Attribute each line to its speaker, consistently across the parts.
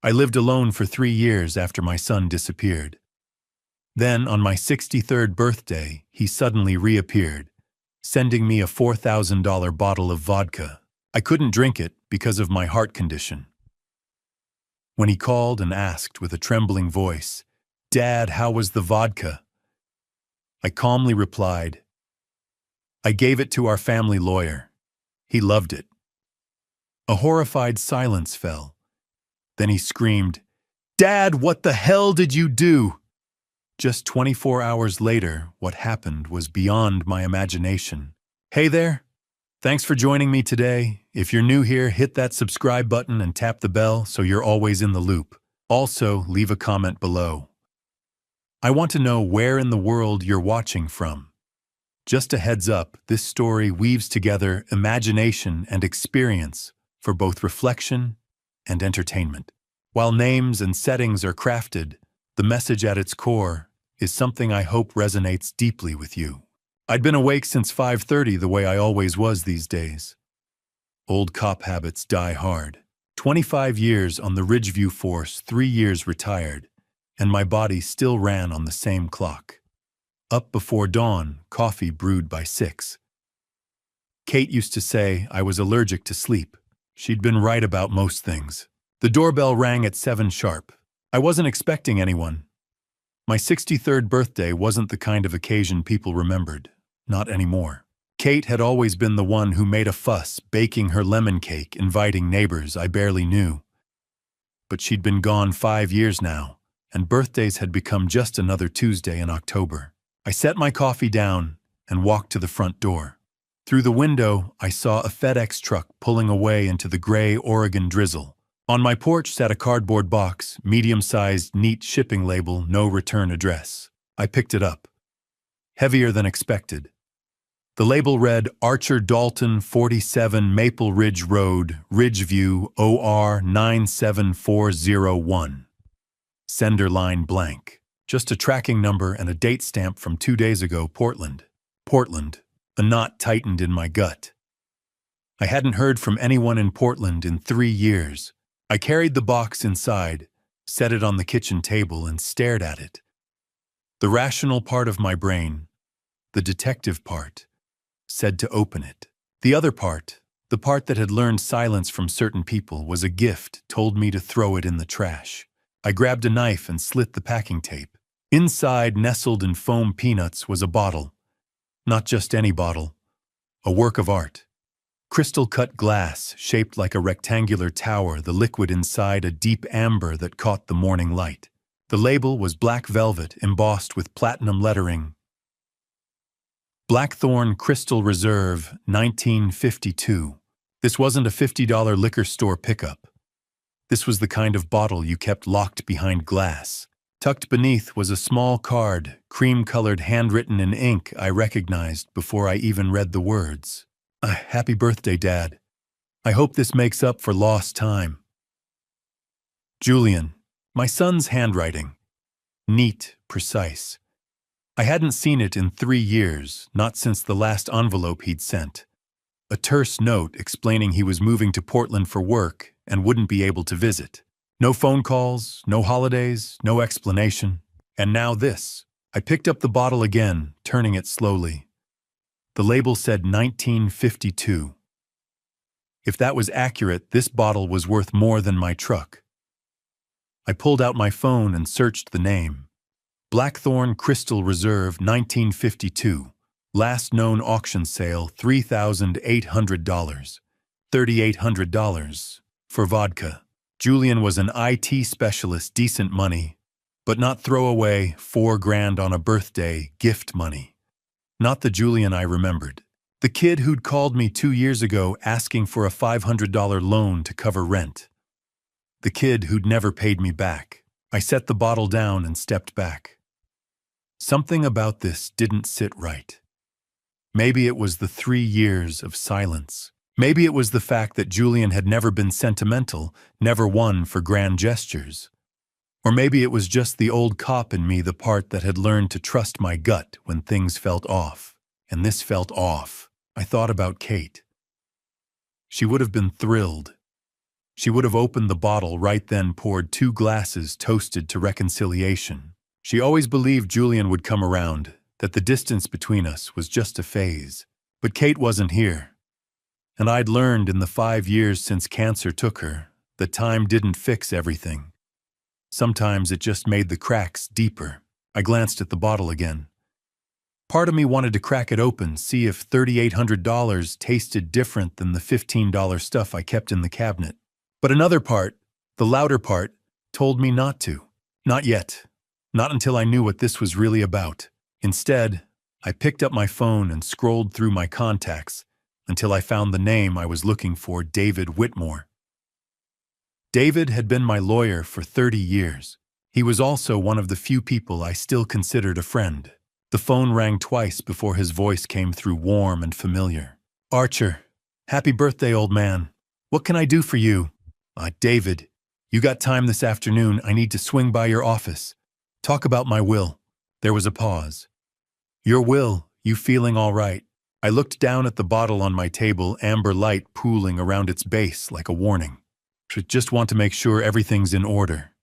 Speaker 1: I lived alone for 3 years after my son disappeared. Then, on my 63rd birthday, he suddenly reappeared, sending me a $4,000 bottle of vodka. I couldn't drink it because of my heart condition. When he called and asked with a trembling voice, "Dad, how was the vodka?" I calmly replied, "I gave it to our family lawyer. He loved it." A horrified silence fell. Then he screamed, "Dad, what the hell did you do?" Just 24 hours later, what happened was beyond my imagination. Hey there! Thanks for joining me today. If you're new here, hit that subscribe button and tap the bell so you're always in the loop. Also, leave a comment below. I want to know where in the world you're watching from. Just a heads up, this story weaves together imagination and experience for both reflection and entertainment. While names and settings are crafted, the message at its core is something I hope resonates deeply with you. I'd been awake since 5:30 the way I always was these days. Old cop habits die hard. 25 years on the Ridgeview force, 3 years retired, and my body still ran on the same clock. Up before dawn, coffee brewed by 6. Kate used to say I was allergic to sleep. She'd been right about most things. The doorbell rang at 7 sharp. I wasn't expecting anyone. My 63rd birthday wasn't the kind of occasion people remembered. Not anymore. Kate had always been the one who made a fuss, baking her lemon cake, inviting neighbors I barely knew. But she'd been gone 5 years now, and birthdays had become just another Tuesday in October. I set my coffee down and walked to the front door. Through the window, I saw a FedEx truck pulling away into the gray Oregon drizzle. On my porch sat a cardboard box, medium-sized, neat shipping label, no return address. I picked it up. Heavier than expected. The label read, Archer Dalton, 47 Maple Ridge Road, Ridgeview, OR 97401. Sender line blank. Just a tracking number and a date stamp from 2 days ago, Portland. Portland. A knot tightened in my gut. I hadn't heard from anyone in Portland in 3 years. I carried the box inside, set it on the kitchen table, and stared at it. The rational part of my brain, the detective part, said to open it. The other part, the part that had learned silence from certain people, was a gift, told me to throw it in the trash. I grabbed a knife and slit the packing tape. Inside, nestled in foam peanuts, was a bottle. Not just any bottle. A work of art. Crystal-cut glass, shaped like a rectangular tower, the liquid inside a deep amber that caught the morning light. The label was black velvet, embossed with platinum lettering. Blackthorn Crystal Reserve, 1952. This wasn't a $50 liquor store pickup. This was the kind of bottle you kept locked behind glass. Tucked beneath was a small card, cream-colored, handwritten in ink I recognized before I even read the words. Happy birthday, Dad. I hope this makes up for lost time. Julian, my son's handwriting. Neat, precise. I hadn't seen it in 3 years, not since the last envelope he'd sent. A terse note explaining he was moving to Portland for work and wouldn't be able to visit. No phone calls, no holidays, no explanation. And now this. I picked up the bottle again, turning it slowly. The label said 1952. If that was accurate, this bottle was worth more than my truck. I pulled out my phone and searched the name. Blackthorn Crystal Reserve, 1952. Last known auction sale, $3,800. $3,800 for vodka. Julian was an IT specialist, decent money, but not throwaway $4,000 on a birthday gift money. Not the Julian I remembered. The kid who'd called me 2 years ago asking for a $500 loan to cover rent. The kid who'd never paid me back. I set the bottle down and stepped back. Something about this didn't sit right. Maybe it was the 3 years of silence. Maybe it was the fact that Julian had never been sentimental, never one for grand gestures. Or maybe it was just the old cop in me, the part that had learned to trust my gut when things felt off. And this felt off. I thought about Kate. She would have been thrilled. She would have opened the bottle right then, poured 2 glasses, toasted to reconciliation. She always believed Julian would come around, that the distance between us was just a phase. But Kate wasn't here. And I'd learned in the 5 years since cancer took her that time didn't fix everything. Sometimes it just made the cracks deeper. I glanced at the bottle again. Part of me wanted to crack it open, see if $3,800 tasted different than the $15 stuff I kept in the cabinet. But another part, the louder part, told me not to. Not yet. Not until I knew what this was really about. Instead, I picked up my phone and scrolled through my contacts until I found the name I was looking for, David Whitmore. David had been my lawyer for 30 years. He was also one of the few people I still considered a friend. The phone rang twice before his voice came through, warm and familiar. "Archer, happy birthday, old man. What can I do for you?" "David, you got time this afternoon? I need to swing by your office. Talk about my will." There was a pause. "Your will, you feeling all right?" I looked down at the bottle on my table, amber light pooling around its base like a warning. "Just want to make sure everything's in order.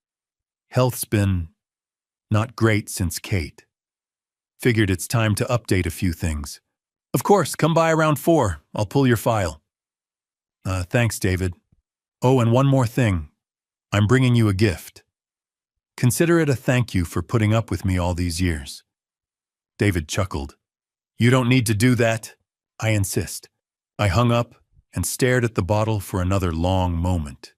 Speaker 1: Health's been not great since Kate. Figured it's time to update a few things." "Of course, come by around 4. I'll pull your file." Thanks, David. Oh, and one more thing. I'm bringing you a gift. Consider it a thank you for putting up with me all these years." David chuckled. "You don't need to do that. I insist." I hung up and stared at the bottle for another long moment.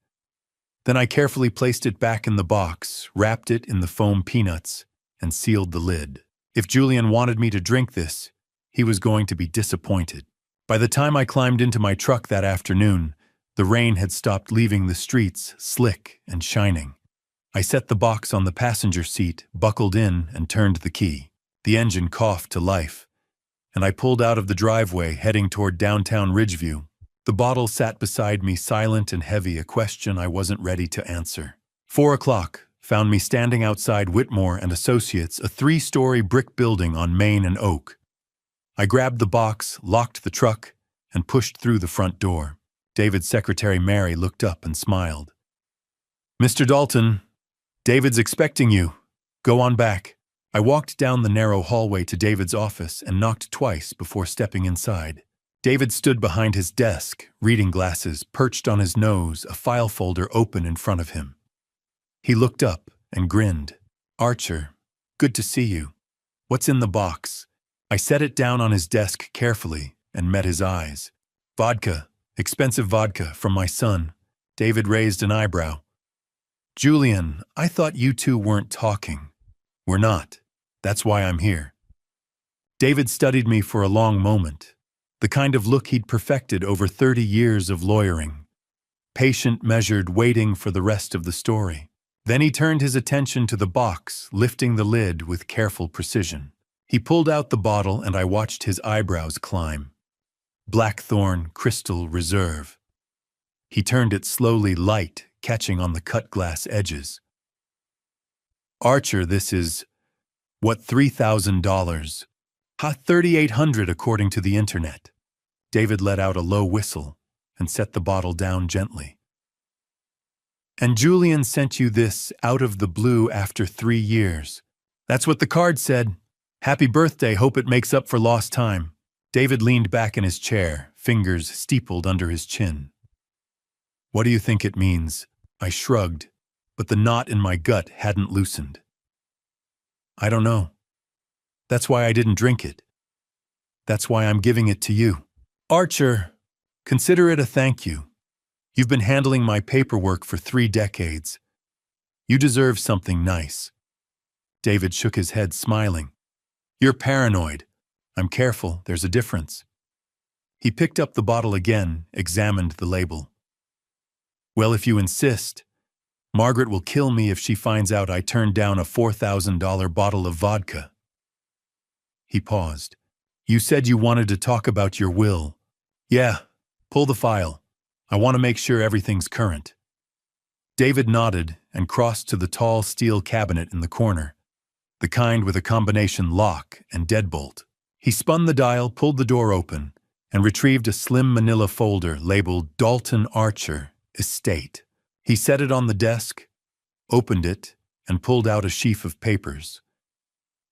Speaker 1: Then I carefully placed it back in the box, wrapped it in the foam peanuts, and sealed the lid. If Julian wanted me to drink this, he was going to be disappointed. By the time I climbed into my truck that afternoon, the rain had stopped leaving the streets slick and shining. I set the box on the passenger seat, buckled in, and turned the key. The engine coughed to life, and I pulled out of the driveway, heading toward downtown Ridgeview. The bottle sat beside me, silent and heavy, a question I wasn't ready to answer. 4 o'clock found me standing outside Whitmore and Associates, a 3-story brick building on Main and Oak. I grabbed the box, locked the truck, and pushed through the front door. David's secretary, Mary, looked up and smiled. "Mr. Dalton, David's expecting you. Go on back." I walked down the narrow hallway to David's office and knocked twice before stepping inside. David stood behind his desk, reading glasses perched on his nose, a file folder open in front of him. He looked up and grinned. "Archer, good to see you. What's in the box?" I set it down on his desk carefully and met his eyes. "Vodka, expensive vodka from my son." David raised an eyebrow. "Julian, I thought you two weren't talking." "We're not. That's why I'm here." David studied me for a long moment, the kind of look he'd perfected over 30 years of lawyering. Patient, measured, waiting for the rest of the story. Then he turned his attention to the box, lifting the lid with careful precision. He pulled out the bottle and I watched his eyebrows climb. Blackthorn Crystal Reserve. He turned it slowly, light, catching on the cut glass edges. "Archer, this is, what, $3,000? $3,800 according to the internet." David let out a low whistle and set the bottle down gently. "And Julian sent you this out of the blue after 3 years. That's what the card said. Happy birthday, hope it makes up for lost time." David leaned back in his chair, fingers steepled under his chin. "What do you think it means?" I shrugged, but the knot in my gut hadn't loosened. "I don't know. That's why I didn't drink it. That's why I'm giving it to you. Archer, consider it a thank you. You've been handling my paperwork for 3 decades. You deserve something nice." David shook his head, smiling. "You're paranoid. I'm careful, there's a difference." He picked up the bottle again, examined the label. "Well, if you insist, Margaret will kill me if she finds out I turned down a $4,000 bottle of vodka." He paused. "You said you wanted to talk about your will." "Yeah, pull the file. I want to make sure everything's current." David nodded and crossed to the tall steel cabinet in the corner, the kind with a combination lock and deadbolt. He spun the dial, pulled the door open, and retrieved a slim manila folder labeled Dalton Archer, Estate. He set it on the desk, opened it, and pulled out a sheaf of papers.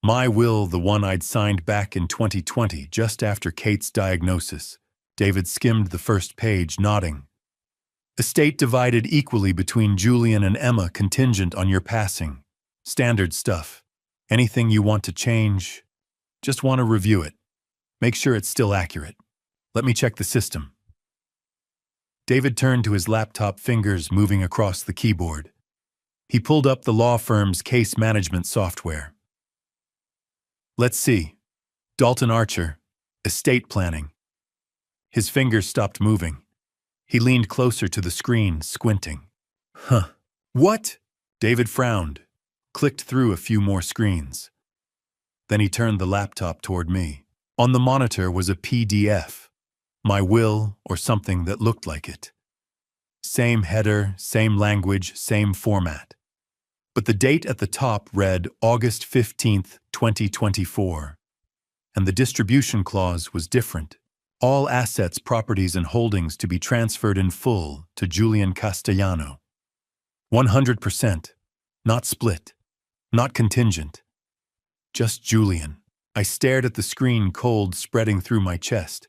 Speaker 1: My will, the one I'd signed back in 2020, just after Kate's diagnosis. David skimmed the first page, nodding. Estate divided equally between Julian and Emma contingent on your passing. Standard stuff. Anything you want to change? Just want to review it. Make sure it's still accurate. Let me check the system. David turned to his laptop, fingers moving across the keyboard. He pulled up the law firm's case management software. Let's see. Dalton Archer, estate planning. His fingers stopped moving. He leaned closer to the screen, squinting. Huh. What? David frowned, clicked through a few more screens. Then he turned the laptop toward me. On the monitor was a PDF. My will, or something that looked like it. Same header, same language, same format. But the date at the top read August 15th, 2024. And the distribution clause was different. All assets, properties, and holdings to be transferred in full to Julian Castellano. 100%. Not split. Not contingent. Just Julian. I stared at the screen, cold spreading through my chest.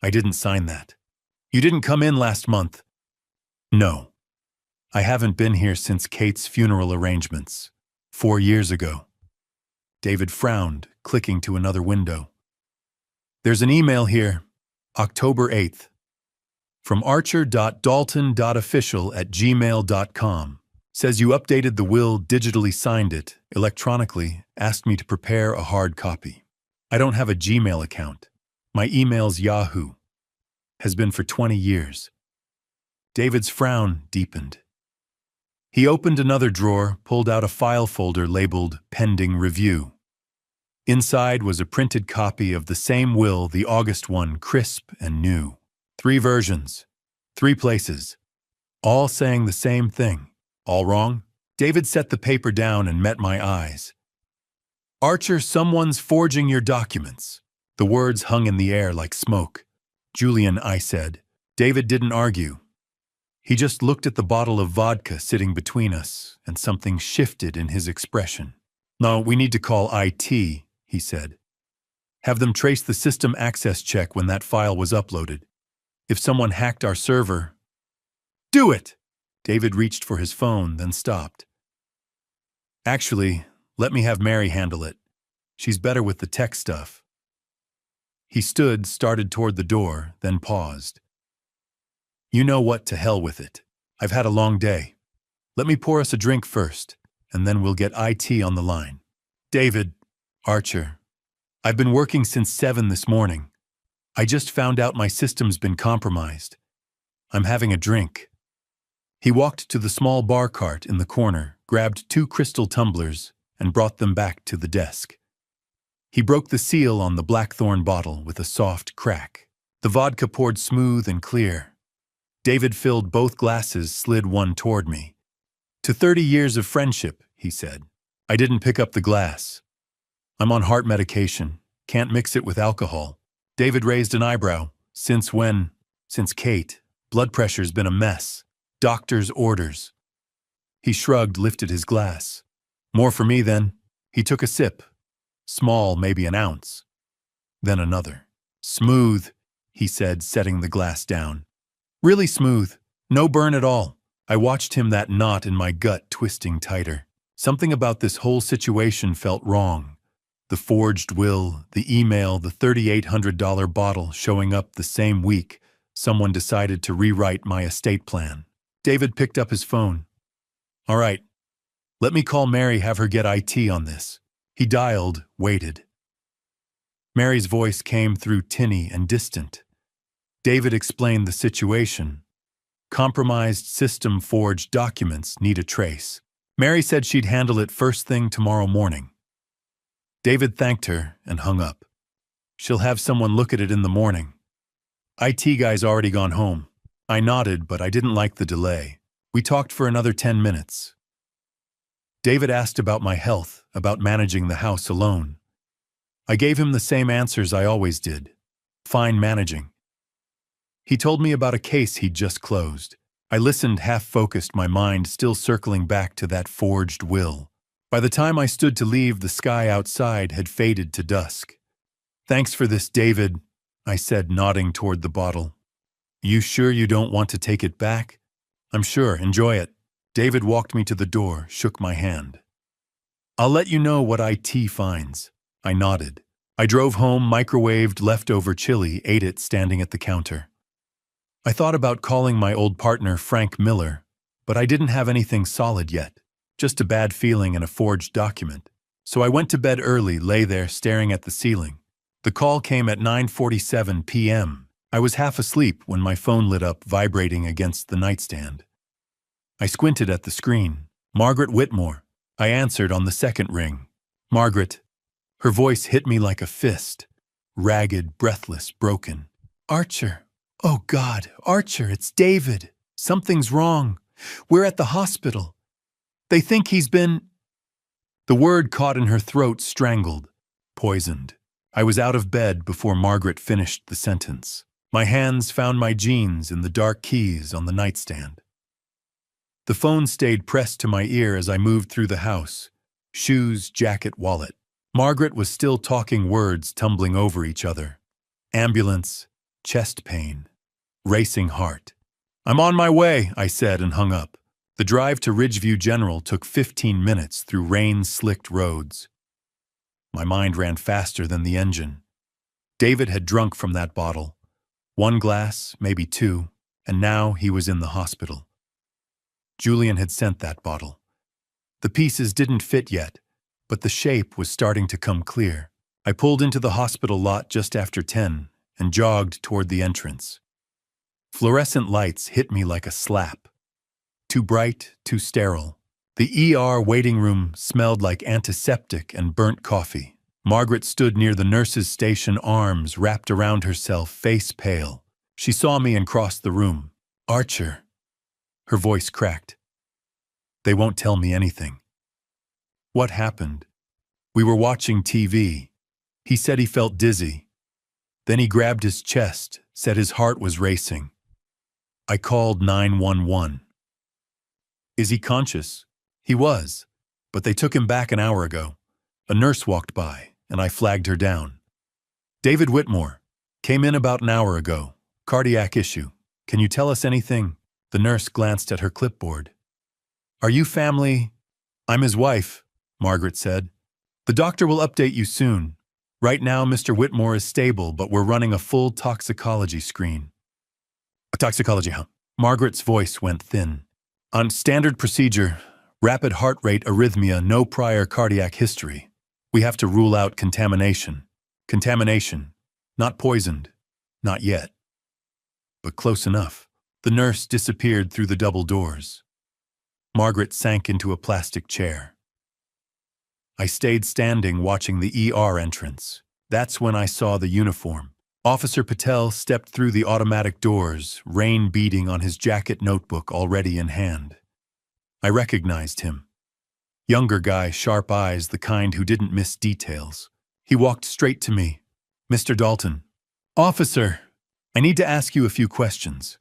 Speaker 1: I didn't sign that. You didn't come in last month. No. I haven't been here since Kate's funeral arrangements. 4 years ago. David frowned, clicking to another window. There's an email here, October 8th, from archer.dalton.official@gmail.com. Says you updated the will, digitally signed it, electronically, asked me to prepare a hard copy. I don't have a Gmail account. My email's Yahoo. Has been for 20 years. David's frown deepened. He opened another drawer, pulled out a file folder labeled Pending Review. Inside was a printed copy of the same will, the August one, crisp and new. 3 versions, 3 places, all saying the same thing. All wrong? David set the paper down and met my eyes. Archer, someone's forging your documents. The words hung in the air like smoke. Julian, I said. David didn't argue. He just looked at the bottle of vodka sitting between us, and something shifted in his expression. No, we need to call IT, he said. Have them trace the system access check when that file was uploaded. If someone hacked our server... Do it! David reached for his phone, then stopped. Actually, let me have Mary handle it. She's better with the tech stuff. He stood, started toward the door, then paused. You know what, to hell with it. I've had a long day. Let me pour us a drink first, and then we'll get IT on the line. David, Archer, I've been working since 7 this morning. I just found out my system's been compromised. I'm having a drink. He walked to the small bar cart in the corner, grabbed 2 crystal tumblers, and brought them back to the desk. He broke the seal on the blackthorn bottle with a soft crack. The vodka poured smooth and clear. David filled both glasses, slid one toward me. To 30 years of friendship, he said. I didn't pick up the glass. I'm on heart medication. Can't mix it with alcohol. David raised an eyebrow. Since when? Since Kate. Blood pressure's been a mess. Doctor's orders. He shrugged, lifted his glass. More for me, then. He took a sip. Small, maybe an ounce. Then another. Smooth, he said, setting the glass down. Really smooth. No burn at all. I watched him, that knot in my gut twisting tighter. Something about this whole situation felt wrong. The forged will, the email, the $3,800 bottle showing up the same week someone decided to rewrite my estate plan. David picked up his phone. All right. Let me call Mary, have her get IT on this. He dialed, waited. Mary's voice came through tinny and distant. David explained the situation. Compromised system, forged documents, need a trace. Mary said she'd handle it first thing tomorrow morning. David thanked her and hung up. She'll have someone look at it in the morning. IT guy's already gone home. I nodded, but I didn't like the delay. We talked for another 10 minutes. David asked about my health, about managing the house alone. I gave him the same answers I always did. Fine managing. He told me about a case he'd just closed. I listened half-focused, my mind still circling back to that forged will. By the time I stood to leave, the sky outside had faded to dusk. "Thanks for this, David," I said, nodding toward the bottle. "You sure you don't want to take it back?" "I'm sure, enjoy it." David walked me to the door, shook my hand. "I'll let you know what IT finds." I nodded. I drove home, microwaved leftover chili, ate it standing at the counter. I thought about calling my old partner, Frank Miller, but I didn't have anything solid yet, just a bad feeling and a forged document. So I went to bed early, lay there staring at the ceiling. The call came at 9:47 p.m. I was half asleep when my phone lit up, vibrating against the nightstand. I squinted at the screen. Margaret Whitmore. I answered on the second ring. "Margaret." Her voice hit me like a fist. Ragged, breathless, broken. "Archer. Oh God, Archer, it's David. Something's wrong. We're at the hospital. They think he's been—" The word caught in her throat, strangled. Poisoned. I was out of bed before Margaret finished the sentence. My hands found my jeans and the dark keys on the nightstand. The phone stayed pressed to my ear as I moved through the house. Shoes, jacket, wallet. Margaret was still talking, words tumbling over each other. Ambulance, chest pain, racing heart. "I'm on my way," I said and hung up. The drive to Ridgeview General took 15 minutes through rain-slicked roads. My mind ran faster than the engine. David had drunk from that bottle. One glass, maybe two, and now he was in the hospital. Julian had sent that bottle. The pieces didn't fit yet, but the shape was starting to come clear. I pulled into the hospital lot just after 10 and jogged toward the entrance. Fluorescent lights hit me like a slap. Too bright, too sterile. The ER waiting room smelled like antiseptic and burnt coffee. Margaret stood near the nurse's station, arms wrapped around herself, face pale. She saw me and crossed the room. "Archer." Her voice cracked. "They won't tell me anything." "What happened?" "We were watching TV. He said he felt dizzy. Then he grabbed his chest, said his heart was racing. I called 911. "Is he conscious?" "He was, but they took him back an hour ago. A nurse walked by, and I flagged her down." "David Whitmore. Came in about an hour ago. Cardiac issue. Can you tell us anything?" The nurse glanced at her clipboard. "Are you family?" "I'm his wife," Margaret said. "The doctor will update you soon. Right now, Mr. Whitmore is stable, but we're running a full toxicology screen." "A toxicology, huh?" Margaret's voice went thin. "On standard procedure, rapid heart rate, arrhythmia, no prior cardiac history. We have to rule out contamination. Contamination. Not poisoned. Not yet. But close enough." The nurse disappeared through the double doors. Margaret sank into a plastic chair. I stayed standing, watching the ER entrance. That's when I saw the uniform. Officer Patel stepped through the automatic doors, rain beading on his jacket, notebook already in hand. I recognized him. Younger guy, sharp eyes, the kind who didn't miss details. He walked straight to me. "Mr. Dalton." "Officer, I need to ask you a few questions.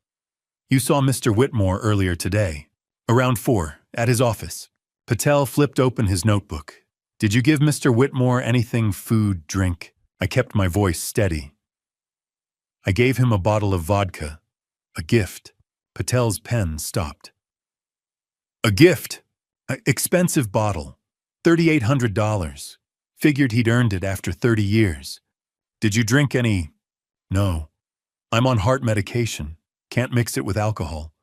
Speaker 1: You saw Mr. Whitmore earlier today, around 4, at his office." Patel flipped open his notebook. "Did you give Mr. Whitmore anything, food, drink?" I kept my voice steady. "I gave him a bottle of vodka. A gift." Patel's pen stopped. "A gift? Expensive bottle. $3,800. Figured he'd earned it after 30 years. Did you drink any?" "No. I'm on heart medication. Can't mix it with alcohol."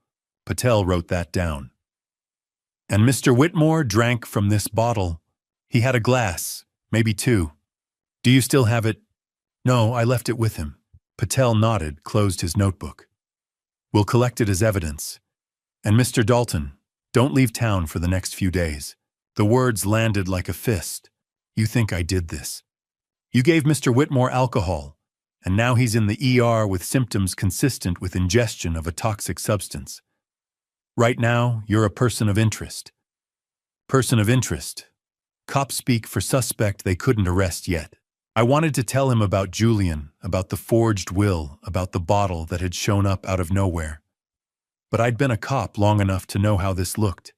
Speaker 1: Patel wrote that down. "And Mr. Whitmore drank from this bottle. He had a glass, maybe 2. Do you still have it?" "No, I left it with him." Patel nodded, closed his notebook. "We'll collect it as evidence. And Mr. Dalton, don't leave town for the next few days." The words landed like a fist. "You think I did this? You gave Mr. Whitmore alcohol, and now he's in the ER with symptoms consistent with ingestion of a toxic substance. Right now, you're a person of interest." Person of interest. Cops speak for suspect they couldn't arrest yet. I wanted to tell him about Julian, about the forged will, about the bottle that had shown up out of nowhere. but I'd been a cop long enough to know how this looked.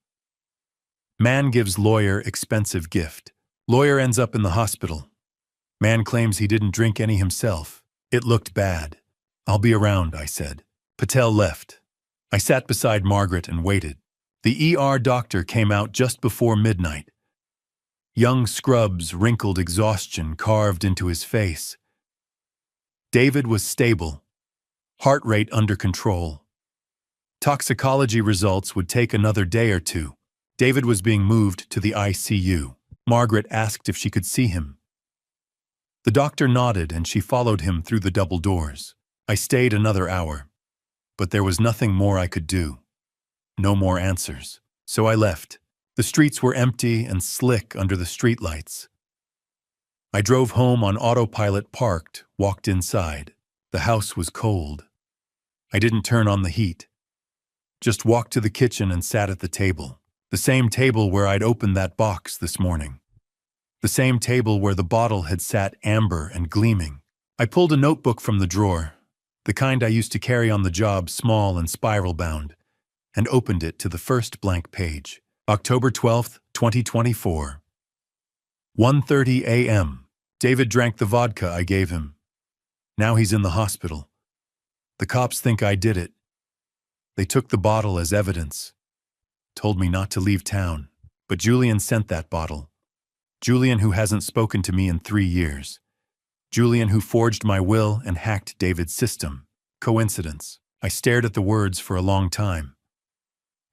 Speaker 1: Man gives lawyer expensive gift. Lawyer ends up in the hospital. Man claims he didn't drink any himself. It looked bad. I'll be around, I said. Patel left. I sat beside Margaret and waited. The ER doctor came out just before midnight. Young Scrub's wrinkled exhaustion carved into his face. David was stable, heart rate under control. Toxicology results would take another day or two. David was being moved to the ICU. Margaret asked if she could see him. The doctor nodded and she followed him through the double doors. I stayed another hour, but there was nothing more I could do. No more answers. So I left. The streets were empty and slick under the streetlights. I drove home on autopilot, parked, walked inside. The house was cold. I didn't turn on the heat. Just walked to the kitchen and sat at the table. The same table where I'd opened that box this morning. The same table where the bottle had sat amber and gleaming. I pulled a notebook from the drawer, the kind I used to carry on the job, small and spiral-bound, and opened it to the first blank page. October 12th, 2024. 1:30 a.m. David drank the vodka I gave him. Now he's in the hospital. The cops think I did it. They took the bottle as evidence. Told me not to leave town. But Julian sent that bottle. Julian, who hasn't spoken to me in 3 years. Julian, who forged my will and hacked David's system. Coincidence. I stared at the words for a long time.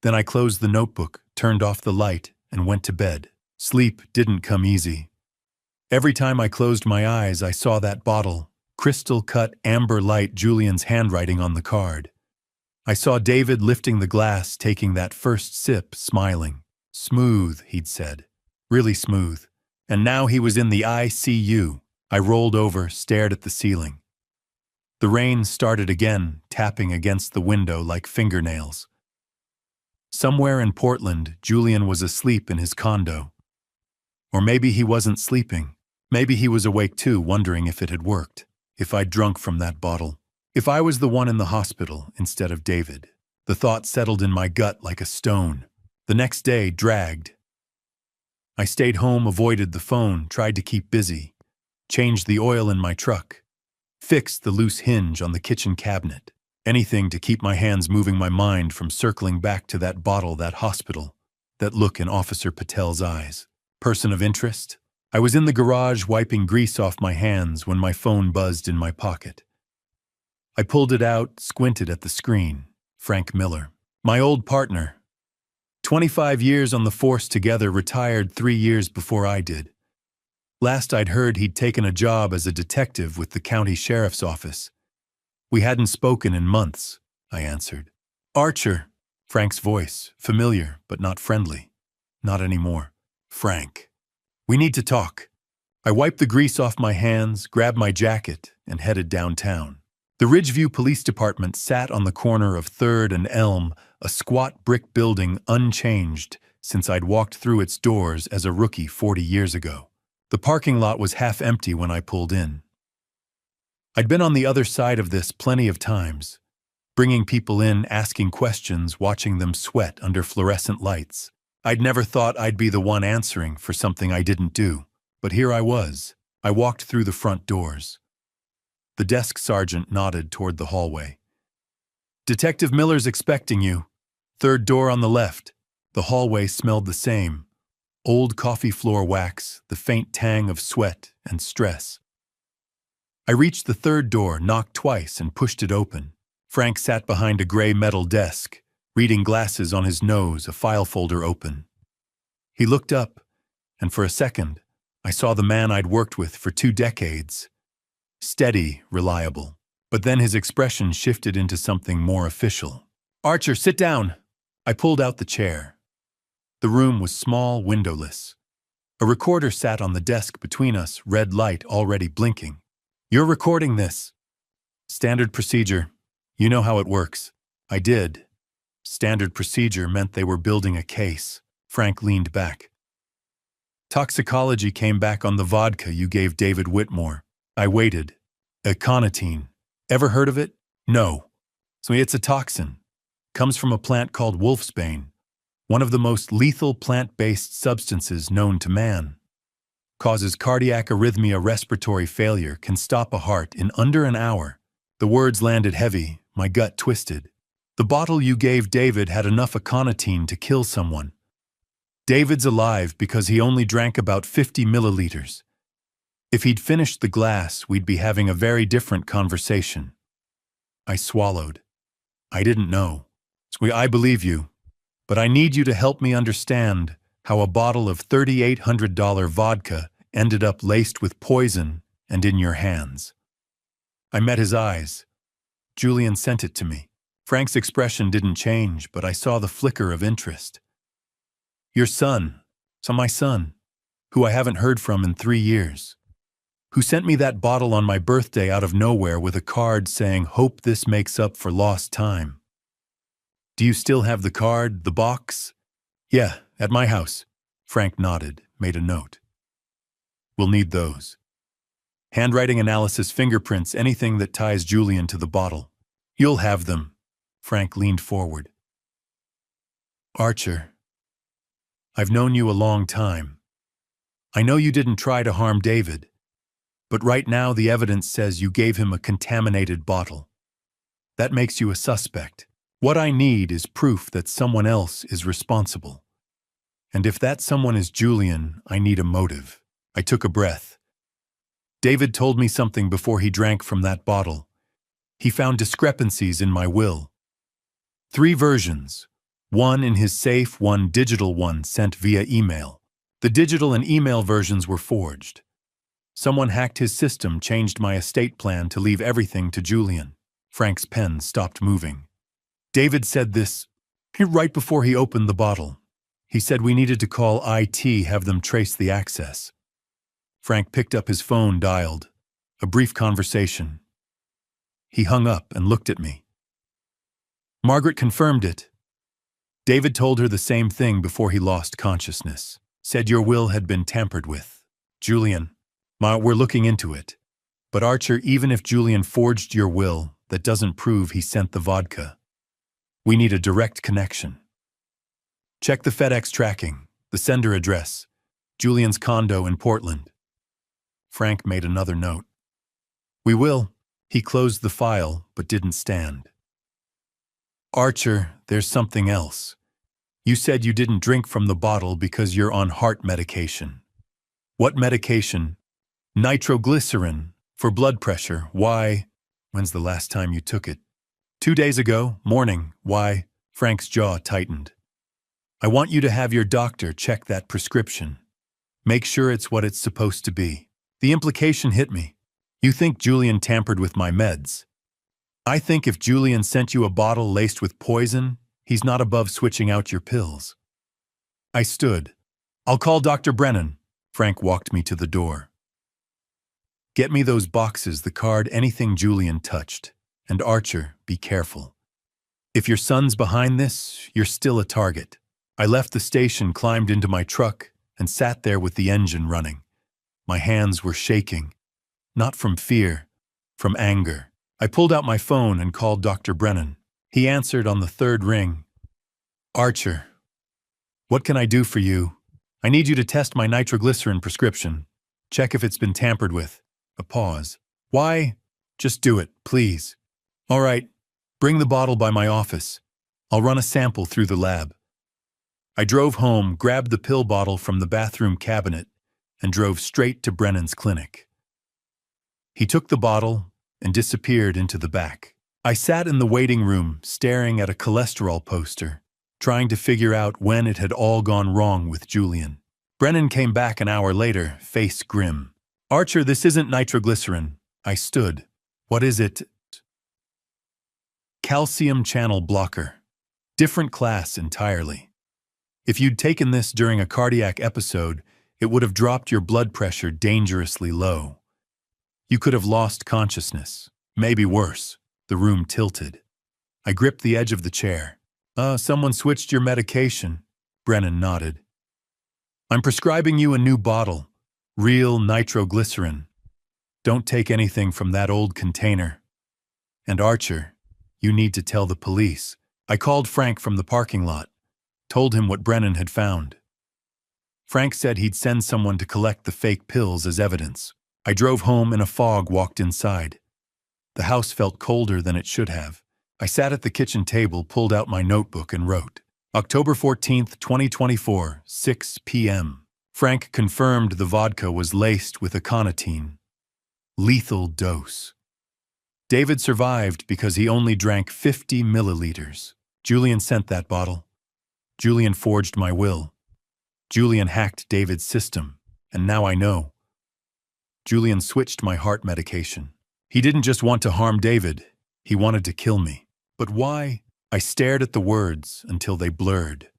Speaker 1: Then I closed the notebook, turned off the light, and went to bed. Sleep didn't come easy. Every time I closed my eyes, I saw that bottle, crystal-cut amber light, Julian's handwriting on the card. I saw David lifting the glass, taking that first sip, smiling. Smooth, he'd said. Really smooth. And now he was in the ICU. I rolled over, stared at the ceiling. The rain started again, tapping against the window like fingernails. Somewhere in Portland, Julian was asleep in his condo. Or maybe he wasn't sleeping. Maybe he was awake too, wondering if it had worked. If I'd drunk from that bottle. If I was the one in the hospital instead of David. The thought settled in my gut like a stone. The next day dragged. I stayed home, avoided the phone, tried to keep busy. Changed the oil in my truck. Fixed the loose hinge on the kitchen cabinet. Anything to keep my hands moving, my mind from circling back to that bottle, that hospital, that look in Officer Patel's eyes. Person of interest? I was in the garage wiping grease off my hands when my phone buzzed in my pocket. I pulled it out, squinted at the screen. Frank Miller. My old partner. 25 years on the force together, retired 3 years before I did. Last I'd heard, he'd taken a job as a detective with the county sheriff's office. We hadn't spoken in months, I answered. Archer. Frank's voice, familiar but not friendly. Not anymore. Frank. We need to talk. I wiped the grease off my hands, grabbed my jacket, and headed downtown. The Ridgeview Police Department sat on the corner of 3rd and Elm, a squat brick building unchanged since I'd walked through its doors as a rookie 40 years ago. The parking lot was half empty when I pulled in. I'd been on the other side of this plenty of times, bringing people in, asking questions, watching them sweat under fluorescent lights. I'd never thought I'd be the one answering for something I didn't do, but here I was. I walked through the front doors. The desk sergeant nodded toward the hallway. Detective Miller's expecting you. 3rd door on the left. The hallway smelled the same. Old coffee floor wax, the faint tang of sweat and stress. I reached the 3rd door, knocked twice, and pushed it open. Frank sat behind a gray metal desk, reading glasses on his nose, a file folder open. He looked up, and for a second, I saw the man I'd worked with for 2 decades. Steady, reliable. But then his expression shifted into something more official. Archer, sit down. I pulled out the chair. The room was small, windowless. A recorder sat on the desk between us, red light already blinking. You're recording this. Standard procedure. You know how it works. I did. Standard procedure meant they were building a case. Frank leaned back. Toxicology came back on the vodka you gave David Whitmore. I waited. Aconitine. Ever heard of it? No. So it's a toxin. Comes from a plant called wolfsbane, one of the most lethal plant-based substances known to man. Causes cardiac arrhythmia, respiratory failure, can stop a heart in under an hour. The words landed heavy, my gut twisted. The bottle you gave David had enough aconitine to kill someone. David's alive because he only drank about 50 milliliters. If he'd finished the glass, we'd be having a very different conversation. I swallowed. I didn't know. I believe you, but I need you to help me understand how a bottle of $3,800 vodka ended up laced with poison and in your hands. I met his eyes. Julian sent it to me. Frank's expression didn't change, but I saw the flicker of interest. Your son, my son, who I haven't heard from in 3 years, who sent me that bottle on my birthday out of nowhere with a card saying, "Hope this makes up for lost time." Do you still have the card, the box? Yeah, at my house. Frank nodded, made a note. We'll need those. Handwriting analysis, fingerprints, anything that ties Julian to the bottle. You'll have them. Frank leaned forward. Archer, I've known you a long time. I know you didn't try to harm David, but right now the evidence says you gave him a contaminated bottle. That makes you a suspect. What I need is proof that someone else is responsible. And if that someone is Julian, I need a motive. I took a breath. David told me something before he drank from that bottle. He found discrepancies in my will. 3 versions. One in his safe, one digital one sent via email. The digital and email versions were forged. Someone hacked his system, changed my estate plan to leave everything to Julian. Frank's pen stopped moving. David said this right before he opened the bottle. He said we needed to call IT, have them trace the access. Frank picked up his phone, dialed. A brief conversation. He hung up and looked at me. Margaret confirmed it. David told her the same thing before he lost consciousness. Said your will had been tampered with. Julian, we're looking into it. But Archer, even if Julian forged your will, that doesn't prove he sent the vodka. We need a direct connection. Check the FedEx tracking, the sender address, Julian's condo in Portland. Frank made another note. We will. He closed the file, but didn't stand. Archer, there's something else. You said you didn't drink from the bottle because you're on heart medication. What medication? Nitroglycerin, for blood pressure. Why? When's the last time you took it? 2 days ago, morning. Why? Frank's jaw tightened. I want you to have your doctor check that prescription. Make sure it's what it's supposed to be. The implication hit me. You think Julian tampered with my meds. I think if Julian sent you a bottle laced with poison, he's not above switching out your pills. I stood. I'll call Dr. Brennan. Frank walked me to the door. Get me those boxes, the card, anything Julian touched. And Archer, be careful. If your son's behind this, you're still a target. I left the station, climbed into my truck, and sat there with the engine running. My hands were shaking. Not from fear, from anger. I pulled out my phone and called Dr. Brennan. He answered on the 3rd ring. Archer, what can I do for you? I need you to test my nitroglycerin prescription. Check if it's been tampered with. A pause. Why? Just do it, please. All right, bring the bottle by my office. I'll run a sample through the lab. I drove home, grabbed the pill bottle from the bathroom cabinet, and drove straight to Brennan's clinic. He took the bottle and disappeared into the back. I sat in the waiting room, staring at a cholesterol poster, trying to figure out when it had all gone wrong with Julian. Brennan came back an hour later, face grim. Archer, this isn't nitroglycerin. I stood. What is it? Calcium channel blocker. Different class entirely. If you'd taken this during a cardiac episode, it would have dropped your blood pressure dangerously low. You could have lost consciousness. Maybe worse. The room tilted. I gripped the edge of the chair. Someone switched your medication. Brennan nodded. I'm prescribing you a new bottle. Real nitroglycerin. Don't take anything from that old container. And Archer, you need to tell the police. I called Frank from the parking lot, told him what Brennan had found. Frank said he'd send someone to collect the fake pills as evidence. I drove home in a fog, walked inside. The house felt colder than it should have. I sat at the kitchen table, pulled out my notebook and wrote, October 14th, 2024, 6 p.m. Frank confirmed the vodka was laced with aconitine. Lethal dose. David survived because he only drank 50 milliliters. Julian sent that bottle. Julian forged my will. Julian hacked David's system, and now I know. Julian switched my heart medication. He didn't just want to harm David, he wanted to kill me. But why? I stared at the words until they blurred.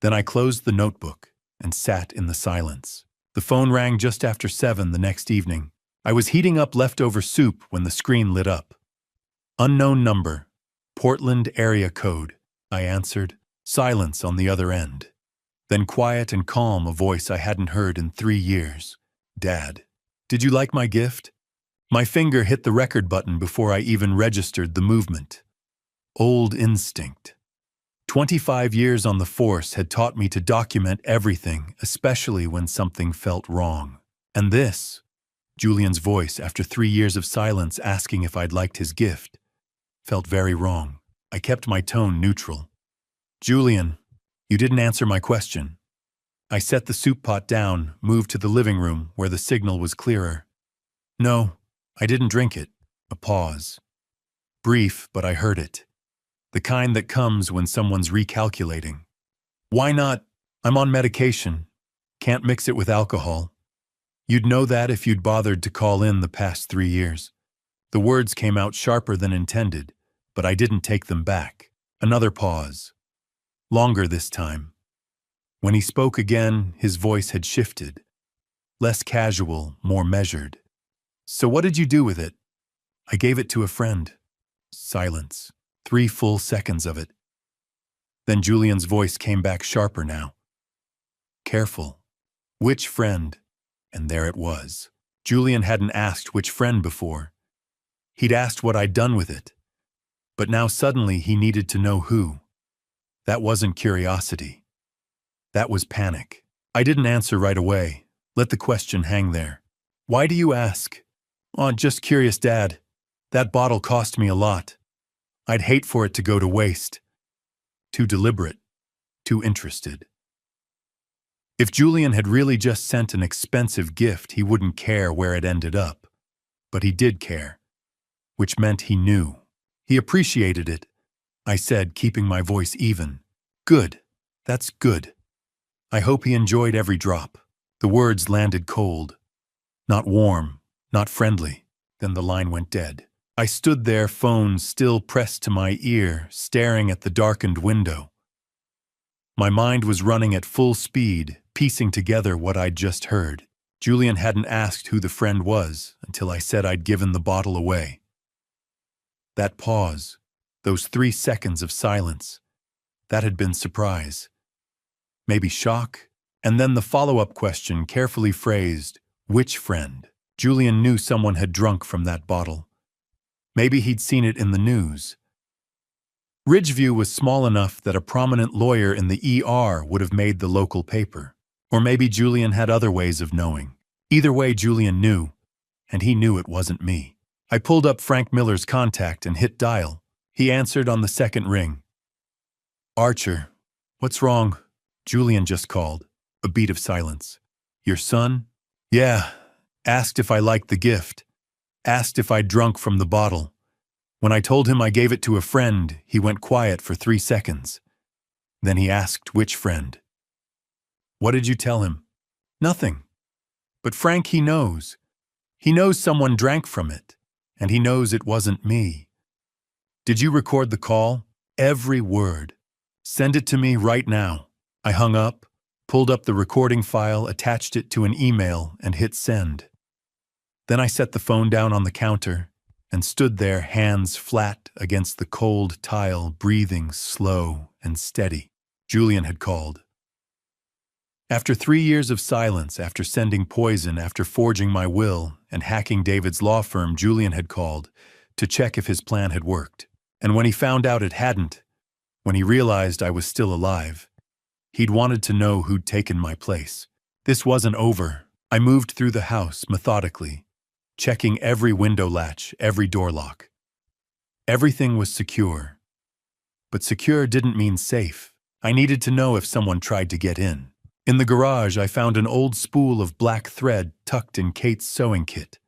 Speaker 1: Then I closed the notebook and sat in the silence. The phone rang just after 7 the next evening. I was heating up leftover soup when the screen lit up. Unknown number, Portland area code. I answered. Silence on the other end. Then quiet and calm, a voice I hadn't heard in 3 years. Dad, did you like my gift? My finger hit the record button before I even registered the movement. Old instinct. 25 years on the force had taught me to document everything, especially when something felt wrong. And this, Julian's voice after 3 years of silence asking if I'd liked his gift, felt very wrong. I kept my tone neutral. Julian, you didn't answer my question. I set the soup pot down, moved to the living room where the signal was clearer. No, I didn't drink it. A pause. Brief, but I heard it. The kind that comes when someone's recalculating. Why not? I'm on medication. Can't mix it with alcohol. You'd know that if you'd bothered to call in the past 3 years. The words came out sharper than intended, but I didn't take them back. Another pause. Longer this time. When he spoke again, his voice had shifted. Less casual, more measured. So what did you do with it? I gave it to a friend. Silence. 3 full seconds of it. Then Julian's voice came back sharper now. Careful. Which friend? And there it was. Julian hadn't asked which friend before. He'd asked what I'd done with it. But now suddenly he needed to know who. That wasn't curiosity. That was panic. I didn't answer right away. Let the question hang there. Why do you ask? Oh, just curious, Dad. That bottle cost me a lot. I'd hate for it to go to waste. Too deliberate. Too interested. If Julian had really just sent an expensive gift, he wouldn't care where it ended up. But he did care. Which meant he knew. He appreciated it. I said, keeping my voice even. Good. That's good. I hope he enjoyed every drop. The words landed cold. Not warm, not friendly. Then the line went dead. I stood there, phone still pressed to my ear, staring at the darkened window. My mind was running at full speed, piecing together what I'd just heard. Julian hadn't asked who the friend was until I said I'd given the bottle away. That pause, those 3 seconds of silence, that had been surprise. Maybe shock, and then the follow-up question, carefully phrased, which friend? Julian knew someone had drunk from that bottle. Maybe he'd seen it in the news. Ridgeview was small enough that a prominent lawyer in the ER would have made the local paper. Or maybe Julian had other ways of knowing. Either way, Julian knew, and he knew it wasn't me. I pulled up Frank Miller's contact and hit dial. He answered on the second ring. Archer, what's wrong? Julian just called. A beat of silence. Your son? Yeah. Asked if I liked the gift. Asked if I'd drunk from the bottle. When I told him I gave it to a friend, he went quiet for 3 seconds. Then he asked which friend. What did you tell him? Nothing. But Frank, he knows. He knows someone drank from it, and he knows it wasn't me. Did you record the call? Every word. Send it to me right now. I hung up, pulled up the recording file, attached it to an email, and hit send. Then I set the phone down on the counter and stood there, hands flat against the cold tile, breathing slow and steady. Julian had called. After 3 years of silence, after sending poison, after forging my will and hacking David's law firm, Julian had called to check if his plan had worked. And when he found out it hadn't, When he realized I was still alive, he'd wanted to know who'd taken my place. This wasn't over. I moved through the house methodically, checking every window latch, every door lock. Everything was secure. But secure didn't mean safe. I needed to know if someone tried to get in. In the garage, I found an old spool of black thread tucked in Kate's sewing kit.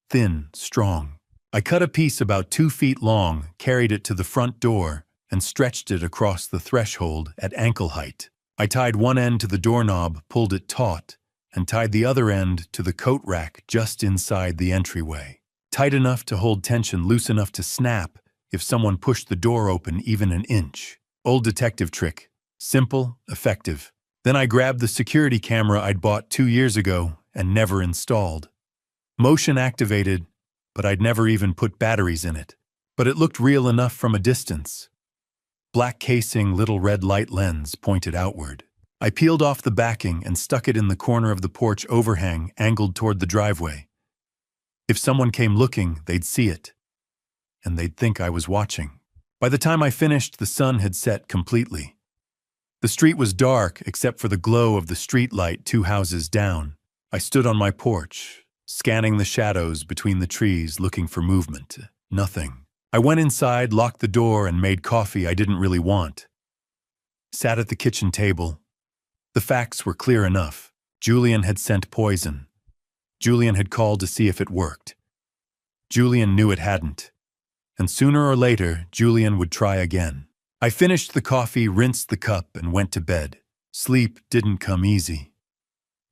Speaker 1: Thin, strong. I cut a piece about 2 feet long, carried it to the front door, and stretched it across the threshold at ankle height. I tied one end to the doorknob, pulled it taut, and tied the other end to the coat rack just inside the entryway. Tight enough to hold tension, loose enough to snap if someone pushed the door open even an inch. Old detective trick. Simple, effective. Then I grabbed the security camera I'd bought 2 years ago and never installed. Motion activated, but I'd never even put batteries in it. But it looked real enough from a distance. Black casing, little red light lens pointed outward. I peeled off the backing and stuck it in the corner of the porch overhang angled toward the driveway. If someone came looking, they'd see it. And they'd think I was watching. By the time I finished, the sun had set completely. The street was dark except for the glow of the street light 2 houses down. I stood on my porch, scanning the shadows between the trees, looking for movement. Nothing. I went inside, locked the door, and made coffee I didn't really want. Sat at the kitchen table. The facts were clear enough. Julian had sent poison. Julian had called to see if it worked. Julian knew it hadn't. And sooner or later, Julian would try again. I finished the coffee, rinsed the cup, and went to bed. Sleep didn't come easy.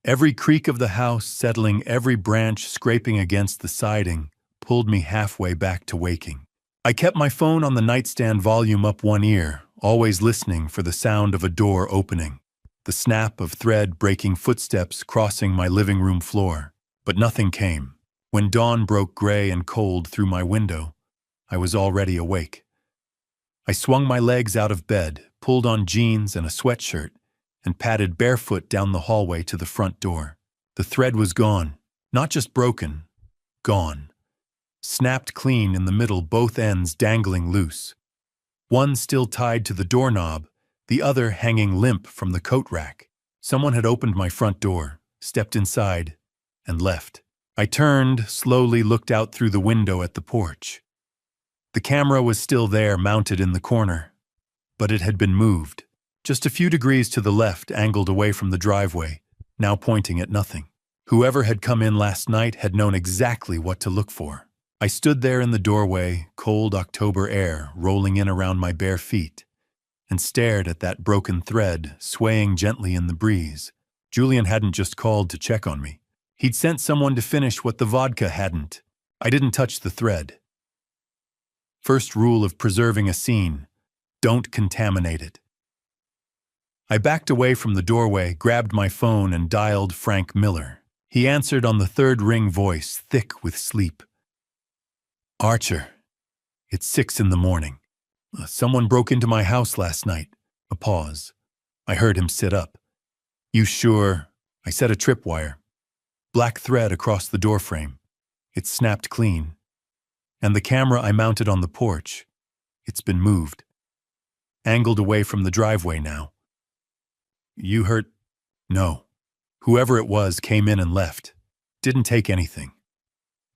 Speaker 1: Every creak of the house settling, every branch scraping against the siding, pulled me halfway back to waking. I kept my phone on the nightstand, volume up one ear, always listening for the sound of a door opening, the snap of thread breaking, footsteps crossing my living room floor. But nothing came. When dawn broke gray and cold through my window, I was already awake. I swung my legs out of bed, pulled on jeans and a sweatshirt, and padded barefoot down the hallway to the front door. The thread was gone. Not just broken, gone. Snapped clean in the middle, both ends dangling loose. One still tied to the doorknob, the other hanging limp from the coat rack. Someone had opened my front door, stepped inside, and left. I turned, slowly looked out through the window at the porch. The camera was still there, mounted in the corner, but it had been moved. Just a few degrees to the left, angled away from the driveway, now pointing at nothing. Whoever had come in last night had known exactly what to look for. I stood there in the doorway, cold October air rolling in around my bare feet, and stared at that broken thread swaying gently in the breeze. Julian hadn't just called to check on me. He'd sent someone to finish what the vodka hadn't. I didn't touch the thread. First rule of preserving a scene: don't contaminate it. I backed away from the doorway, grabbed my phone, and dialed Frank Miller. He answered on the third ring, voice thick with sleep. Archer, it's 6 in the morning. Someone broke into my house last night. A pause. I heard him sit up. You sure? I set a tripwire. Black thread across the doorframe. It's snapped clean. And the camera I mounted on the porch. It's been moved. Angled away from the driveway now. You heard? No. Whoever it was came in and left. Didn't take anything.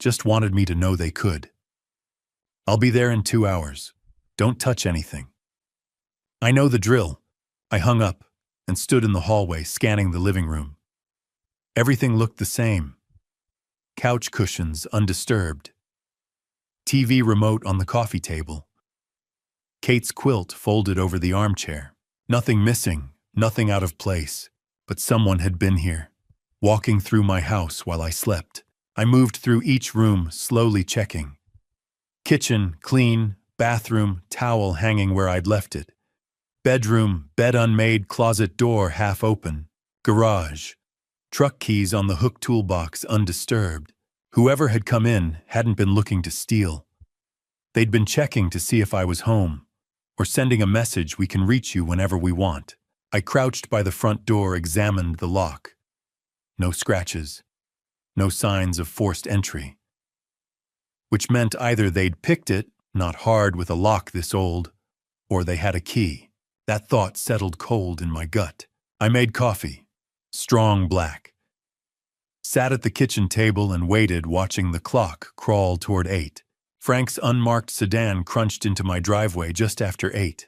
Speaker 1: Just wanted me to know they could. I'll be there in 2 hours. Don't touch anything. I know the drill. I hung up and stood in the hallway, scanning the living room. Everything looked the same. Couch cushions undisturbed. TV remote on the coffee table. Kate's quilt folded over the armchair. Nothing missing, nothing out of place. But someone had been here, walking through my house while I slept. I moved through each room, slowly checking. Kitchen, clean. Bathroom, towel hanging where I'd left it. Bedroom, bed unmade, closet door half open. Garage. Truck keys on the hook toolbox undisturbed. Whoever had come in hadn't been looking to steal. They'd been checking to see if I was home, or sending a message, we can reach you whenever we want. I crouched by the front door, examined the lock. No scratches. No signs of forced entry. Which meant either they'd picked it, not hard with a lock this old, or they had a key. That thought settled cold in my gut. I made coffee, strong black. Sat at the kitchen table and waited, watching the clock crawl toward 8. Frank's unmarked sedan crunched into my driveway just after 8.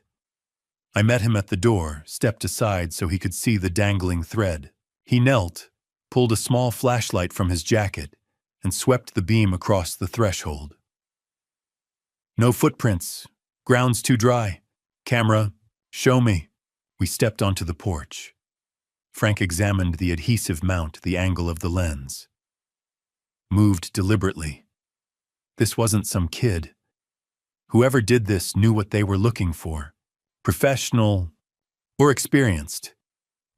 Speaker 1: I met him at the door, stepped aside so he could see the dangling thread. He knelt, pulled a small flashlight from his jacket, and swept the beam across the threshold. No footprints. Ground's too dry. Camera, show me. We stepped onto the porch. Frank examined the adhesive mount, the angle of the lens. Moved deliberately. This wasn't some kid. Whoever did this knew what they were looking for. Professional or experienced.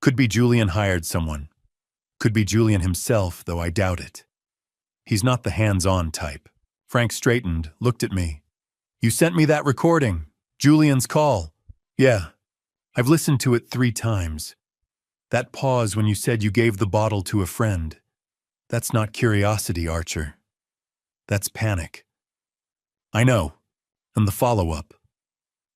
Speaker 1: Could be Julian hired someone. Could be Julian himself, though I doubt it. He's not the hands-on type. Frank straightened, looked at me. You sent me that recording. Julian's call. Yeah. I've listened to it 3 times. That pause when you said you gave the bottle to a friend. That's not curiosity, Archer. That's panic. I know. And the follow-up.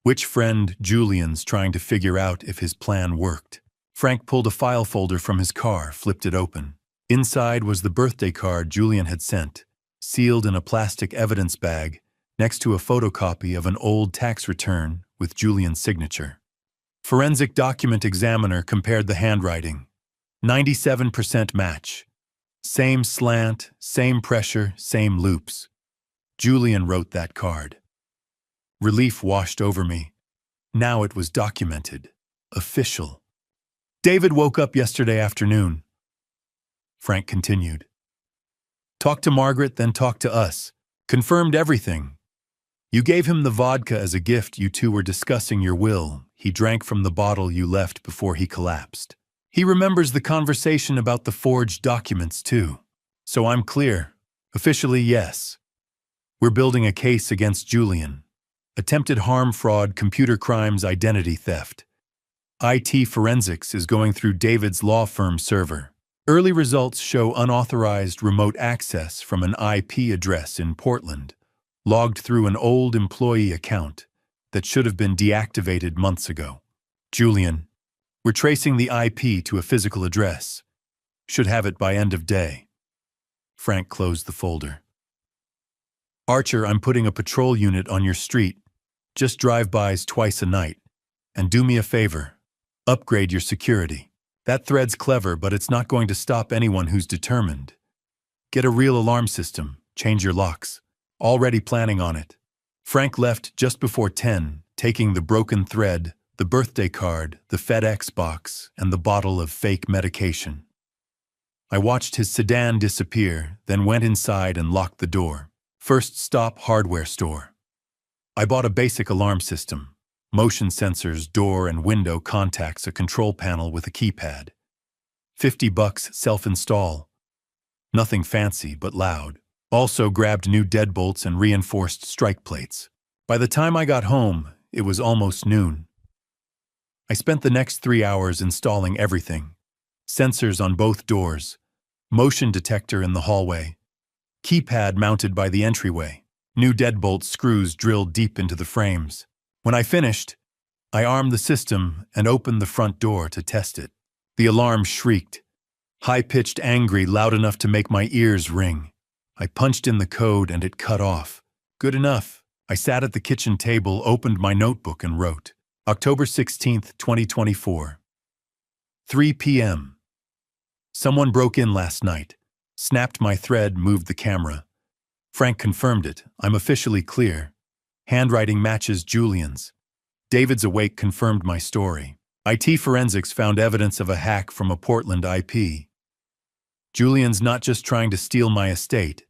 Speaker 1: Which friend? Julian's trying to figure out if his plan worked. Frank pulled a file folder from his car, flipped it open. Inside was the birthday card Julian had sent, sealed in a plastic evidence bag, next to a photocopy of an old tax return with Julian's signature. Forensic document examiner compared the handwriting. 97% match. Same slant, same pressure, same loops. Julian wrote that card. Relief washed over me. Now it was documented. Official. David woke up yesterday afternoon. Frank continued. Talked to Margaret, then talked to us. Confirmed everything. You gave him the vodka as a gift. You two were discussing your will. He drank from the bottle you left before he collapsed. He remembers the conversation about the forged documents, too. So I'm clear. Officially, yes. We're building a case against Julian. Attempted harm, fraud, computer crimes, identity theft. IT forensics is going through David's law firm server. Early results show unauthorized remote access from an IP address in Portland, logged through an old employee account that should have been deactivated months ago. Julian, we're tracing the IP to a physical address. Should have it by end of day. Frank closed the folder. Archer, I'm putting a patrol unit on your street. Just drive-bys twice a night. And do me a favor. Upgrade your security. That thread's clever, but it's not going to stop anyone who's determined. Get a real alarm system. Change your locks. Already planning on it. Frank left just before 10, taking the broken thread, the birthday card, the FedEx box, and the bottle of fake medication. I watched his sedan disappear, then went inside and locked the door. First stop, hardware store. I bought a basic alarm system. Motion sensors, door and window contacts, a control panel with a keypad. $50 self-install. Nothing fancy, but loud. Also grabbed new deadbolts and reinforced strike plates. By the time I got home, it was almost noon. I spent the next 3 hours installing everything. Sensors on both doors. Motion detector in the hallway. Keypad mounted by the entryway. New deadbolt screws drilled deep into the frames. When I finished, I armed the system and opened the front door to test it. The alarm shrieked. High-pitched, angry, loud enough to make my ears ring. I punched in the code and it cut off. Good enough. I sat at the kitchen table, opened my notebook and wrote. October 16th, 2024. 3 p.m. Someone broke in last night. Snapped my thread, moved the camera. Frank confirmed it. I'm officially clear. Handwriting matches Julian's. David's awake confirmed my story. IT forensics found evidence of a hack from a Portland IP. Julian's not just trying to steal my estate.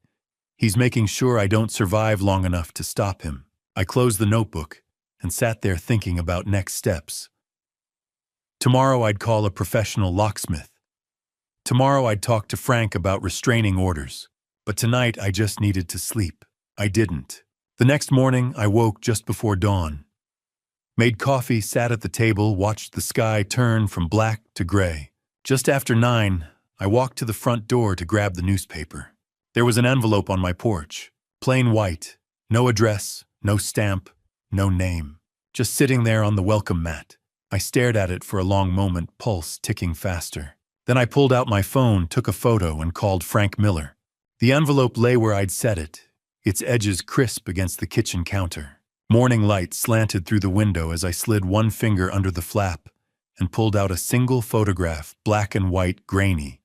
Speaker 1: He's making sure I don't survive long enough to stop him. I closed the notebook and sat there thinking about next steps. Tomorrow I'd call a professional locksmith. Tomorrow I'd talk to Frank about restraining orders. But tonight I just needed to sleep. I didn't. The next morning I woke just before dawn. Made coffee, sat at the table, watched the sky turn from black to gray. Just after 9, I walked to the front door to grab the newspaper. There was an envelope on my porch. Plain white. No address, no stamp, no name. Just sitting there on the welcome mat. I stared at it for a long moment, pulse ticking faster. Then I pulled out my phone, took a photo, and called Frank Miller. The envelope lay where I'd set it, its edges crisp against the kitchen counter. Morning light slanted through the window as I slid one finger under the flap and pulled out a single photograph, black and white, grainy.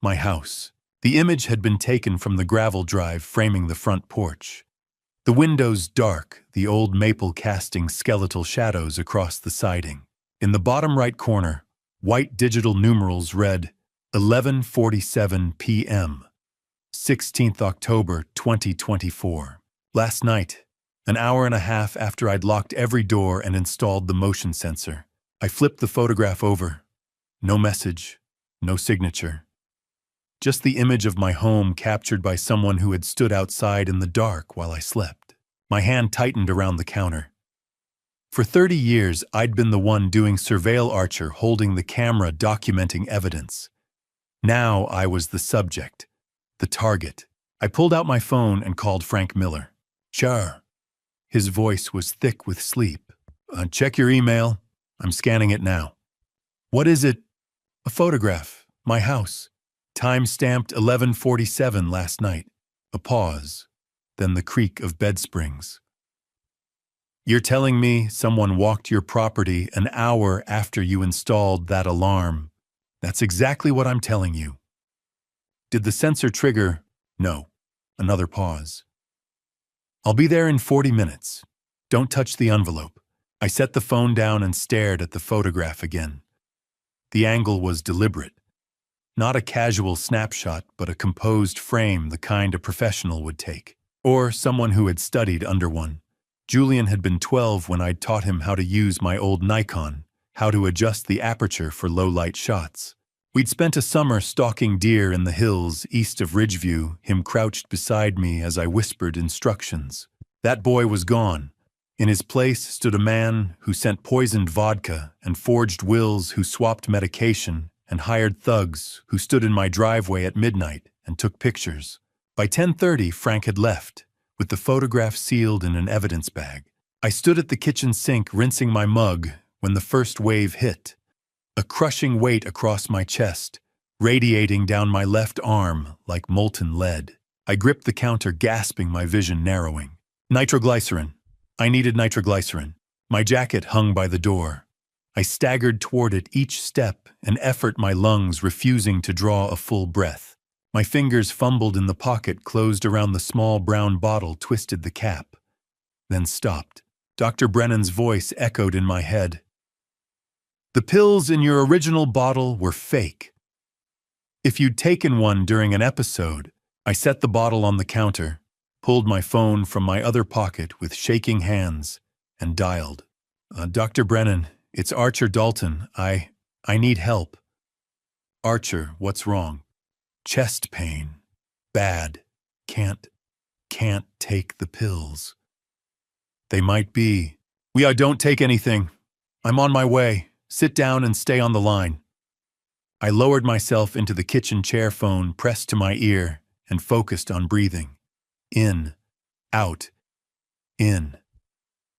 Speaker 1: My house. The image had been taken from the gravel drive framing the front porch. The windows dark, the old maple casting skeletal shadows across the siding. In the bottom right corner, white digital numerals read 11:47 p.m. 16th October 2024. Last night, an hour and a half after I'd locked every door and installed the motion sensor, I flipped the photograph over. No message, no signature. Just the image of my home captured by someone who had stood outside in the dark while I slept. My hand tightened around the counter. For 30 years, I'd been the one doing surveil Archer, holding the camera, documenting evidence. Now I was the subject, the target. I pulled out my phone and called Frank Miller. "Sure." His voice was thick with sleep. "Check your email. I'm scanning it now." "What is it?" "A photograph. My house. Time-stamped 11:47 last night." A pause, then the creak of bed springs. "You're telling me someone walked your property an hour after you installed that alarm?" "That's exactly what I'm telling you." "Did the sensor trigger?" "No." Another pause. "I'll be there in 40 minutes. Don't touch the envelope." I set the phone down and stared at the photograph again. The angle was deliberate. Not a casual snapshot, but a composed frame, the kind a professional would take. Or someone who had studied under one. Julian had been 12 when I'd taught him how to use my old Nikon, how to adjust the aperture for low-light shots. We'd spent a summer stalking deer in the hills east of Ridgeview, him crouched beside me as I whispered instructions. That boy was gone. In his place stood a man who sent poisoned vodka and forged wills, who swapped medication, and hired thugs who stood in my driveway at midnight and took pictures. By 10:30, Frank had left, with the photograph sealed in an evidence bag. I stood at the kitchen sink rinsing my mug when the first wave hit. A crushing weight across my chest, radiating down my left arm like molten lead. I gripped the counter, gasping, my vision narrowing. Nitroglycerin. I needed nitroglycerin. My jacket hung by the door. I staggered toward it, each step an effort, my lungs refusing to draw a full breath. My fingers fumbled in the pocket closed around the small brown bottle, twisted the cap, then stopped. Dr. Brennan's voice echoed in my head. "The pills in your original bottle were fake. If you'd taken one during an episode." I set the bottle on the counter, pulled my phone from my other pocket with shaking hands, and dialed. "Dr. Brennan, it's Archer Dalton. I need help." "Archer, what's wrong?" "Chest pain. Bad. Can't take the pills." "They might be." Don't take anything. I'm on my way. Sit down and stay on the line." I lowered myself into the kitchen chair, phone pressed to my ear, and focused on breathing. In, out, in,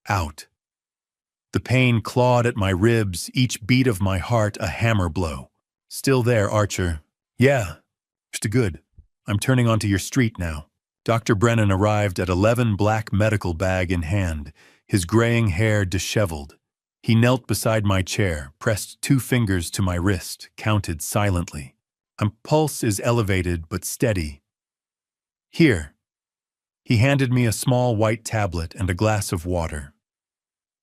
Speaker 1: out. The pain clawed at my ribs, each beat of my heart a hammer blow. "Still there, Archer?" "Yeah. Just good. I'm turning onto your street now." Dr. Brennan arrived at 11, black medical bag in hand, his graying hair disheveled. He knelt beside my chair, pressed 2 fingers to my wrist, counted silently. My pulse is elevated but steady. "Here." He handed me a small white tablet and a glass of water.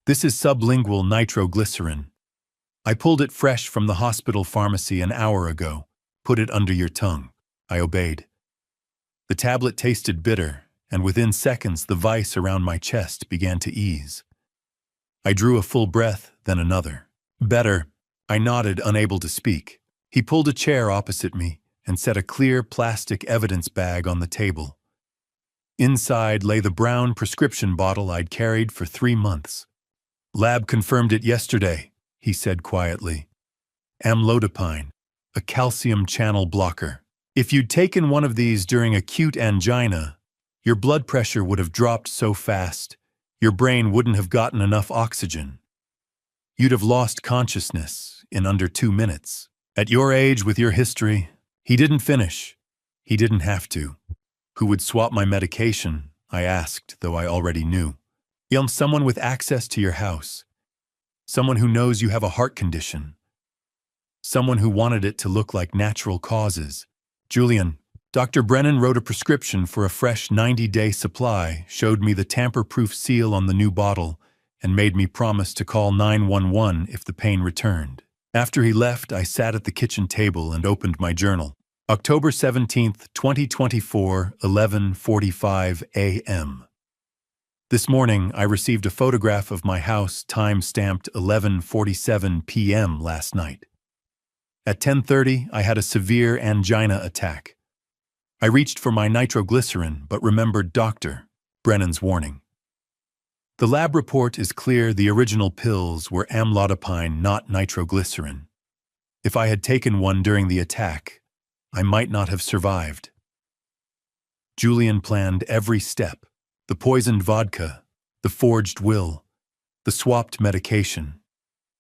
Speaker 1: "This is sublingual nitroglycerin. I pulled it fresh from the hospital pharmacy an hour ago. Put it under your tongue." I obeyed. The tablet tasted bitter, and within seconds the vice around my chest began to ease. I drew a full breath, then another. "Better." I nodded, unable to speak. He pulled a chair opposite me and set a clear plastic evidence bag on the table. Inside lay the brown prescription bottle I'd carried for 3 months. "Lab confirmed it yesterday," he said quietly. "Amlodipine, a calcium channel blocker. If you'd taken one of these during acute angina, your blood pressure would have dropped so fast, your brain wouldn't have gotten enough oxygen. You'd have lost consciousness in under 2 minutes. At your age, with your history, he didn't finish. He didn't have to. Who would swap my medication? I asked, though I already knew. Someone with access to your house. Someone who knows you have a heart condition. Someone who wanted it to look like natural causes. Julian, Dr. Brennan wrote a prescription for a fresh 90-day supply, showed me the tamper-proof seal on the new bottle, and made me promise to call 911 if the pain returned. After he left, I sat at the kitchen table and opened my journal. October 17th, 2024, 11:45 a.m. This morning, I received a photograph of my house time-stamped 11:47 p.m. last night. At 10:30, I had a severe angina attack. I reached for my nitroglycerin, but remembered Dr. Brennan's warning. The lab report is clear the original pills were amlodipine, not nitroglycerin. If I had taken one during the attack, I might not have survived. Julian planned every step: the poisoned vodka, the forged will, the swapped medication.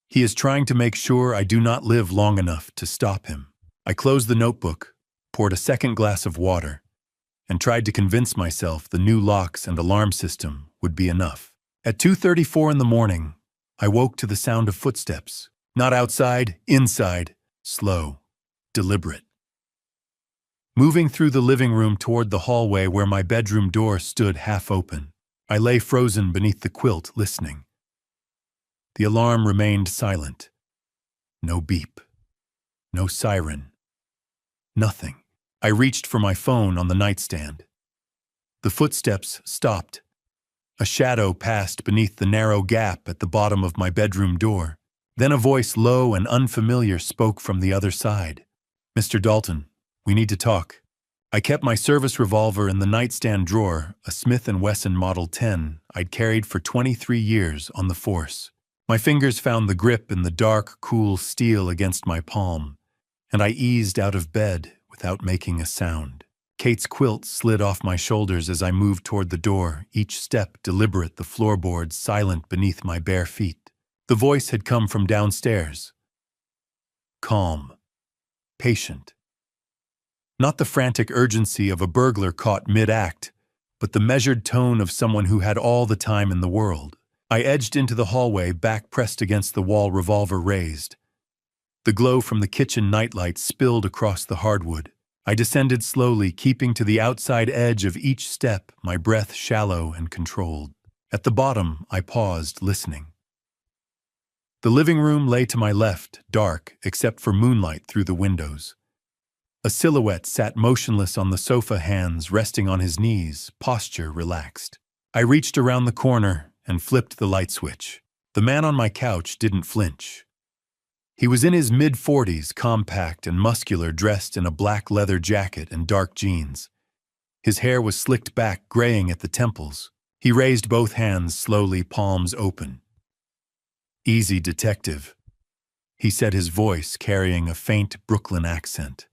Speaker 1: He is trying to make sure I do not live long enough to stop him. I closed the notebook, poured a second glass of water, and tried to convince myself the new locks and alarm system would be enough. At 2:34 in the morning, I woke to the sound of footsteps. Not outside, inside, slow, deliberate. Moving through the living room toward the hallway where my bedroom door stood half open, I lay frozen beneath the quilt, listening. The alarm remained silent. No beep. No siren. Nothing. I reached for my phone on the nightstand. The footsteps stopped. A shadow passed beneath the narrow gap at the bottom of my bedroom door. Then a voice, low and unfamiliar, spoke from the other side. "Mr. Dalton, we need to talk." I kept my service revolver in the nightstand drawer, a Smith & Wesson Model 10 I'd carried for 23 years on the force. My fingers found the grip in the dark, cool steel against my palm, and I eased out of bed without making a sound. Kate's quilt slid off my shoulders as I moved toward the door, each step deliberate, the floorboards silent beneath my bare feet. The voice had come from downstairs. Calm. Patient. Not the frantic urgency of a burglar caught mid-act, but the measured tone of someone who had all the time in the world. I edged into the hallway, back pressed against the wall, revolver raised. The glow from the kitchen nightlight spilled across the hardwood. I descended slowly, keeping to the outside edge of each step, my breath shallow and controlled. At the bottom, I paused, listening. The living room lay to my left, dark, except for moonlight through the windows. A silhouette sat motionless on the sofa, hands resting on his knees, posture relaxed. I reached around the corner and flipped the light switch. The man on my couch didn't flinch. He was in his mid-40s, compact and muscular, dressed in a black leather jacket and dark jeans. His hair was slicked back, graying at the temples. He raised both hands slowly, palms open. "Easy, detective," he said, his voice carrying a faint Brooklyn accent.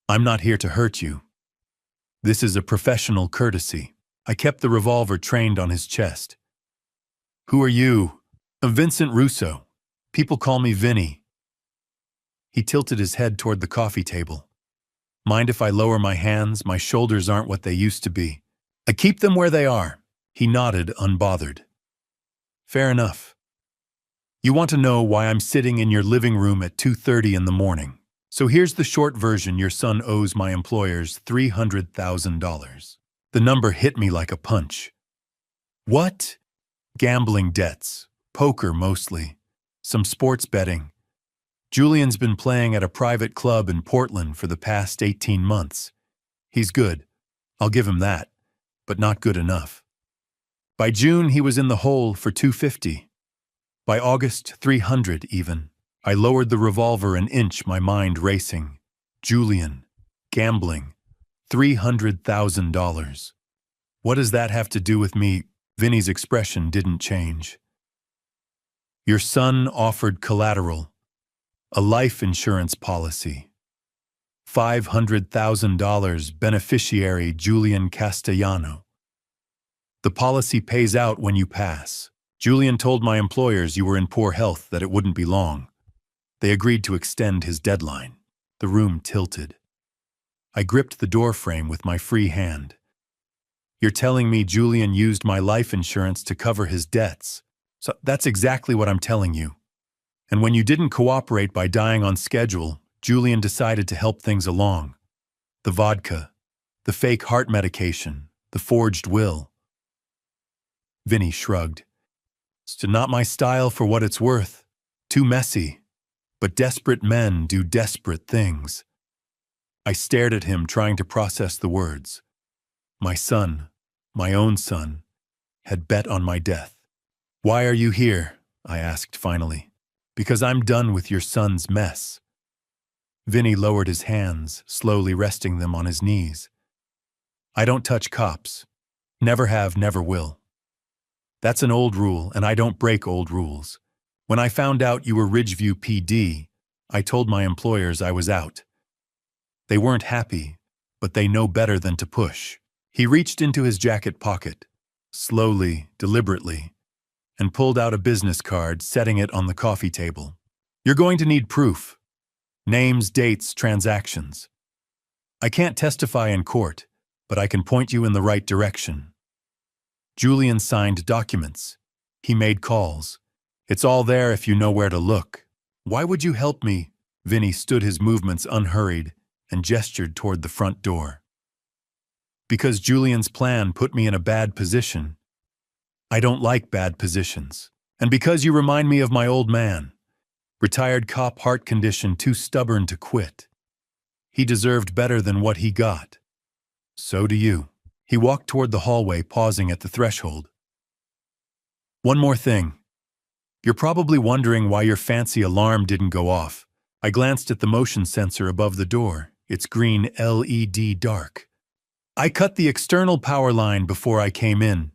Speaker 1: "I'm not here to hurt you. This is a professional courtesy." I kept the revolver trained on his chest. "Who are you?" "I'm Vincent Russo. People call me Vinny." He tilted his head toward the coffee table. "Mind if I lower my hands? My shoulders aren't what they used to be." "I keep them where they are." He nodded, unbothered. "Fair enough. You want to know why I'm sitting in your living room at 2:30 in the morning. So here's the short version. Your son owes my employers $300,000. The number hit me like a punch. What? Gambling debts, poker mostly, some sports betting. Julian's been playing at a private club in Portland for the past 18 months. He's good, I'll give him that, but not good enough. By June, he was in the hole for $250. By August, $300 even. I lowered the revolver an inch, my mind racing. Julian, gambling, $300,000. What does that have to do with me? Vinny's expression didn't change. Your son offered collateral, a life insurance policy. $500,000, beneficiary Julian Castellano. The policy pays out when you pass. Julian told my employers you were in poor health, that it wouldn't be long. They agreed to extend his deadline. The room tilted. I gripped the door frame with my free hand. You're telling me Julian used my life insurance to cover his debts? So that's exactly what I'm telling you. And when you didn't cooperate by dying on schedule, Julian decided to help things along. The vodka, the fake heart medication, the forged will. Vinny shrugged. It's not my style for what it's worth. Too messy. But desperate men do desperate things. I stared at him, trying to process the words. My son, my own son, had bet on my death. Why are you here? I asked finally. Because I'm done with your son's mess. Vinny lowered his hands, slowly resting them on his knees. I don't touch cops. Never have, never will. That's an old rule, and I don't break old rules. When I found out you were Ridgeview PD, I told my employers I was out. They weren't happy, but they know better than to push. He reached into his jacket pocket, slowly, deliberately, and pulled out a business card, setting it on the coffee table. You're going to need proof. Names, dates, transactions. I can't testify in court, but I can point you in the right direction. Julian signed documents. He made calls. It's all there if you know where to look. Why would you help me? Vinny stood his movements unhurried and gestured toward the front door. Because Julian's plan put me in a bad position. I don't like bad positions. And because you remind me of my old man. Retired cop, heart condition, too stubborn to quit. He deserved better than what he got. So do you. He walked toward the hallway, pausing at the threshold. One more thing. You're probably wondering why your fancy alarm didn't go off. I glanced at the motion sensor above the door, its green LED dark. I cut the external power line before I came in,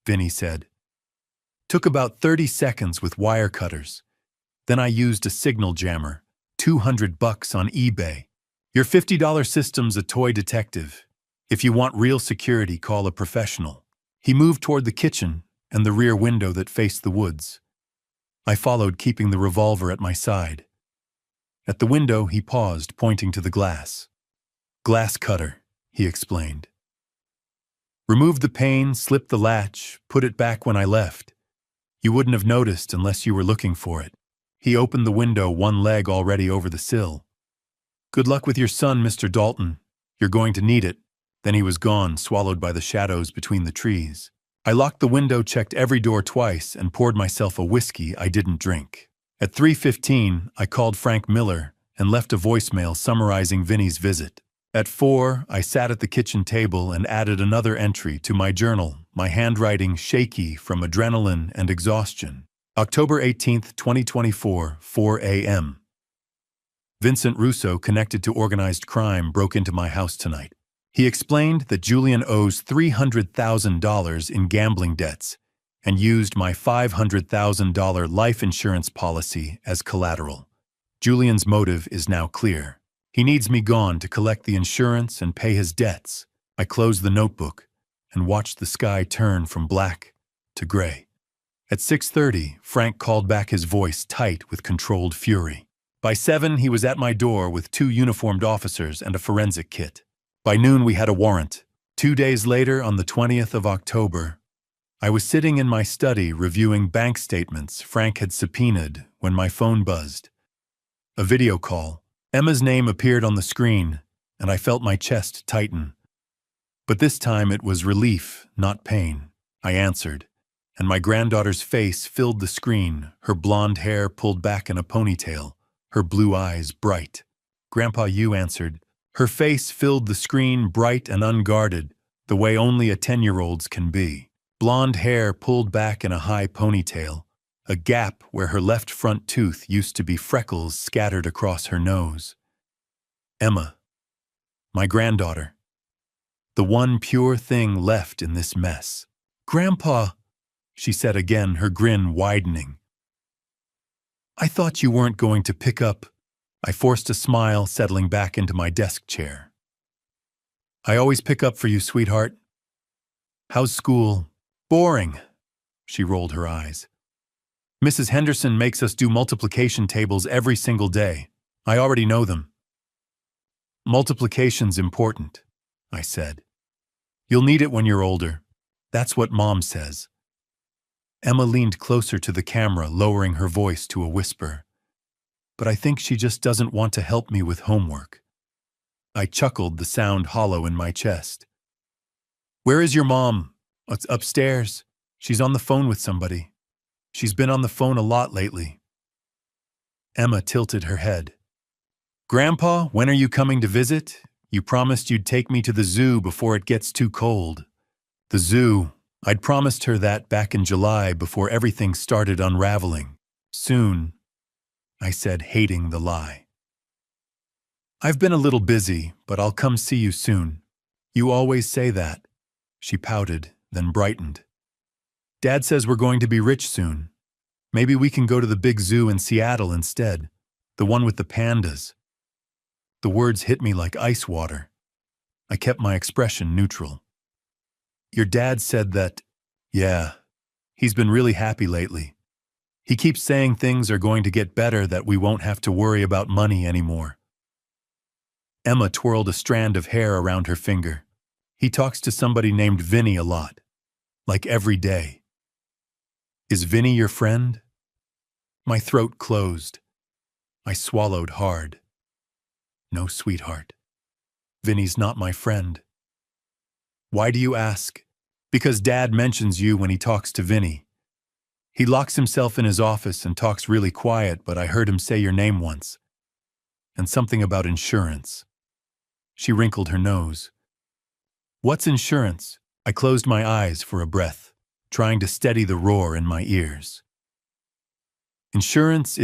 Speaker 1: Vinny said. Took about 30 seconds with wire cutters. Then I used a signal jammer, $200 on eBay. Your $50 system's a toy detective. If you want real security, call a professional. He moved toward the kitchen and the rear window that faced the woods. I followed, keeping the revolver at my side. At the window, he paused, pointing to the glass. Glass cutter, he explained. Remove the pane, slip the latch, put it back when I left. You wouldn't have noticed unless you were looking for it. He opened the window, one leg already over the sill. Good luck with your son, Mr. Dalton. You're going to need it. Then he was gone, swallowed by the shadows between the trees. I locked the window, checked every door twice, and poured myself a whiskey I didn't drink. At 3:15, I called Frank Miller and left a voicemail summarizing Vinny's visit. At 4, I sat at the kitchen table and added another entry to my journal, my handwriting shaky from adrenaline and exhaustion. October 18th, 2024, 4 a.m. Vincent Russo, connected to organized crime, broke into my house tonight. He explained that Julian owes $300,000 in gambling debts and used my $500,000 life insurance policy as collateral. Julian's motive is now clear. He needs me gone to collect the insurance and pay his debts. I closed the notebook and watched the sky turn from black to gray. At 6:30, Frank called back, his voice tight with controlled fury. By 7, he was at my door with 2 uniformed officers and a forensic kit. By noon, we had a warrant. 2 days later, on the 20th of October, I was sitting in my study reviewing bank statements Frank had subpoenaed when my phone buzzed. A video call. Emma's name appeared on the screen, and I felt my chest tighten. But this time it was relief, not pain. I answered, and my granddaughter's face filled the screen, her blonde hair pulled back in a ponytail, her blue eyes bright. Grandpa, you answered. Her face filled the screen, bright and unguarded, the way only a 10-year-old's can be. Blonde hair pulled back in a high ponytail, a gap where her left front tooth used to be freckles scattered across her nose. Emma, my granddaughter, the one pure thing left in this mess. Grandpa, she said again, her grin widening. I thought you weren't going to pick up. I forced a smile, settling back into my desk chair. I always pick up for you, sweetheart. How's school? Boring. She rolled her eyes. Mrs. Henderson makes us do multiplication tables every single day. I already know them. Multiplication's important, I said. You'll need it when you're older. That's what Mom says. Emma leaned closer to the camera, lowering her voice to a whisper. But I think she just doesn't want to help me with homework. I chuckled, the sound hollow in my chest. Where is your mom? It's upstairs. She's on the phone with somebody. She's been on the phone a lot lately. Emma tilted her head. Grandpa, when are you coming to visit? You promised you'd take me to the zoo before it gets too cold. The zoo. I'd promised her that back in July before everything started unraveling. Soon, I said, hating the lie. I've been a little busy, but I'll come see you soon. You always say that. She pouted, then brightened. Dad says we're going to be rich soon. Maybe we can go to the big zoo in Seattle instead, the one with the pandas. The words hit me like ice water. I kept my expression neutral. Your dad said that, yeah, he's been really happy lately. He keeps saying things are going to get better, that we won't have to worry about money anymore. Emma twirled a strand of hair around her finger. He talks to somebody named Vinny a lot, like every day. Is Vinny your friend? My throat closed. I swallowed hard. No, sweetheart. Vinny's not my friend. Why do you ask? Because Dad mentions you when he talks to Vinny. He locks himself in his office and talks really quiet, but I heard him say your name once. And something about insurance. She wrinkled her nose. What's insurance? I closed my eyes for a breath, trying to steady the roar in my ears. Insurance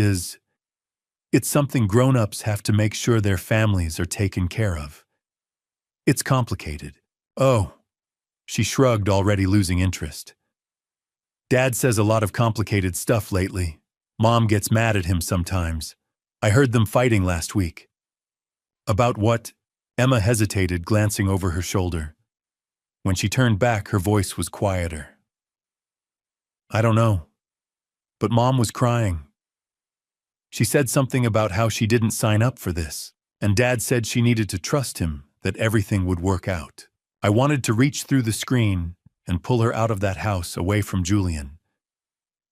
Speaker 1: it's something grown-ups have to make sure their families are taken care of. It's complicated. Oh, she shrugged, already losing interest. Dad says a lot of complicated stuff lately. Mom gets mad at him sometimes. I heard them fighting last week. About what? Emma hesitated, glancing over her shoulder. When she turned back, her voice was quieter. I don't know. But Mom was crying. She said something about how she didn't sign up for this, and Dad said she needed to trust him, that everything would work out. I wanted to reach through the screen and pull her out of that house, away from Julian.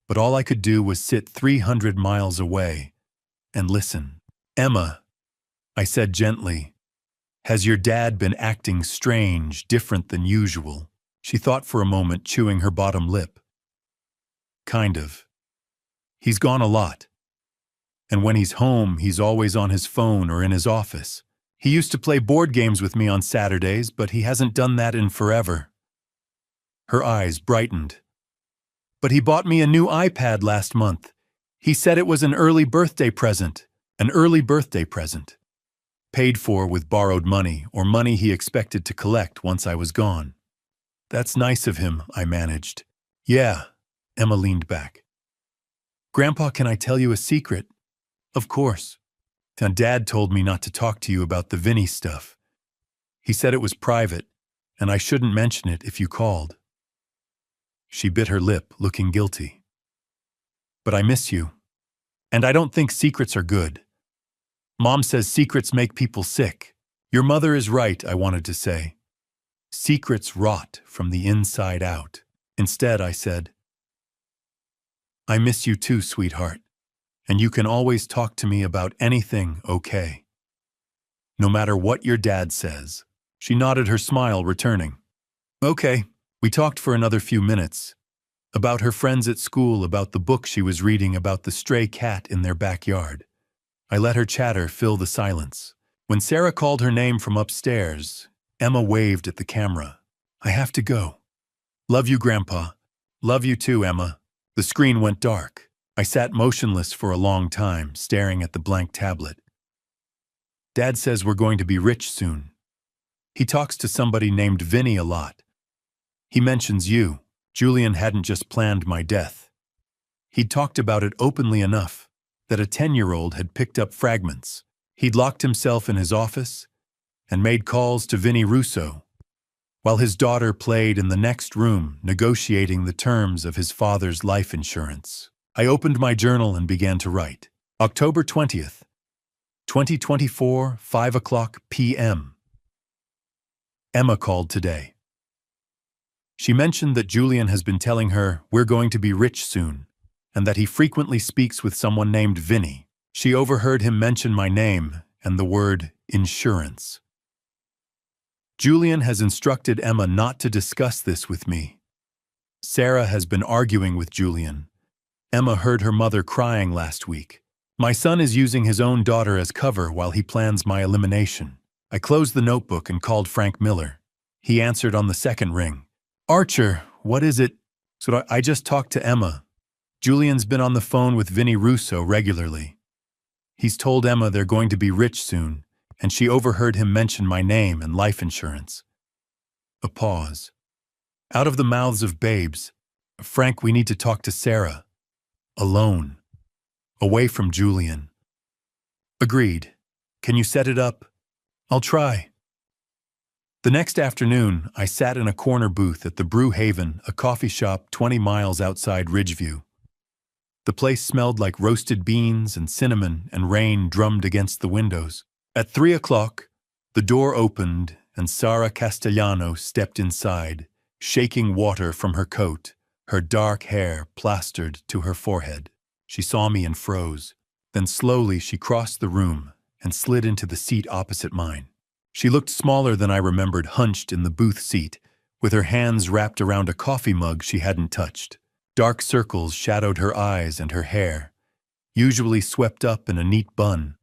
Speaker 1: But all I could do was sit 300 miles away and listen. Emma, I said gently, has your dad been acting strange, different than usual? She thought for a moment, chewing her bottom lip. Kind of. He's gone a lot. And when he's home, he's always on his phone or in his office. He used to play board games with me on Saturdays, but he hasn't done that in forever. Her eyes brightened. But he bought me a new iPad last month. He said it was an early birthday present. An early birthday present. Paid for with borrowed money, or money he expected to collect once I was gone. That's nice of him, I managed. Yeah, Emma leaned back. Grandpa, can I tell you a secret? Of course. And Dad told me not to talk to you about the Vinny stuff. He said it was private, and I shouldn't mention it if you called. She bit her lip, looking guilty. But I miss you. And I don't think secrets are good. Mom says secrets make people sick. Your mother is right, I wanted to say. Secrets rot from the inside out. Instead, I said, I miss you too, sweetheart. And you can always talk to me about anything, okay? No matter what your dad says. She nodded, her smile returning. Okay, we talked for another few minutes. About her friends at school, about the book she was reading, about the stray cat in their backyard. I let her chatter fill the silence. When Sarah called her name from upstairs, Emma waved at the camera. I have to go. Love you, Grandpa. Love you too, Emma. The screen went dark. I sat motionless for a long time, staring at the blank tablet. Dad says we're going to be rich soon. He talks to somebody named Vinny a lot. He mentions you. Julian hadn't just planned my death. He'd talked about it openly enough that a 10-year-old had picked up fragments. He'd locked himself in his office and made calls to Vinny Russo. while his daughter played in the next room negotiating the terms of his father's life insurance. I opened my journal and began to write. October 20th, 2024, 5 o'clock p.m. Emma called today. She mentioned that Julian has been telling her we're going to be rich soon, and that he frequently speaks with someone named Vinny. She overheard him mention my name and the word insurance. Julian has instructed Emma not to discuss this with me. Sarah has been arguing with Julian. Emma heard her mother crying last week. My son is using his own daughter as cover while he plans my elimination. I closed the notebook and called Frank Miller. He answered on the second ring. Archer, what is it? So I just talked to Emma. Julian's been on the phone with Vinny Russo regularly. He's told Emma they're going to be rich soon, and she overheard him mention my name and life insurance. A pause. Out of the mouths of babes, Frank, we need to talk to Sarah. Alone. Away from Julian. Agreed. Can you set it up? I'll try. The next afternoon, I sat in a corner booth at the Brew Haven, a coffee shop 20 miles outside Ridgeview. The place smelled like roasted beans and cinnamon, and rain drummed against the windows. At 3 o'clock, the door opened and Sara Castellano stepped inside, shaking water from her coat, her dark hair plastered to her forehead. She saw me and froze. Then slowly she crossed the room and slid into the seat opposite mine. She looked smaller than I remembered, hunched in the booth seat, with her hands wrapped around a coffee mug she hadn't touched. Dark circles shadowed her eyes, and her hair, usually swept up in a neat bun,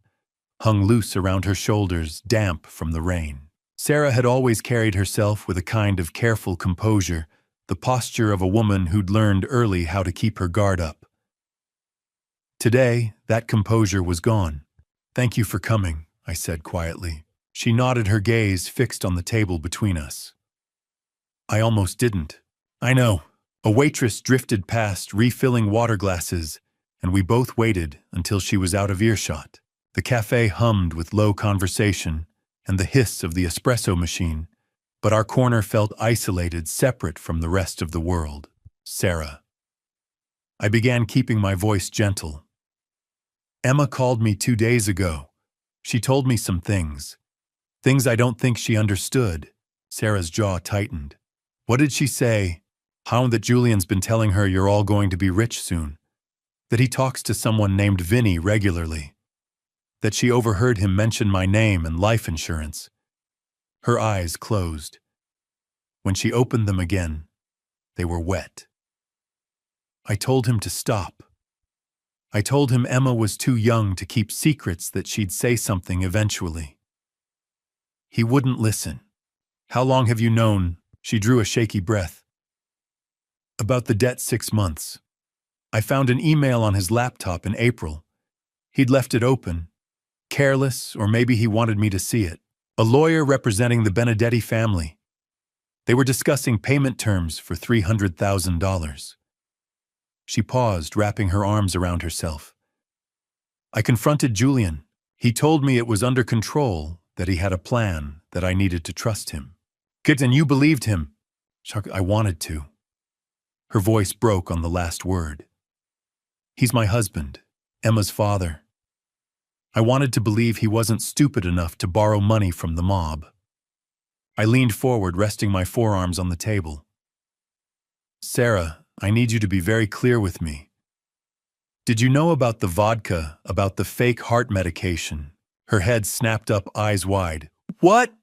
Speaker 1: hung loose around her shoulders, damp from the rain. Sarah had always carried herself with a kind of careful composure, the posture of a woman who'd learned early how to keep her guard up. Today, that composure was gone. "Thank you for coming," I said quietly. She nodded, her gaze fixed on the table between us. I almost didn't. I know. A waitress drifted past, refilling water glasses, and we both waited until she was out of earshot. The cafe hummed with low conversation and the hiss of the espresso machine, but our corner felt isolated, separate from the rest of the world. Sarah. I began keeping my voice gentle. Emma called me 2 days ago. She told me some things. Things I don't think she understood. Sarah's jaw tightened. What did she say? How that Julian's been telling her you're all going to be rich soon. That he talks to someone named Vinny regularly. That she overheard him mention my name and life insurance. Her eyes closed. When she opened them again, they were wet. I told him to stop. I told him Emma was too young to keep secrets, that she'd say something eventually. He wouldn't listen. How long have you known? She drew a shaky breath. About the debt, 6 months. I found an email on his laptop in April. He'd left it open. Careless, or maybe he wanted me to see it. A lawyer representing the Benedetti family. They were discussing payment terms for $300,000. She paused, wrapping her arms around herself. I confronted Julian. He told me it was under control, that he had a plan, that I needed to trust him. Good, and you believed him? I wanted to. Her voice broke on the last word. He's my husband, Emma's father. I wanted to believe he wasn't stupid enough to borrow money from the mob. I leaned forward, resting my forearms on the table. Sarah, I need you to be very clear with me. Did you know about the vodka, about the fake heart medication? Her head snapped up, eyes wide. What?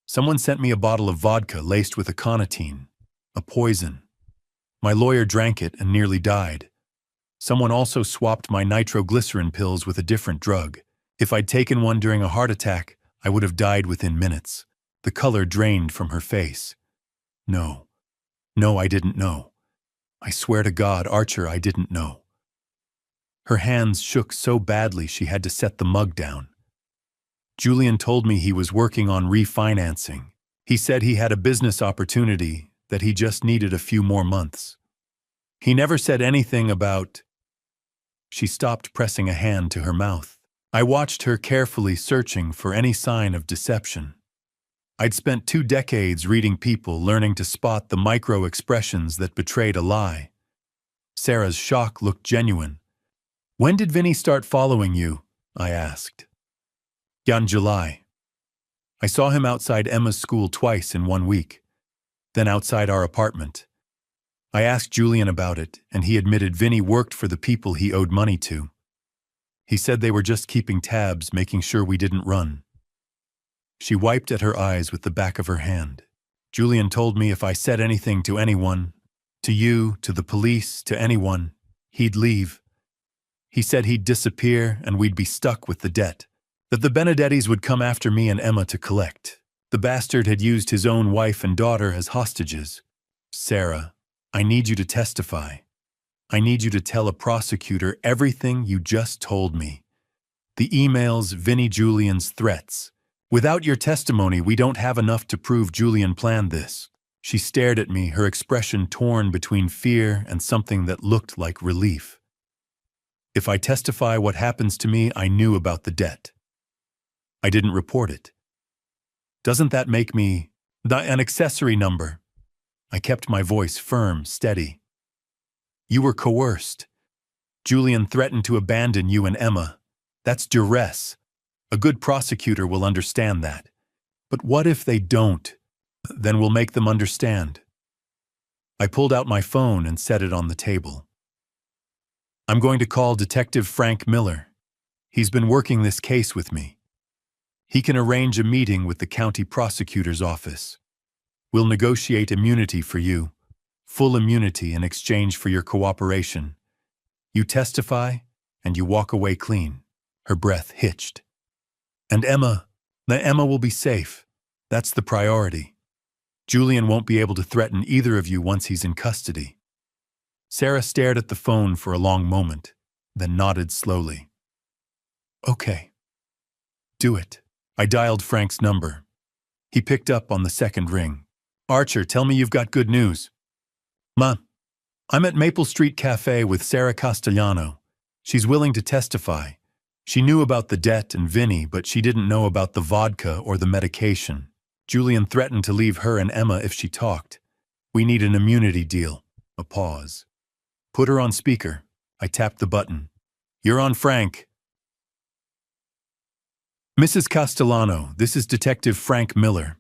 Speaker 1: Someone sent me a bottle of vodka laced with aconitine, a poison. My lawyer drank it and nearly died. Someone also swapped my nitroglycerin pills with a different drug. If I'd taken one during a heart attack, I would have died within minutes. The color drained from her face. No, I didn't know. I swear to God, Archer, I didn't know. Her hands shook so badly she had to set the mug down. Julian told me he was working on refinancing. He said he had a business opportunity, that he just needed a few more months. He never said anything about... She stopped, pressing a hand to her mouth. I watched her carefully, searching for any sign of deception. I'd spent 2 decades reading people, learning to spot the micro-expressions that betrayed a lie. Sarah's shock looked genuine. "When did Vinny start following you?" I asked. "In July. I saw him outside Emma's school twice in 1 week, then outside our apartment. I asked Julian about it, and he admitted Vinny worked for the people he owed money to. He said they were just keeping tabs, making sure we didn't run." She wiped at her eyes with the back of her hand. "Julian told me if I said anything to anyone, to you, to the police, to anyone, he'd leave. He said he'd disappear and we'd be stuck with the debt, that the Benedettis would come after me and Emma to collect. The bastard had used his own wife and daughter as hostages. Sarah, I need you to testify. I need you to tell a prosecutor everything you just told me. The emails, Vinny Julian's threats. Without your testimony, we don't have enough to prove Julian planned this." She stared at me, her expression torn between fear and something that looked like relief. "If I testify what happens to me, I knew about the debt. I didn't report it. Doesn't that make me an accessory number?" I kept my voice firm, steady. "You were coerced. Julian threatened to abandon you and Emma. That's duress. A good prosecutor will understand that. But what if they don't? Then we'll make them understand." I pulled out my phone and set it on the table. "I'm going to call Detective Frank Miller. He's been working this case with me. He can arrange a meeting with the county prosecutor's office. We'll negotiate immunity for you, full immunity in exchange for your cooperation. You testify, and you walk away clean." Her breath hitched. "And Emma will be safe. That's the priority. Julian won't be able to threaten either of you once he's in custody." Sarah stared at the phone for a long moment, then nodded slowly. "Okay. Do it." I dialed Frank's number. He picked up on the second ring. "Archer, tell me you've got good news." "Ma, I'm at Maple Street Cafe with Sarah Castellano. She's willing to testify. She knew about the debt and Vinny, but she didn't know about the vodka or the medication. Julian threatened to leave her and Emma if she talked. We need an immunity deal." A pause. "Put her on speaker." I tapped the button. "You're on, Frank." "Mrs. Castellano, this is Detective Frank Miller.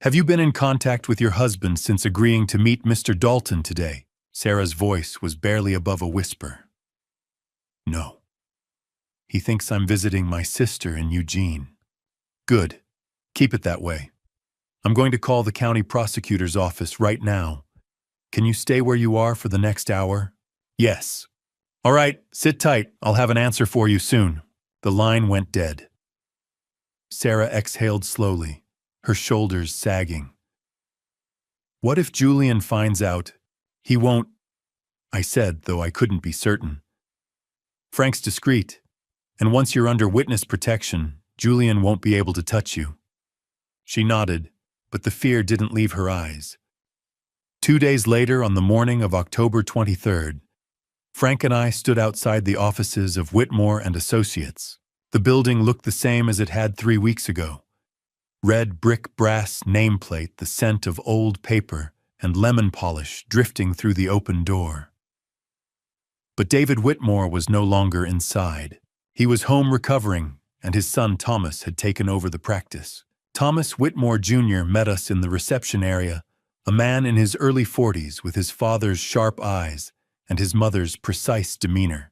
Speaker 1: Have you been in contact with your husband since agreeing to meet Mr. Dalton today?" Sarah's voice was barely above a whisper. "No. He thinks I'm visiting my sister in Eugene." "Good. Keep it that way. I'm going to call the county prosecutor's office right now. Can you stay where you are for the next hour?" "Yes." "All right, sit tight. I'll have an answer for you soon." The line went dead. Sarah exhaled slowly, her shoulders sagging. "What if Julian finds out? He won't," I said, though I couldn't be certain. "Frank's discreet, and once you're under witness protection, Julian won't be able to touch you." She nodded, but the fear didn't leave her eyes. 2 days later, on the morning of October 23rd, Frank and I stood outside the offices of Whitmore and Associates. The building looked the same as it had 3 weeks ago. Red brick brass nameplate, the scent of old paper, and lemon polish drifting through the open door. But David Whitmore was no longer inside. He was home recovering, and his son Thomas had taken over the practice. Thomas Whitmore Jr. met us in the reception area, a man in his early 40s with his father's sharp eyes and his mother's precise demeanor.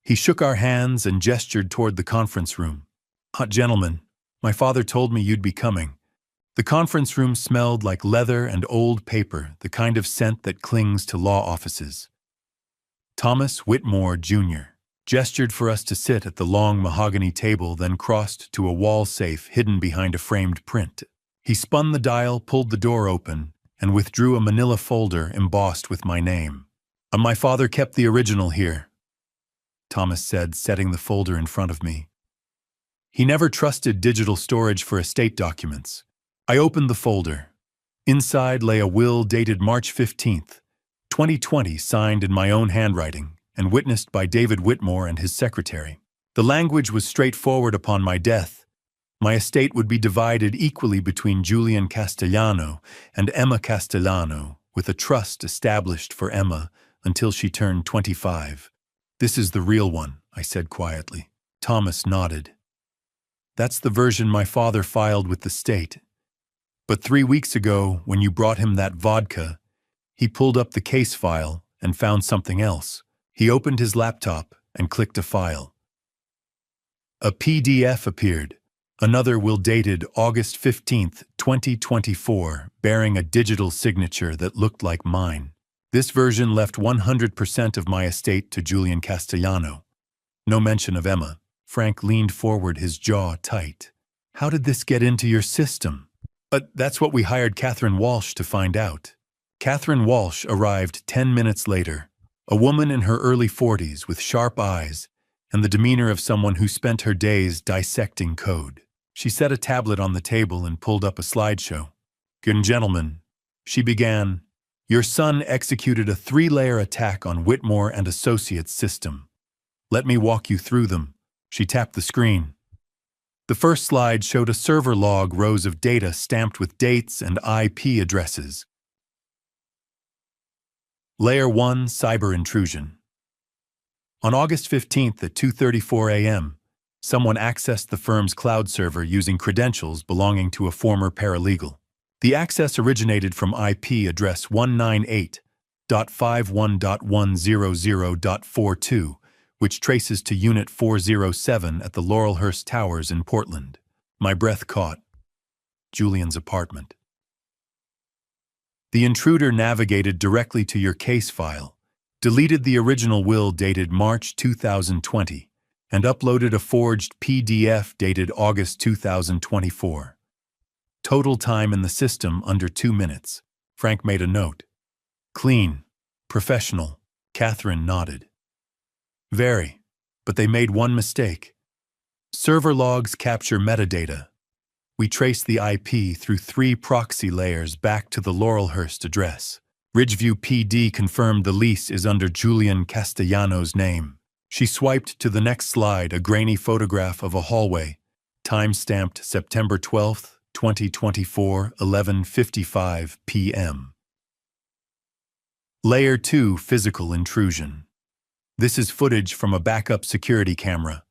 Speaker 1: He shook our hands and gestured toward the conference room. "Gentlemen, my father told me you'd be coming." The conference room smelled like leather and old paper, the kind of scent that clings to law offices. Thomas Whitmore Jr. gestured for us to sit at the long mahogany table, then crossed to a wall safe hidden behind a framed print. He spun the dial, pulled the door open, and withdrew a manila folder embossed with my name. My father kept the original here," Thomas said, setting the folder in front of me. "He never trusted digital storage for estate documents." I opened the folder. Inside lay a will dated March 15th, 2020, signed in my own handwriting and witnessed by David Whitmore and his secretary. The language was straightforward: "Upon my death, My estate would be divided equally between Julian Castellano and Emma Castellano, with a trust established for Emma until she turned 25. This is the real one, I said quietly. Thomas nodded. That's the version my father filed with the state. But 3 weeks ago, when you brought him that vodka, he pulled up the case file and found something else. He opened his laptop and clicked a file. A PDF appeared. Another will dated August 15th, 2024, bearing a digital signature that looked like mine. This version left 100% of my estate to Julian Castellano. No mention of Emma. Frank leaned forward, his jaw tight. How did this get into your system? But that's what we hired Catherine Walsh to find out. Catherine Walsh arrived 10 minutes later, a woman in her early 40s with sharp eyes and the demeanor of someone who spent her days dissecting code. She set a tablet on the table and pulled up a slideshow. Good gentlemen, she began, your son executed a 3-layer attack on Whitmore and Associates system. Let me walk you through them. She tapped the screen. The first slide showed a server log, rows of data stamped with dates and IP addresses. Layer 1, cyber intrusion. On August 15th at 2:34 a.m., someone accessed the firm's cloud server using credentials belonging to a former paralegal. The access originated from IP address 198.51.100.42, which traces to Unit 407 at the Laurelhurst Towers in Portland. My breath caught. Julian's apartment. The intruder navigated directly to your case file, deleted the original will dated March 2020, and uploaded a forged PDF dated August 2024. Total time in the system under 2 minutes. Frank made a note. Clean. Professional. Catherine nodded. Very, but they made one mistake. Server logs capture metadata. We traced the IP through 3 proxy layers back to the Laurelhurst address. Ridgeview PD confirmed the lease is under Julian Castellano's name. She swiped to the next slide, a grainy photograph of a hallway, time-stamped September 12th, 2024, 11:55 p.m. Layer 2, physical intrusion. This is footage from a backup security camera.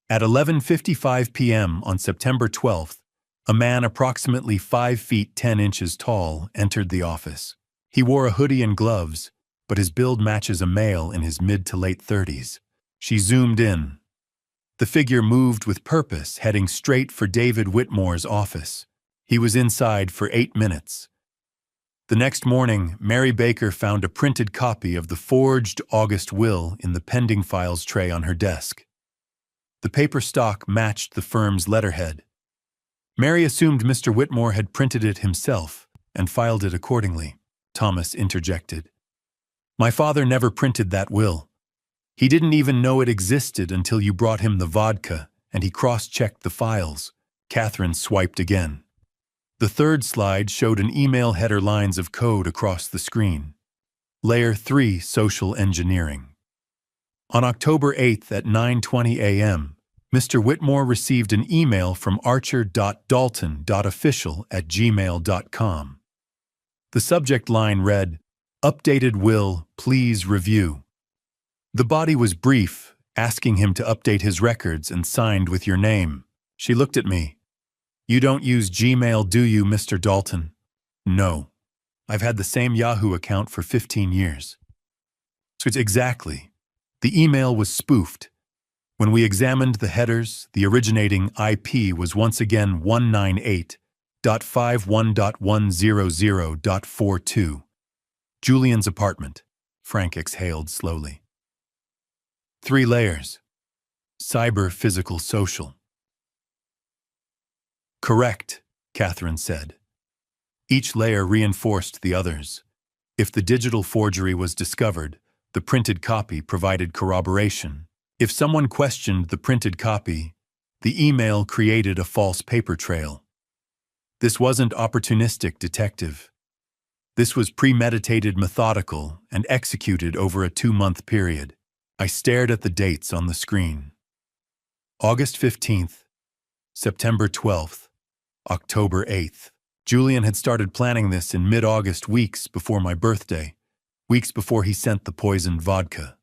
Speaker 1: At 11:55 p.m. on September 12th, a man approximately 5 feet 10 inches tall entered the office. He wore a hoodie and gloves, but his build matches a male in his mid to late 30s. She zoomed in. The figure moved with purpose, heading straight for David Whitmore's office. He was inside for 8 minutes. The next morning, Mary Baker found a printed copy of the forged August will in the pending files tray on her desk. The paper stock matched the firm's letterhead. Mary assumed Mr. Whitmore had printed it himself and filed it accordingly. Thomas interjected. My father never printed that will. He didn't even know it existed until you brought him the vodka, and he cross-checked the files. Catherine swiped again. The third slide showed an email header, lines of code across the screen. Layer 3, social engineering. On October 8th at 9:20 a.m., Mr. Whitmore received an email from archer.dalton.official@gmail.com. The subject line read, Updated will, please review. The body was brief, asking him to update his records and signed with your name. She looked at me. You don't use Gmail, do you, Mr. Dalton? No. I've had the same Yahoo account for 15 years. So it's exactly. The email was spoofed. When we examined the headers, the originating IP was once again 198.51.100.42. Julian's apartment. Frank exhaled slowly. 3 layers. Cyber, physical, social. Correct, Catherine said. Each layer reinforced the others. If the digital forgery was discovered, the printed copy provided corroboration. If someone questioned the printed copy, the email created a false paper trail. This wasn't opportunistic, detective. This was premeditated, methodical, and executed over a 2-month period. I stared at the dates on the screen. August 15th, September 12th, October 8th. Julian had started planning this in mid-August, weeks before my birthday, weeks before he sent the poisoned vodka.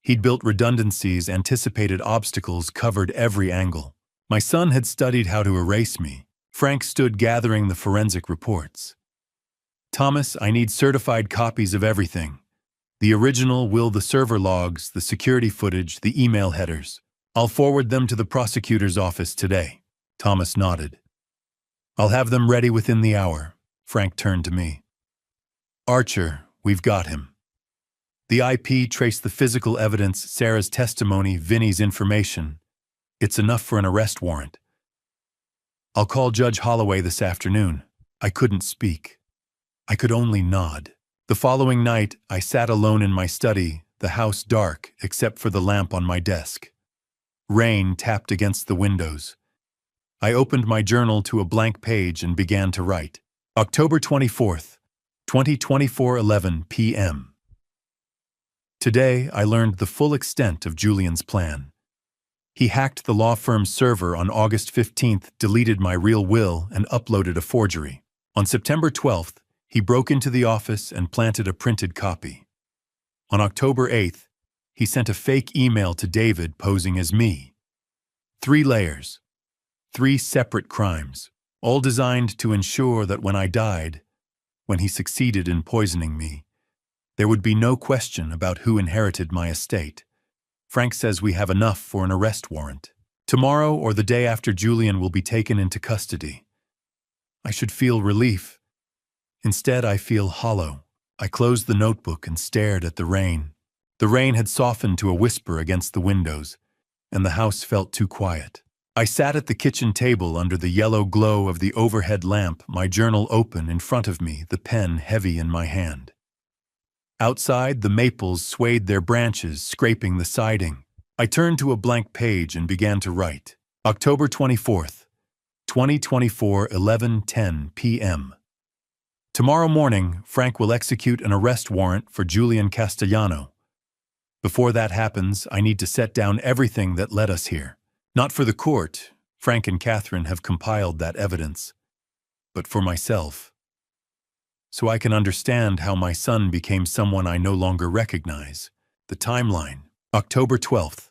Speaker 1: He'd built redundancies, anticipated obstacles, covered every angle. My son had studied how to erase me. Frank stood gathering the forensic reports. Thomas, I need certified copies of everything. The original will, the server logs, the security footage, the email headers. I'll forward them to the prosecutor's office today. Thomas nodded. I'll have them ready within the hour. Frank turned to me. Archer, we've got him. The IP traced the physical evidence, Sarah's testimony, Vinny's information. It's enough for an arrest warrant. I'll call Judge Holloway this afternoon. I couldn't speak. I could only nod. The following night, I sat alone in my study, the house dark except for the lamp on my desk. Rain tapped against the windows. I opened my journal to a blank page and began to write. October 24th, 2024, 11 p.m. Today, I learned the full extent of Julian's plan. He hacked the law firm's server on August 15th, deleted my real will, and uploaded a forgery. On September 12th, he broke into the office and planted a printed copy. On October 8th, he sent a fake email to David posing as me. 3 layers. 3 separate crimes, all designed to ensure that when I died, when he succeeded in poisoning me, there would be no question about who inherited my estate. Frank says we have enough for an arrest warrant. Tomorrow or the day after, Julian will be taken into custody. I should feel relief. Instead, I feel hollow. I closed the notebook and stared at the rain. The rain had softened to a whisper against the windows, and the house felt too quiet. I sat at the kitchen table under the yellow glow of the overhead lamp, my journal open in front of me, the pen heavy in my hand. Outside, the maples swayed their branches, scraping the siding. I turned to a blank page and began to write. October 24th, 2024, 11:10 p.m. Tomorrow morning, Frank will execute an arrest warrant for Julian Castellano. Before that happens, I need to set down everything that led us here. Not for the court, Frank and Catherine have compiled that evidence, but for myself. So I can understand how my son became someone I no longer recognize. The timeline. October 12th.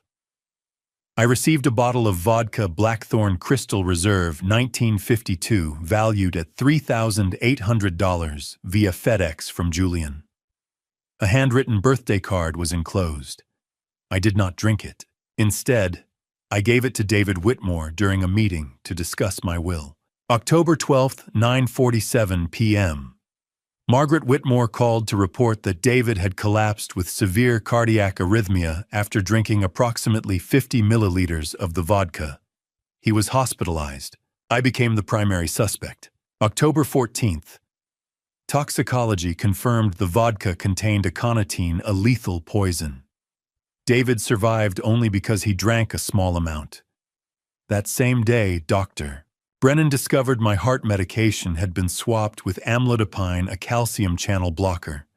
Speaker 1: I received a bottle of vodka, Blackthorn Crystal Reserve 1952, valued at $3,800 via FedEx from Julian. A handwritten birthday card was enclosed. I did not drink it. Instead, I gave it to David Whitmore during a meeting to discuss my will. October 12th, 9:47 p.m. Margaret Whitmore called to report that David had collapsed with severe cardiac arrhythmia after drinking approximately 50 milliliters of the vodka. He was hospitalized. I became the primary suspect. October 14th. Toxicology confirmed the vodka contained aconitine, a lethal poison. David survived only because he drank a small amount. That same day, Dr. Brennan discovered my heart medication had been swapped with amlodipine, a calcium channel blocker.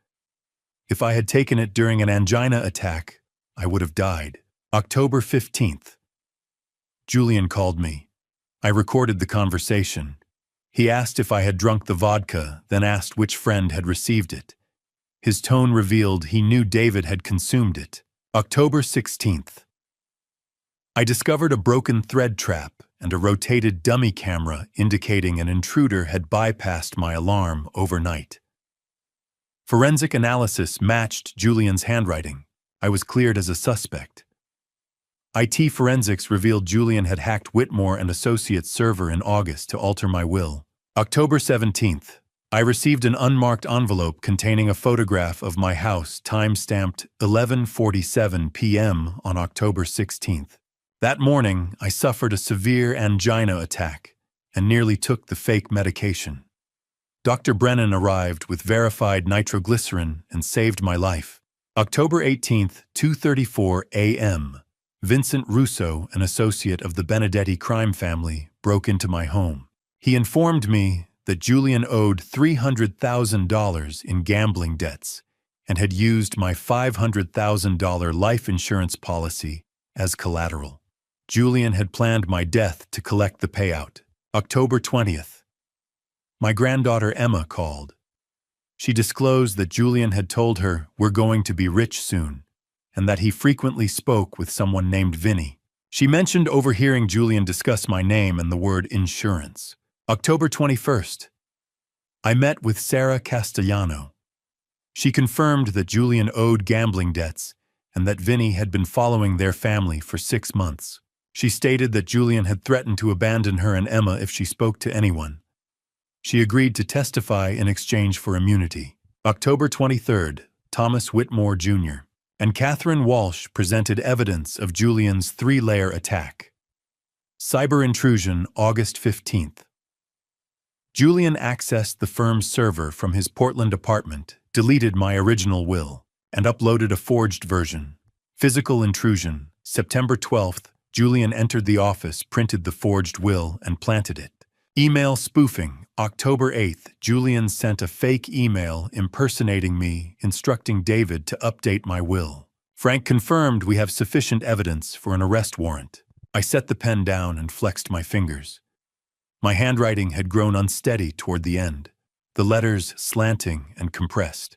Speaker 1: If I had taken it during an angina attack, I would have died. October 15th. Julian called me. I recorded the conversation. He asked if I had drunk the vodka, then asked which friend had received it. His tone revealed he knew David had consumed it. October 16th. I discovered a broken thread trap and a rotated dummy camera indicating an intruder had bypassed my alarm overnight. Forensic analysis matched Julian's handwriting. I was cleared as a suspect. IT forensics revealed Julian had hacked Whitmore and Associates' server in August to alter my will. October 17th. I received an unmarked envelope containing a photograph of my house, time-stamped 11:47 p.m. on October 16th. That morning, I suffered a severe angina attack and nearly took the fake medication. Dr. Brennan arrived with verified nitroglycerin and saved my life. October 18th, 2:34 a.m. Vincent Russo, an associate of the Benedetti crime family, broke into my home. He informed me that Julian owed $300,000 in gambling debts and had used my $500,000 life insurance policy as collateral. Julian had planned my death to collect the payout. October 20th. My granddaughter Emma called. She disclosed that Julian had told her we're going to be rich soon, and that he frequently spoke with someone named Vinny. She mentioned overhearing Julian discuss my name and the word insurance. October 21st. I met with Sarah Castellano. She confirmed that Julian owed gambling debts and that Vinny had been following their family for 6 months. She stated that Julian had threatened to abandon her and Emma if she spoke to anyone. She agreed to testify in exchange for immunity. October 23rd, Thomas Whitmore Jr. and Catherine Walsh presented evidence of Julian's 3-layer attack. Cyber intrusion, August 15th. Julian accessed the firm's server from his Portland apartment, deleted my original will, and uploaded a forged version. Physical intrusion, September 12th, Julian entered the office, printed the forged will, and planted it. Email spoofing, October 8th, Julian sent a fake email impersonating me, instructing David to update my will. Frank confirmed we have sufficient evidence for an arrest warrant. I set the pen down and flexed my fingers. My handwriting had grown unsteady toward the end, the letters slanting and compressed.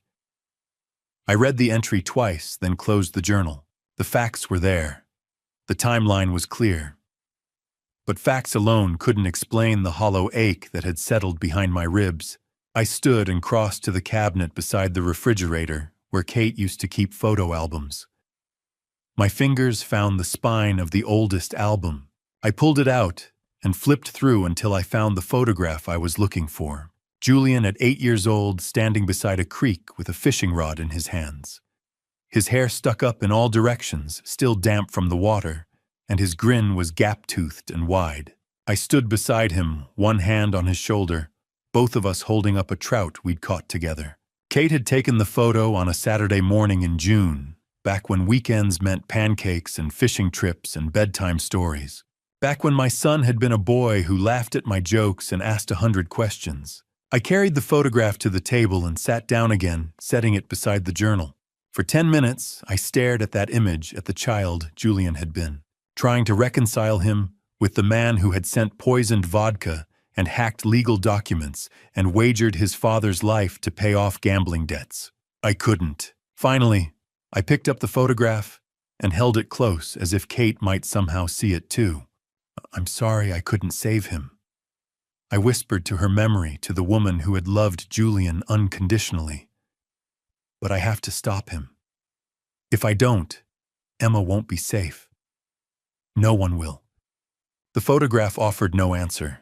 Speaker 1: I read the entry twice, then closed the journal. The facts were there. The timeline was clear. But facts alone couldn't explain the hollow ache that had settled behind my ribs. I stood and crossed to the cabinet beside the refrigerator, where Kate used to keep photo albums. My fingers found the spine of the oldest album. I pulled it out and flipped through until I found the photograph I was looking for. Julian at 8 years old, standing beside a creek with a fishing rod in his hands. His hair stuck up in all directions, still damp from the water, and his grin was gap-toothed and wide. I stood beside him, one hand on his shoulder, both of us holding up a trout we'd caught together. Kate had taken the photo on a Saturday morning in June, back when weekends meant pancakes and fishing trips and bedtime stories. Back when my son had been a boy who laughed at my jokes and asked 100 questions. I carried the photograph to the table and sat down again, setting it beside the journal. For 10 minutes, I stared at that image at the child Julian had been, trying to reconcile him with the man who had sent poisoned vodka and hacked legal documents and wagered his father's life to pay off gambling debts. I couldn't. Finally, I picked up the photograph and held it close as if Kate might somehow see it too. "I'm sorry I couldn't save him," I whispered to her memory, to the woman who had loved Julian unconditionally. "But I have to stop him. If I don't, Emma won't be safe. No one will." The photograph offered no answer.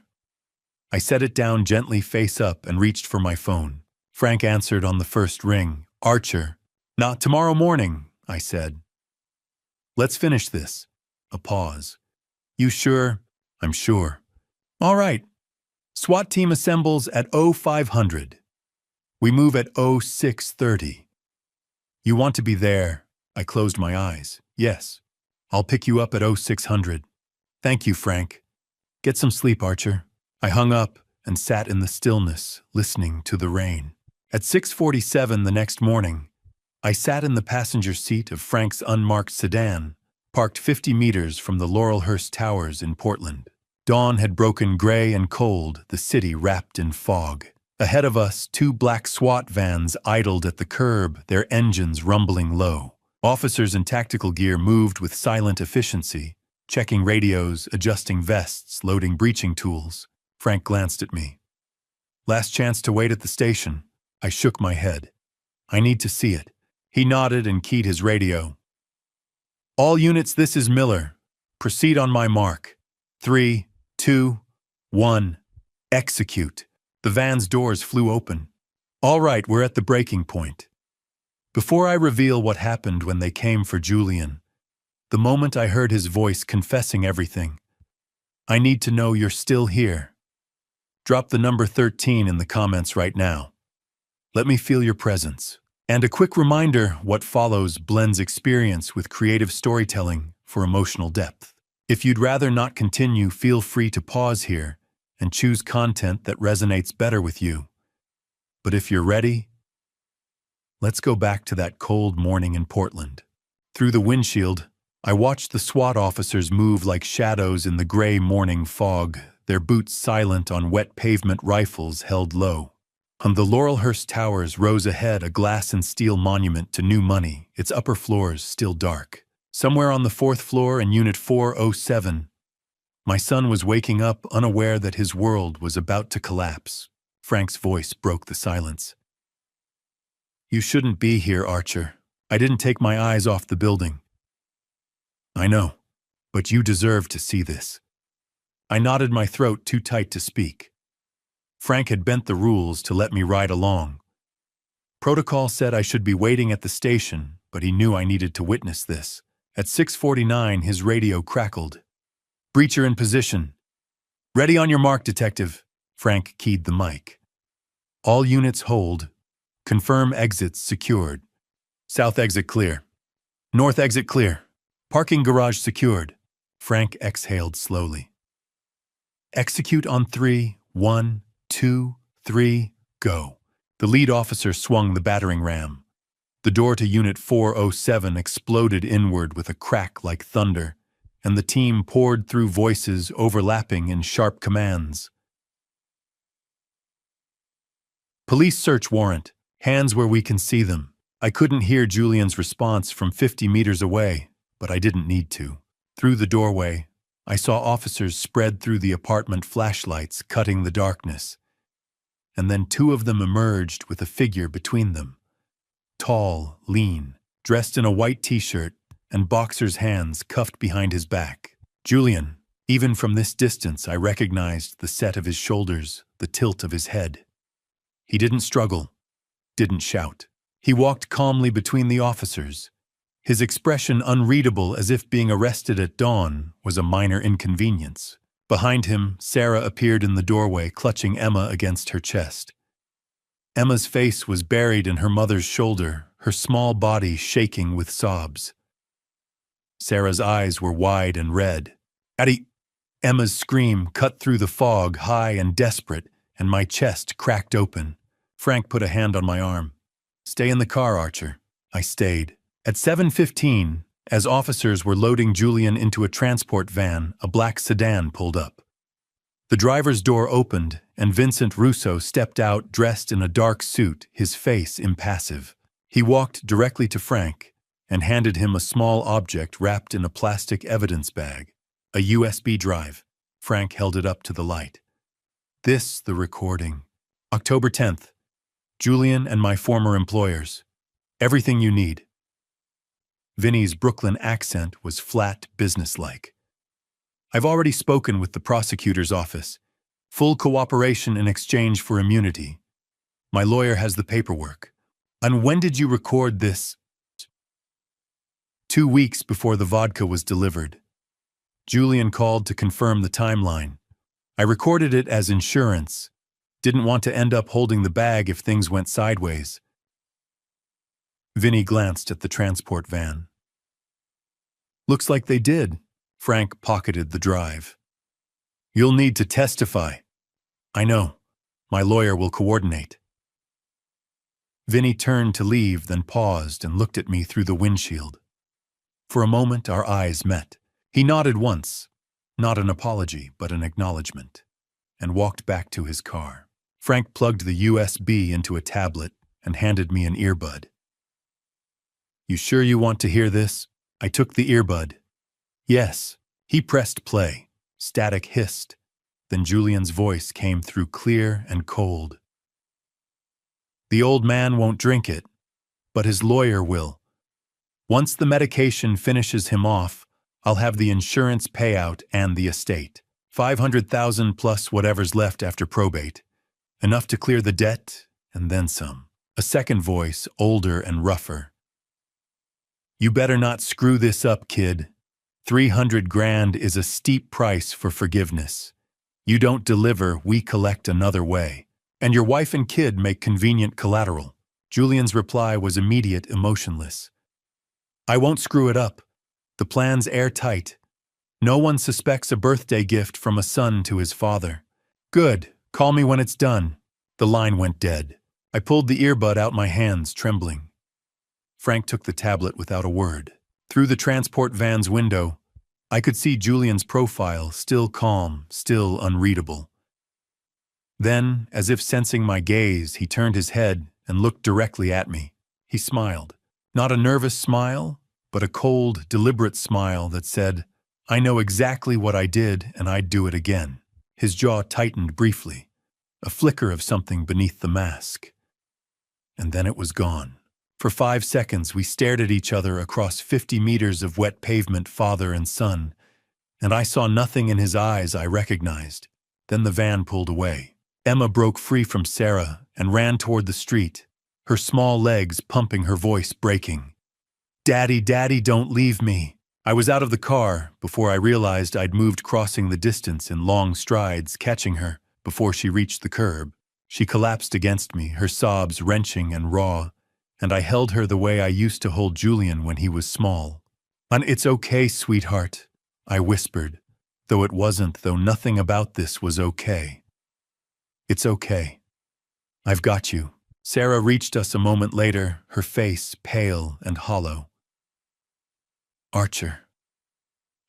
Speaker 1: I set it down gently face up and reached for my phone. Frank answered on the first ring. "Archer." "Not tomorrow morning," I said. "Let's finish this." A pause. "You sure?" "I'm sure." "All right." SWAT team assembles at 0500. We move at 0630. "You want to be there?" I closed my eyes. "Yes. I'll pick you up at 0600. "Thank you, Frank. Get some sleep, Archer." I hung up and sat in the stillness, listening to the rain. At 6:47 the next morning, I sat in the passenger seat of Frank's unmarked sedan, parked 50 meters from the Laurelhurst Towers in Portland. Dawn had broken gray and cold, the city wrapped in fog. Ahead of us, 2 black SWAT vans idled at the curb, their engines rumbling low. Officers in tactical gear moved with silent efficiency, checking radios, adjusting vests, loading breaching tools. Frank glanced at me. "Last chance to wait at the station." I shook my head. "I need to see it." He nodded and keyed his radio. "All units, this is Miller. Proceed on my mark. 3, 2, 1. Execute." The van's doors flew open. "All right, we're at the breaking point." Before I reveal what happened when they came for Julian, the moment I heard his voice confessing everything, "I need to know you're still here. Drop the number 13 in the comments right now. Let me feel your presence." And a quick reminder, what follows blends experience with creative storytelling for emotional depth. If you'd rather not continue, feel free to pause here and choose content that resonates better with you. But if you're ready, let's go back to that cold morning in Portland. Through the windshield, I watched the SWAT officers move like shadows in the gray morning fog, their boots silent on wet pavement, rifles held low. On the Laurelhurst Towers rose ahead a glass and steel monument to new money, its upper floors still dark. Somewhere on the fourth floor in Unit 407, my son was waking up, unaware that his world was about to collapse. Frank's voice broke the silence. "You shouldn't be here, Archer. I didn't take my eyes off the building." "I know, but you deserve to see this." I nodded, my throat too tight to speak. Frank had bent the rules to let me ride along. Protocol said I should be waiting at the station, but he knew I needed to witness this. At 6:49, his radio crackled. "Breacher in position. Ready on your mark, detective." Frank keyed the mic. "All units hold. Confirm exits secured. South exit clear. North exit clear. Parking garage secured." Frank exhaled slowly. "Execute on 3, 1, 2, 3, go." The lead officer swung the battering ram. The door to Unit 407 exploded inward with a crack like thunder, and the team poured through, voices overlapping in sharp commands. "Police search warrant. Hands where we can see them." I couldn't hear Julian's response from 50 meters away, but I didn't need to. Through the doorway, I saw officers spread through the apartment, flashlights cutting the darkness. And then two of them emerged with a figure between them. Tall, lean, dressed in a white t-shirt and boxer's, hands cuffed behind his back. Julian. Even from this distance, I recognized the set of his shoulders, the tilt of his head. He didn't struggle, didn't shout. He walked calmly between the officers. His expression unreadable, as if being arrested at dawn was a minor inconvenience. Behind him, Sarah appeared in the doorway, clutching Emma against her chest. Emma's face was buried in her mother's shoulder, her small body shaking with sobs. Sarah's eyes were wide and red. "Addie!" Emma's scream cut through the fog, high and desperate, and my chest cracked open. Frank put a hand on my arm. "Stay in the car, Archer." I stayed. At 7:15, as officers were loading Julian into a transport van, a black sedan pulled up. The driver's door opened, and Vincent Russo stepped out, dressed in a dark suit, his face impassive. He walked directly to Frank and handed him a small object wrapped in a plastic evidence bag. A USB drive. Frank held it up to the light. "This, the recording. October 10th. Julian and my former employers. Everything you need." Vinny's Brooklyn accent was flat, businesslike. "I've already spoken with the prosecutor's office. Full cooperation in exchange for immunity. My lawyer has the paperwork." "And when did you record this?" 2 weeks before the vodka was delivered. Julian called to confirm the timeline. I recorded it as insurance. Didn't want to end up holding the bag if things went sideways. Vinny glanced at the transport van. "Looks like they did." Frank pocketed the drive. "You'll need to testify." "I know. My lawyer will coordinate." Vinny turned to leave, then paused and looked at me through the windshield. For a moment, our eyes met. He nodded once, not an apology, but an acknowledgement, and walked back to his car. Frank plugged the USB into a tablet and handed me an earbud. "You sure you want to hear this?" I took the earbud. "Yes." He pressed play. Static hissed. Then Julian's voice came through, clear and cold. "The old man won't drink it, but his lawyer will. Once the medication finishes him off, I'll have the insurance payout and the estate. 500,000 plus whatever's left after probate. Enough to clear the debt, and then some." A second voice, older and rougher. "You better not screw this up, kid. 300 grand is a steep price for forgiveness. You don't deliver, we collect another way. And your wife and kid make convenient collateral." Julian's reply was immediate, emotionless. "I won't screw it up. The plan's airtight. No one suspects a birthday gift from a son to his father." "Good. Call me when it's done." The line went dead. I pulled the earbud out my hands, trembling. Frank took the tablet without a word. Through the transport van's window, I could see Julian's profile, still calm, still unreadable. Then, as if sensing my gaze, he turned his head and looked directly at me. He smiled. Not a nervous smile, but a cold, deliberate smile that said, "I know exactly what I did and I'd do it again." His jaw tightened briefly, a flicker of something beneath the mask. And then it was gone. For 5 seconds, we stared at each other across 50 meters of wet pavement, father and son, and I saw nothing in his eyes I recognized. Then the van pulled away. Emma broke free from Sarah and ran toward the street, her small legs pumping, her voice breaking. "Daddy, Daddy, don't leave me." I was out of the car before I realized I'd moved, crossing the distance in long strides, catching her before she reached the curb. She collapsed against me, her sobs wrenching and raw, and I held her the way I used to hold Julian when he was small. "And it's okay, sweetheart," I whispered, though it wasn't, though nothing about this was okay. "It's okay. I've got you." Sarah reached us a moment later, her face pale and hollow. "Archer,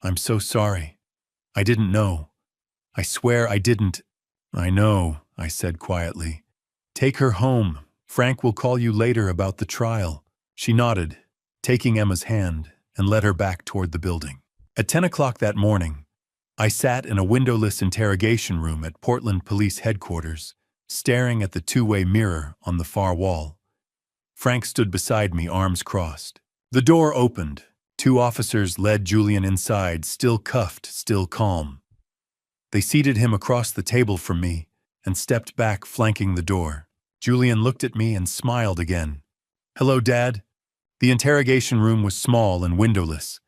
Speaker 1: I'm so sorry. I didn't know. I swear I didn't." "I know," I said quietly. "Take her home. Frank will call you later about the trial." She nodded, taking Emma's hand, and led her back toward the building. At 10 o'clock that morning, I sat in a windowless interrogation room at Portland Police Headquarters, staring at the two-way mirror on the far wall. Frank stood beside me, arms crossed. The door opened. 2 officers led Julian inside, still cuffed, still calm. They seated him across the table from me and stepped back, flanking the door. Julian looked at me and smiled again. "Hello, Dad." The interrogation room was small and windowless,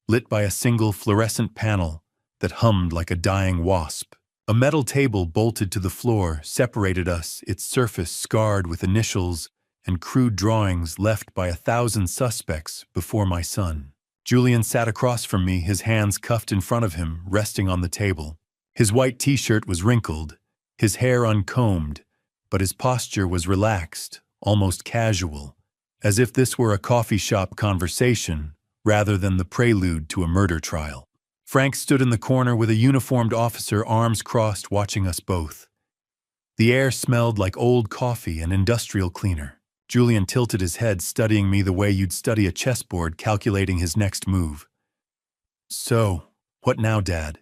Speaker 1: lit by a single fluorescent panel that hummed like a dying wasp. A metal table bolted to the floor separated us, its surface scarred with initials and crude drawings left by 1,000 suspects before my son. Julian sat across from me, his hands cuffed in front of him, resting on the table. His white t-shirt was wrinkled, his hair uncombed, but his posture was relaxed, almost casual, as if this were a coffee shop conversation rather than the prelude to a murder trial. Frank stood in the corner with a uniformed officer, arms crossed, watching us both. The air smelled like old coffee and industrial cleaner. Julian tilted his head, studying me the way you'd study a chessboard, calculating his next move. "So, what now, Dad?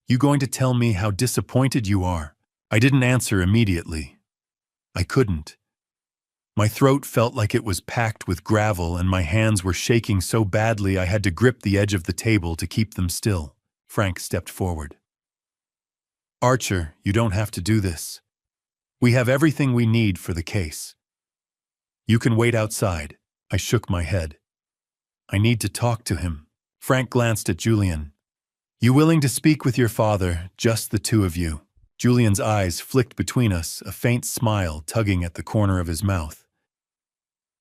Speaker 1: You going to tell me how disappointed you are?" I didn't answer immediately. I couldn't. My throat felt like it was packed with gravel, and my hands were shaking so badly I had to grip the edge of the table to keep them still. Frank stepped forward. "Archer, you don't have to do this. We have everything we need for the case. You can wait outside." I shook my head. "I need to talk to him." Frank glanced at Julian. "You willing to speak with your father, just the two of you?" Julian's eyes flicked between us, a faint smile tugging at the corner of his mouth.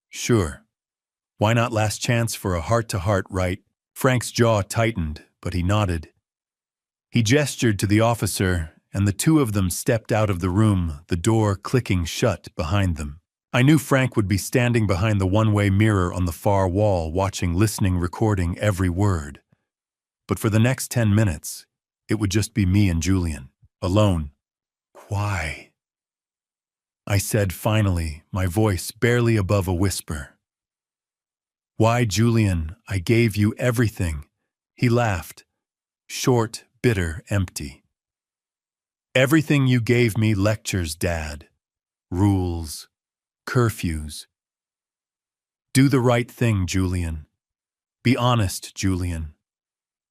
Speaker 1: "Sure. Why not last chance for a heart-to-heart, right?" Frank's jaw tightened, but he nodded. He gestured to the officer, and the two of them stepped out of the room, the door clicking shut behind them. I knew Frank would be standing behind the one-way mirror on the far wall, watching, listening, recording every word. But for the next 10 minutes, it would just be me and Julian, alone. "Why?" I said finally, my voice barely above a whisper. "Why, Julian? I gave you everything." He laughed, short, bitter, empty. "Everything you gave me: lectures, Dad. Rules. Curfews. Do the right thing, Julian. Be honest, Julian.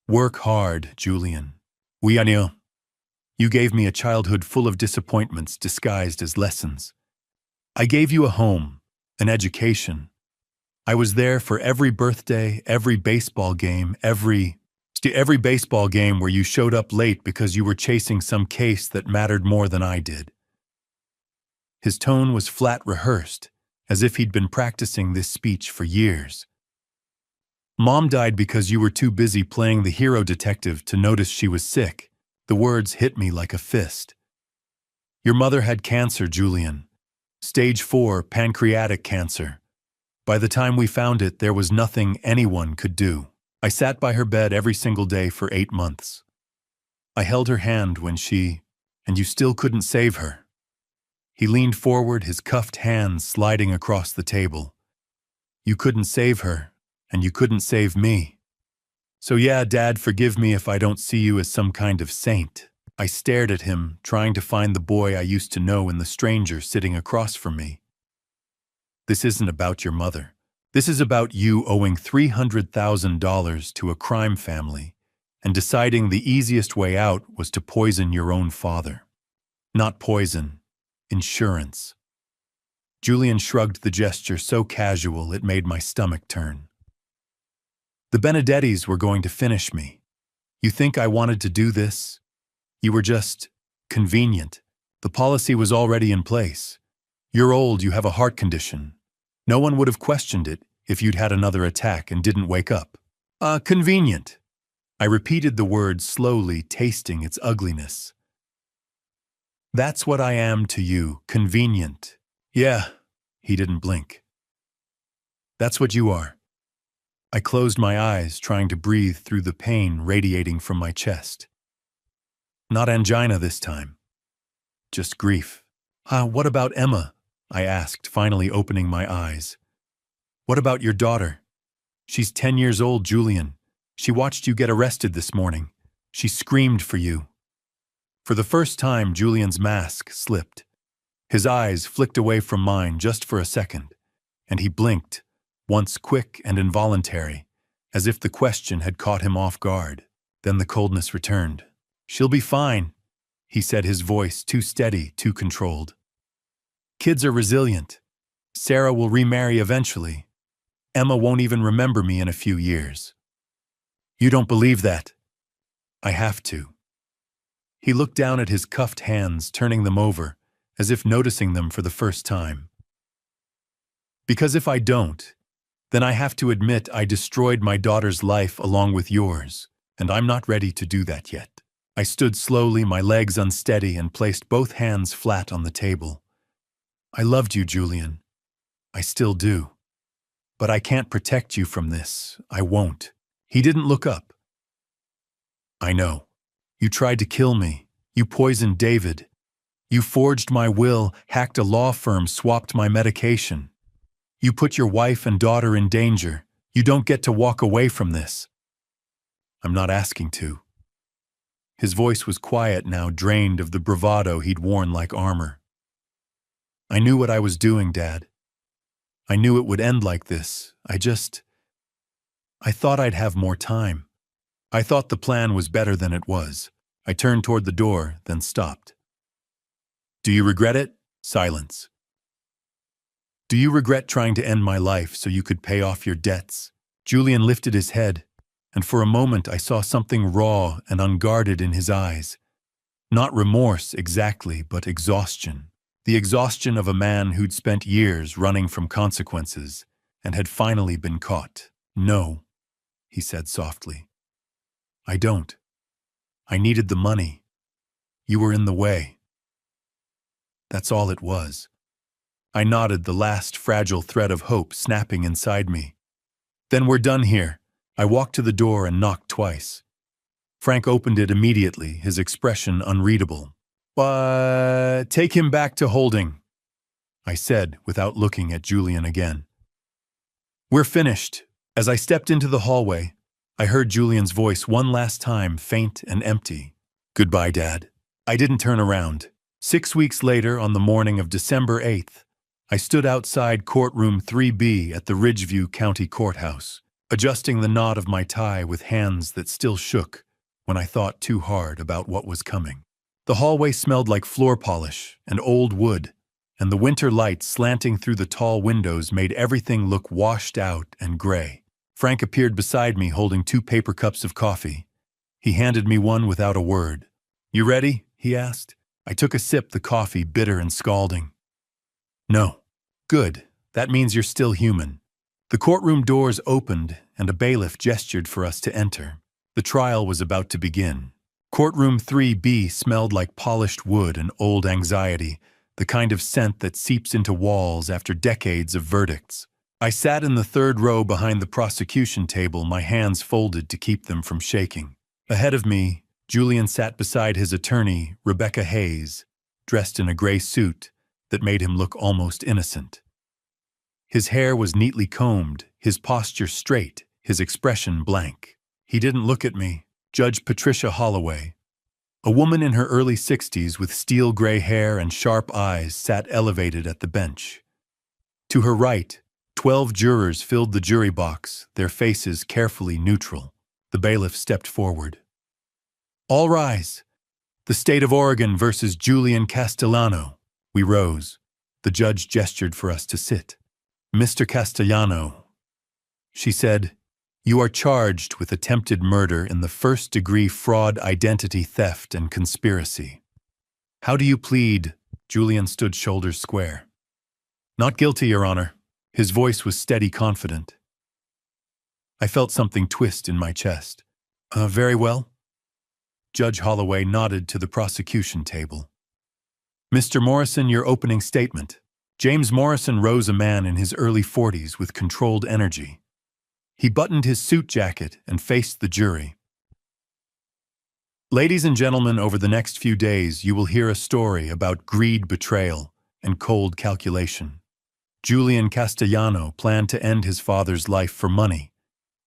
Speaker 1: Work hard, Julian. I know. You gave me a childhood full of disappointments disguised as lessons. I gave you a home, an education. I was there for every birthday, every baseball game, every baseball game where you showed up late because you were chasing some case that mattered more than I did." His tone was flat, rehearsed, as if he'd been practicing this speech for years. "Mom died because you were too busy playing the hero detective to notice she was sick." The words hit me like a fist. "Your mother had cancer, Julian. Stage 4 pancreatic cancer. By the time we found it, there was nothing anyone could do. I sat by her bed every single day for 8 months. I held her hand when and you still couldn't save her. He leaned forward, his cuffed hands sliding across the table. You couldn't save her, and you couldn't save me. So yeah, Dad, forgive me if I don't see you as some kind of saint. I stared at him, trying to find the boy I used to know in the stranger sitting across from me. This isn't about your mother. This is about you owing $300,000 to a crime family and deciding the easiest way out was to poison your own father. Not poison, insurance. Julian shrugged, the gesture so casual it made my stomach turn. The Benedettis were going to finish me. You think I wanted to do this? You were just convenient. The policy was already in place. You're old, you have a heart condition. No one would have questioned it if you'd had another attack and didn't wake up. Convenient. I repeated the word slowly, tasting its ugliness. That's what I am to you, convenient. Yeah, he didn't blink. That's what you are. I closed my eyes, trying to breathe through the pain radiating from my chest. Not angina this time. Just grief. What about Emma? I asked, finally opening my eyes. What about your daughter? She's 10 years old, Julian. She watched you get arrested this morning. She screamed for you. For the first time, Julian's mask slipped. His eyes flicked away from mine just for a second, and he blinked, once quick and involuntary, as if the question had caught him off guard. Then the coldness returned. She'll be fine, he said, his voice too steady, too controlled. Kids are resilient. Sarah will remarry eventually. Emma won't even remember me in a few years. You don't believe that? I have to. He looked down at his cuffed hands, turning them over, as if noticing them for the first time. Because if I don't, then I have to admit I destroyed my daughter's life along with yours, and I'm not ready to do that yet. I stood slowly, my legs unsteady, and placed both hands flat on the table. I loved you, Julian. I still do. But I can't protect you from this. I won't. He didn't look up. I know. You tried to kill me. You poisoned David. You forged my will, hacked a law firm, swapped my medication. You put your wife and daughter in danger. You don't get to walk away from this. I'm not asking to. His voice was quiet now, drained of the bravado he'd worn like armor. I knew what I was doing, Dad. I knew it would end like this. I thought I'd have more time. I thought the plan was better than it was. I turned toward the door, then stopped. Do you regret it? Silence. Do you regret trying to end my life so you could pay off your debts? Julian lifted his head, and for a moment I saw something raw and unguarded in his eyes. Not remorse exactly, but exhaustion. The exhaustion of a man who'd spent years running from consequences and had finally been caught. No, he said softly. I don't. I needed the money. You were in the way. That's all it was. I nodded, the last fragile thread of hope snapping inside me. Then we're done here. I walked to the door and knocked twice. Frank opened it immediately, his expression unreadable. Take him back to holding, I said without looking at Julian again. We're finished. As I stepped into the hallway, I heard Julian's voice one last time, faint and empty. Goodbye, Dad. I didn't turn around. 6 weeks later, on the morning of December 8th, I stood outside courtroom 3B at the Ridgeview County Courthouse, adjusting the knot of my tie with hands that still shook when I thought too hard about what was coming. The hallway smelled like floor polish and old wood, and the winter light slanting through the tall windows made everything look washed out and gray. Frank appeared beside me holding 2 paper cups of coffee. He handed me one without a word. You ready? He asked. I took a sip, the coffee bitter and scalding. No. Good. That means you're still human. The courtroom doors opened and a bailiff gestured for us to enter. The trial was about to begin. Courtroom 3B smelled like polished wood and old anxiety, the kind of scent that seeps into walls after decades of verdicts. I sat in the third row behind the prosecution table, my hands folded to keep them from shaking. Ahead of me, Julian sat beside his attorney, Rebecca Hayes, dressed in a gray suit that made him look almost innocent. His hair was neatly combed, his posture straight, his expression blank. He didn't look at me. Judge Patricia Holloway, a woman in her early 60s with steel gray hair and sharp eyes, sat elevated at the bench. To her right, 12 jurors filled the jury box, their faces carefully neutral. The bailiff stepped forward. "All rise. The State of Oregon versus Julian Castellano." We rose. The judge gestured for us to sit. "Mr. Castellano," she said, "you are charged with attempted murder in the first-degree fraud, identity theft, and conspiracy. How do you plead?" Julian stood shoulders square. "Not guilty, Your Honor." His voice was steady, confident. I felt something twist in my chest. Very well." Judge Holloway nodded to the prosecution table. "Mr. Morrison, your opening statement." James Morrison rose, a man in his early 40s with controlled energy. He buttoned his suit jacket and faced the jury. "Ladies and gentlemen, over the next few days, you will hear a story about greed, betrayal, and cold calculation. Julian Castellano planned to end his father's life for money,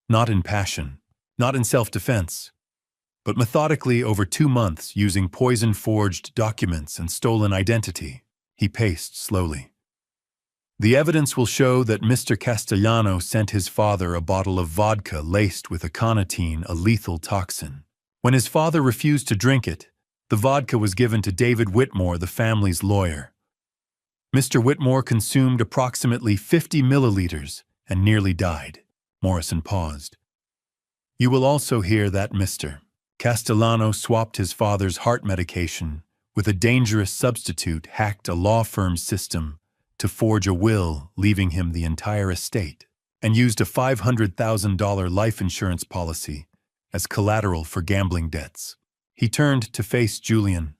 Speaker 1: not in passion, not in self-defense, but methodically over 2 months using poison-forged documents and stolen identity." He paced slowly. "The evidence will show that Mr. Castellano sent his father a bottle of vodka laced with aconitine, a lethal toxin. When his father refused to drink it, the vodka was given to David Whitmore, the family's lawyer. Mr. Whitmore consumed approximately 50 milliliters and nearly died." Morrison paused. "You will also hear that Mr. Castellano swapped his father's heart medication with a dangerous substitute, hacked a law firm's system to forge a will, leaving him the entire estate, and used a $500,000 life insurance policy as collateral for gambling debts." He turned to face Julian.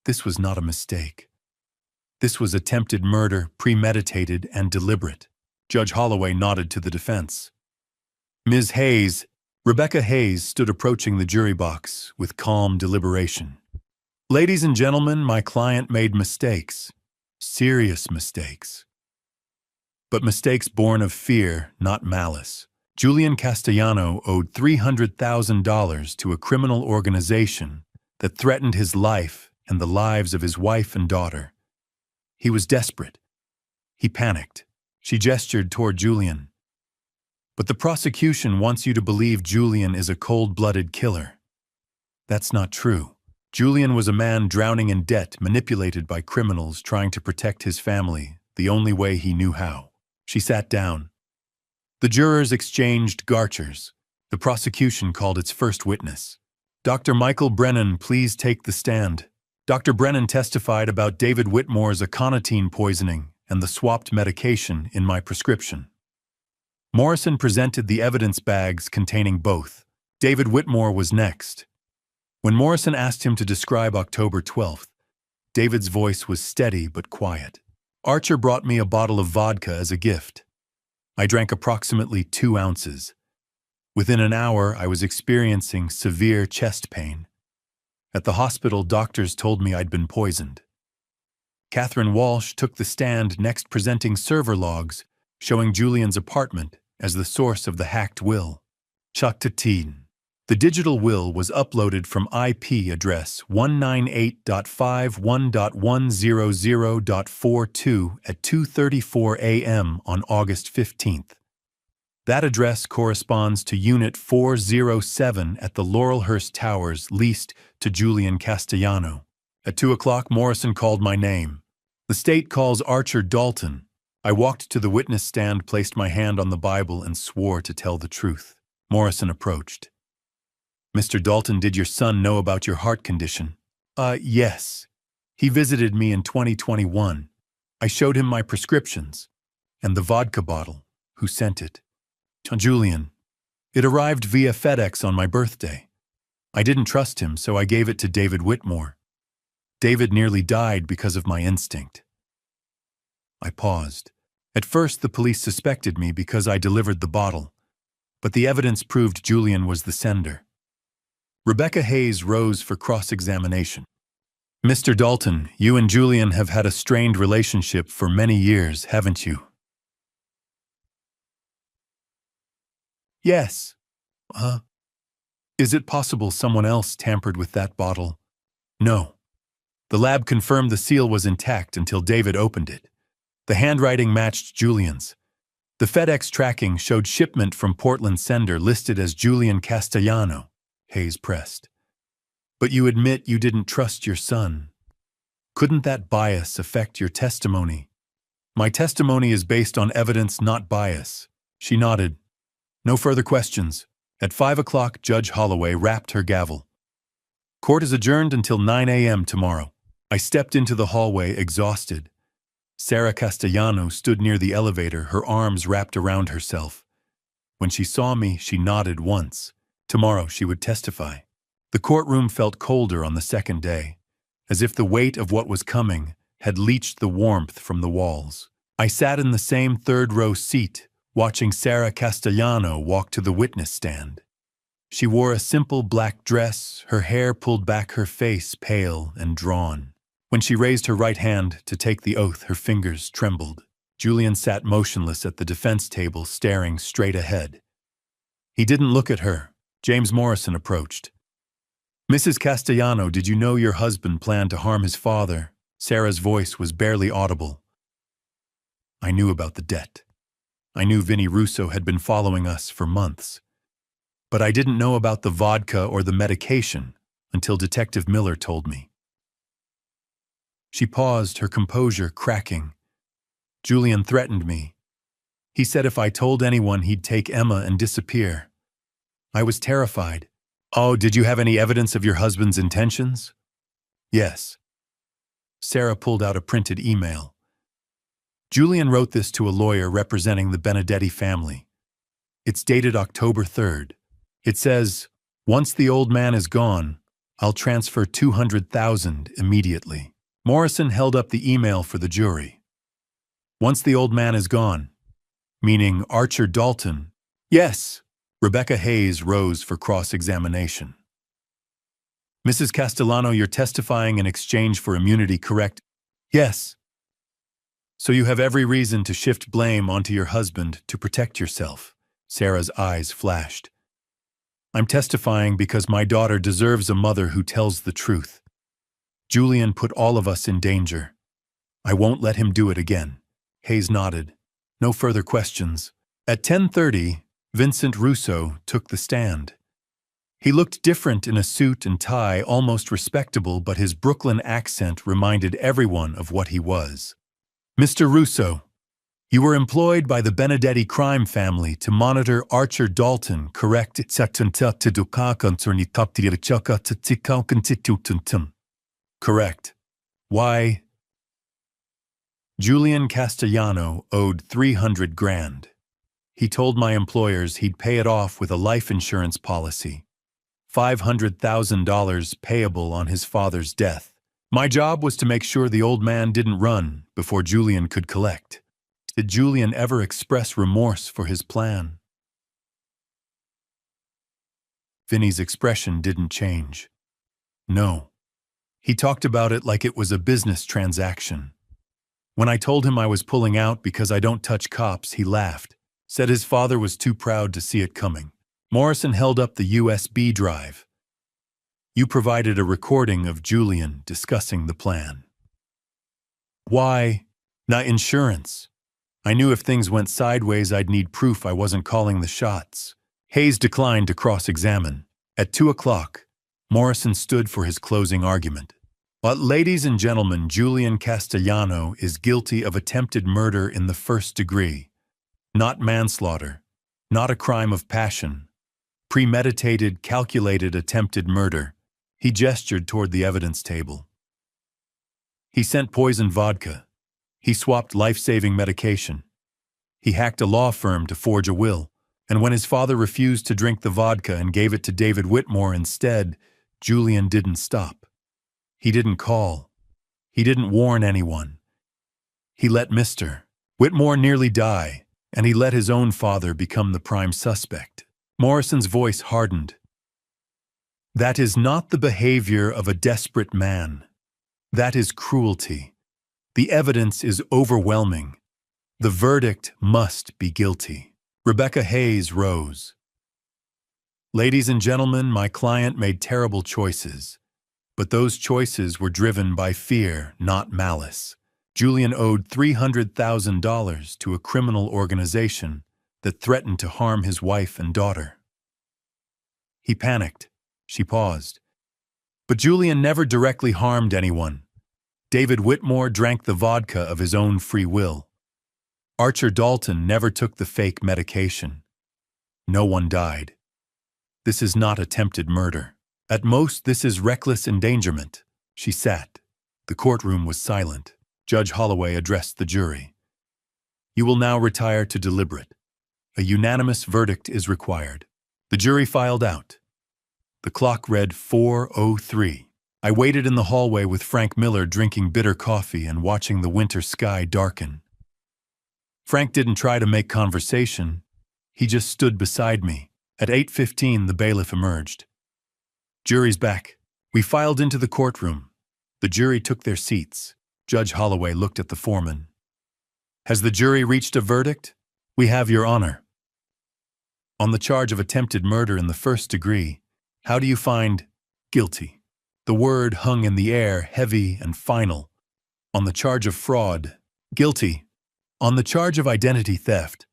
Speaker 1: "This was not a mistake. This was attempted murder, premeditated and deliberate." Judge Holloway nodded to the defense. "Ms. Hayes," Rebecca Hayes stood approaching the jury box with calm deliberation. "Ladies and gentlemen, my client made mistakes. Serious mistakes. But mistakes born of fear, not malice. Julian Castellano owed $300,000 to a criminal organization that threatened his life and the lives of his wife and daughter. He was desperate. He panicked. She gestured toward Julian. "But the prosecution wants you to believe Julian is a cold-blooded killer. That's not true. Julian was a man drowning in debt, manipulated by criminals trying to protect his family the only way he knew how." She sat down. The jurors exchanged garters. The prosecution called its first witness. "Dr. Michael Brennan, please take the stand." Dr. Brennan testified about David Whitmore's aconitine poisoning and the swapped medication in my prescription. Morrison presented the evidence bags containing both. David Whitmore was next. When Morrison asked him to describe October 12th, David's voice was steady but quiet. "Archer brought me a bottle of vodka as a gift. I drank approximately 2 ounces. Within an hour, I was experiencing severe chest pain. At the hospital, doctors told me I'd been poisoned." Catherine Walsh took the stand next, presenting server logs showing Julian's apartment as the source of the hacked will. Chaktatin. The digital will was uploaded from IP address 198.51.100.42 at 2:34 a.m. on August 15th. That address corresponds to Unit 407 at the Laurelhurst Towers, leased to Julian Castellano. At 2 o'clock, Morrison called my name. "The state calls Archer Dalton." I walked to the witness stand, placed my hand on the Bible, and swore to tell the truth. Morrison approached. "Mr. Dalton, did your son know about your heart condition?" Yes. He visited me in 2021. I showed him my prescriptions and the vodka bottle. Who sent it?" "Julian. It arrived via FedEx on my birthday. I didn't trust him, so I gave it to David Whitmore. David nearly died because of my instinct." I paused. At first, the police suspected me because I delivered the bottle, but the evidence proved Julian was the sender. Rebecca Hayes rose for cross-examination. Mr. Dalton, you and Julian have had a strained relationship for many years, haven't you? Yes. Is it possible someone else tampered with that bottle? No. The lab confirmed the seal was intact until David opened it. The handwriting matched Julian's. The FedEx tracking showed shipment from Portland sender listed as Julian Castellano, Hayes pressed. But you admit you didn't trust your son. Couldn't that bias affect your testimony? My testimony is based on evidence, not bias. She nodded. No further questions. At 5 o'clock, Judge Holloway rapped her gavel. Court is adjourned until 9 a.m. tomorrow. I stepped into the hallway, exhausted. Sarah Castellano stood near the elevator, her arms wrapped around herself. When she saw me, she nodded once. Tomorrow she would testify. The courtroom felt colder on the second day, as if the weight of what was coming had leached the warmth from the walls. I sat in the same third-row seat, watching Sarah Castellano walk to the witness stand. She wore a simple black dress, her hair pulled back, her face pale and drawn. When she raised her right hand to take the oath, her fingers trembled. Julian sat motionless at the defense table, staring straight ahead. He didn't look at her. James Morrison approached. Mrs. Castellano, did you know your husband planned to harm his father? Sarah's voice was barely audible. I knew about the debt. I knew Vinnie Russo had been following us for months. But I didn't know about the vodka or the medication until Detective Miller told me. She paused, her composure cracking. Julian threatened me. He said if I told anyone, he'd take Emma and disappear. I was terrified. Oh, did you have any evidence of your husband's intentions? Yes. Sarah pulled out a printed email. Julian wrote this to a lawyer representing the Benedetti family. It's dated October 3rd. It says, once the old man is gone, I'll transfer $200,000 immediately. Morrison held up the email for the jury. Once the old man is gone, meaning Archer Dalton. Yes. Rebecca Hayes rose for cross-examination. Mrs. Castellano, you're testifying in exchange for immunity, correct? Yes. So you have every reason to shift blame onto your husband to protect yourself. Sarah's eyes flashed. I'm testifying because my daughter deserves a mother who tells the truth. Julian put all of us in danger. I won't let him do it again. Hayes nodded. No further questions. At 10:30, Vincent Russo took the stand. He looked different in a suit and tie, almost respectable, but his Brooklyn accent reminded everyone of what he was. Mr. Russo, you were employed by the Benedetti crime family to monitor Archer Dalton, correct? Correct. Why? Julian Castellano owed $300,000. He told my employers he'd pay it off with a life insurance policy. $500,000 payable on his father's death. My job was to make sure the old man didn't run before Julian could collect. Did Julian ever express remorse for his plan? Vinnie's expression didn't change. No. He talked about it like it was a business transaction. When I told him I was pulling out because I don't touch cops, he laughed, said his father was too proud to see it coming. Morrison held up the USB drive. You provided a recording of Julian discussing the plan. Why? Not insurance. I knew if things went sideways, I'd need proof I wasn't calling the shots. Hayes declined to cross-examine. At 2 o'clock, Morrison stood for his closing argument. But ladies and gentlemen, Julian Castellano is guilty of attempted murder in the first degree. Not manslaughter, not a crime of passion. Premeditated, calculated, attempted murder. He gestured toward the evidence table. He sent poisoned vodka. He swapped life-saving medication. He hacked a law firm to forge a will. And when his father refused to drink the vodka and gave it to David Whitmore instead, Julian didn't stop. He didn't call. He didn't warn anyone. He let Mr. Whitmore nearly die, and he let his own father become the prime suspect. Morrison's voice hardened. That is not the behavior of a desperate man. That is cruelty. The evidence is overwhelming. The verdict must be guilty. Rebecca Hayes rose. Ladies and gentlemen, my client made terrible choices, but those choices were driven by fear, not malice. Julian owed $300,000 to a criminal organization that threatened to harm his wife and daughter. He panicked. She paused. But Julian never directly harmed anyone. David Whitmore drank the vodka of his own free will. Archer Dalton never took the fake medication. No one died. This is not attempted murder. At most, this is reckless endangerment. She sat. The courtroom was silent. Judge Holloway addressed the jury. You will now retire to deliberate. A unanimous verdict is required. The jury filed out. The clock read 4:03. I waited in the hallway with Frank Miller drinking bitter coffee and watching the winter sky darken. Frank didn't try to make conversation. He just stood beside me. At 8:15, the bailiff emerged. Jury's back. We filed into the courtroom. The jury took their seats. Judge Holloway looked at the foreman. Has the jury reached a verdict? We have, Your Honor. On the charge of attempted murder in the first degree, how do you find guilty? The word hung in the air, heavy and final. On the charge of fraud, guilty. On the charge of identity theft,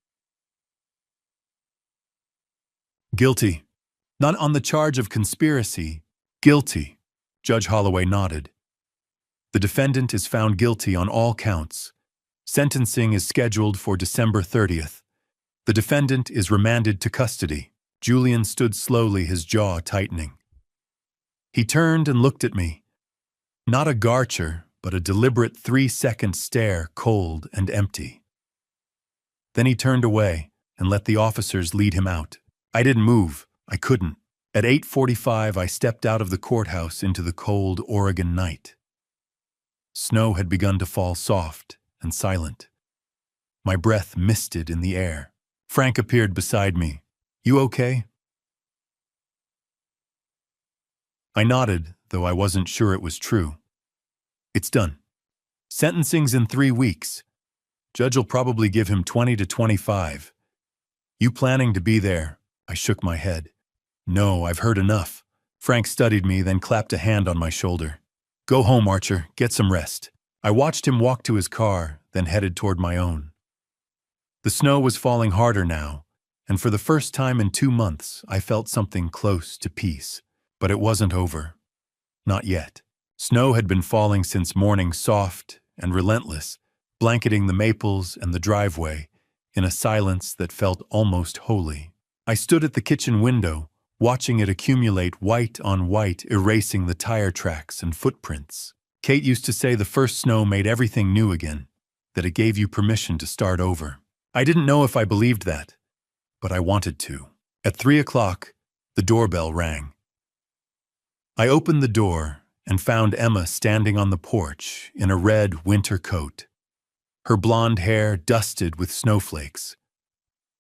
Speaker 1: guilty. Not on the charge of conspiracy, guilty. Judge Holloway nodded. The defendant is found guilty on all counts. Sentencing is scheduled for December 30th. The defendant is remanded to custody. Julian stood slowly, his jaw tightening. He turned and looked at me. Not a garcher, but a deliberate 3-second stare, cold and empty. Then he turned away and let the officers lead him out. I didn't move. I couldn't. At 8:45, I stepped out of the courthouse into the cold Oregon night. Snow had begun to fall soft and silent. My breath misted in the air. Frank appeared beside me. You okay? I nodded, though I wasn't sure it was true. It's done. Sentencing's in 3 weeks. Judge'll probably give him 20 to 25. You planning to be there? I shook my head. No, I've heard enough. Frank studied me, then clapped a hand on my shoulder. Go home, Archer. Get some rest. I watched him walk to his car, then headed toward my own. The snow was falling harder now, and for the first time in 2 months, I felt something close to peace. But it wasn't over. Not yet. Snow had been falling since morning, soft and relentless, blanketing the maples and the driveway in a silence that felt almost holy. I stood at the kitchen window, watching it accumulate white on white, erasing the tire tracks and footprints. Kate used to say the first snow made everything new again, that it gave you permission to start over. I didn't know if I believed that, but I wanted to. At 3 o'clock, the doorbell rang. I opened the door and found Emma standing on the porch in a red winter coat. Her blonde hair dusted with snowflakes.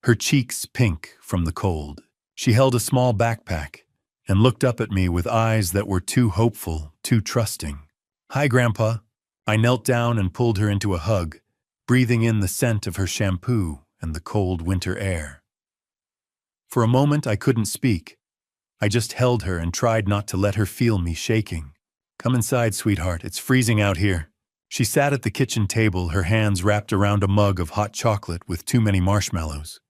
Speaker 1: Her cheeks pink from the cold. She held a small backpack and looked up at me with eyes that were too hopeful, too trusting. Hi, Grandpa. I knelt down and pulled her into a hug, breathing in the scent of her shampoo and the cold winter air. For a moment, I couldn't speak. I just held her and tried not to let her feel me shaking. Come inside, sweetheart. It's freezing out here. She sat at the kitchen table, her hands wrapped around a mug of hot chocolate with too many marshmallows.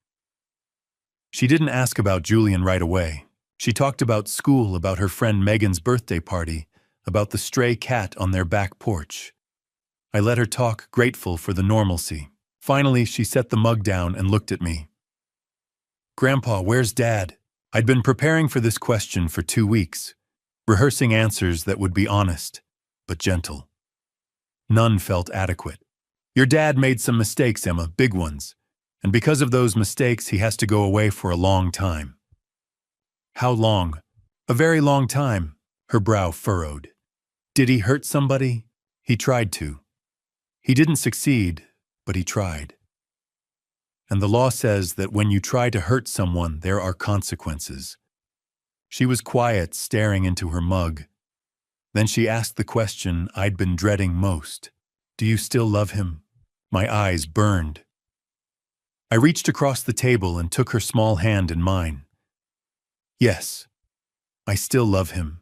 Speaker 1: She didn't ask about Julian right away. She talked about school, about her friend Megan's birthday party, about the stray cat on their back porch. I let her talk, grateful for the normalcy. Finally, she set the mug down and looked at me. Grandpa, where's Dad? I'd been preparing for this question for 2 weeks, rehearsing answers that would be honest, but gentle. None felt adequate. Your dad made some mistakes, Emma, big ones. And because of those mistakes, he has to go away for a long time. How long? A very long time. Her brow furrowed. Did he hurt somebody? He tried to. He didn't succeed, but he tried. And the law says that when you try to hurt someone, there are consequences. She was quiet, staring into her mug. Then she asked the question I'd been dreading most. Do you still love him? My eyes burned. I reached across the table and took her small hand in mine. Yes, I still love him.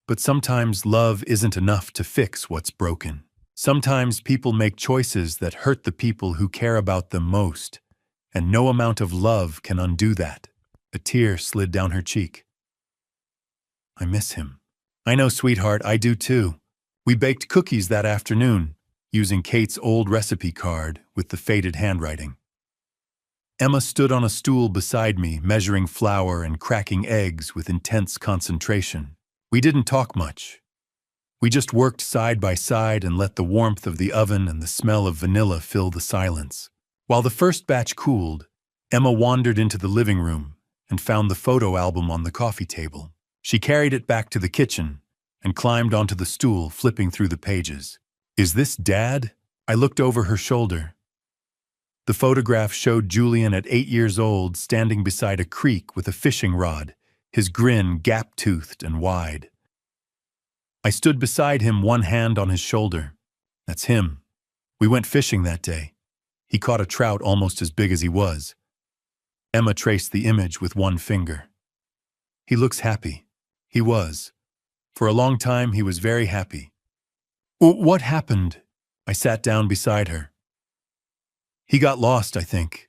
Speaker 1: But sometimes love isn't enough to fix what's broken. Sometimes people make choices that hurt the people who care about them most, and no amount of love can undo that. A tear slid down her cheek. I miss him. I know, sweetheart, I do too. We baked cookies that afternoon, using Kate's old recipe card with the faded handwriting. Emma stood on a stool beside me, measuring flour and cracking eggs with intense concentration. We didn't talk much. We just worked side by side and let the warmth of the oven and the smell of vanilla fill the silence. While the first batch cooled, Emma wandered into the living room and found the photo album on the coffee table. She carried it back to the kitchen and climbed onto the stool, flipping through the pages. Is this Dad? I looked over her shoulder. The photograph showed Julian at 8 years old, standing beside a creek with a fishing rod, his grin gap-toothed and wide. I stood beside him, one hand on his shoulder. That's him. We went fishing that day. He caught a trout almost as big as he was. Emma traced the image with one finger. He looks happy. He was. For a long time, he was very happy. What happened? I sat down beside her. He got lost, I think.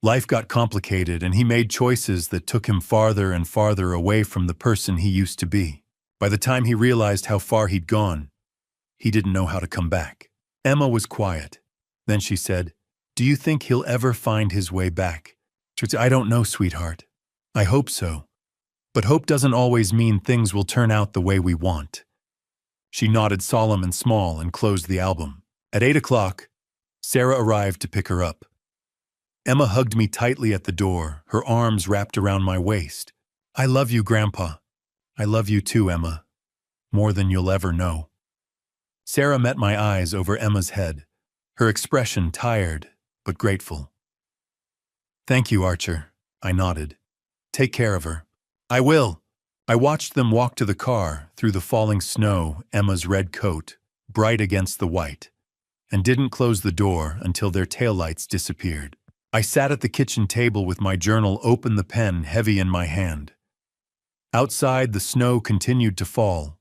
Speaker 1: Life got complicated, and he made choices that took him farther and farther away from the person he used to be. By the time he realized how far he'd gone, he didn't know how to come back. Emma was quiet. Then she said, Do you think he'll ever find his way back? I don't know, sweetheart. I hope so. But hope doesn't always mean things will turn out the way we want. She nodded, solemn and small, and closed the album. At 8 o'clock, Sarah arrived to pick her up. Emma hugged me tightly at the door, her arms wrapped around my waist. I love you, Grandpa. I love you too, Emma. More than you'll ever know. Sarah met my eyes over Emma's head, her expression tired but grateful. Thank you, Archer, I nodded. Take care of her. I will. I watched them walk to the car through the falling snow, Emma's red coat, bright against the white, and didn't close the door until their taillights disappeared. I sat at the kitchen table with my journal open, the pen heavy in my hand. Outside, the snow continued to fall.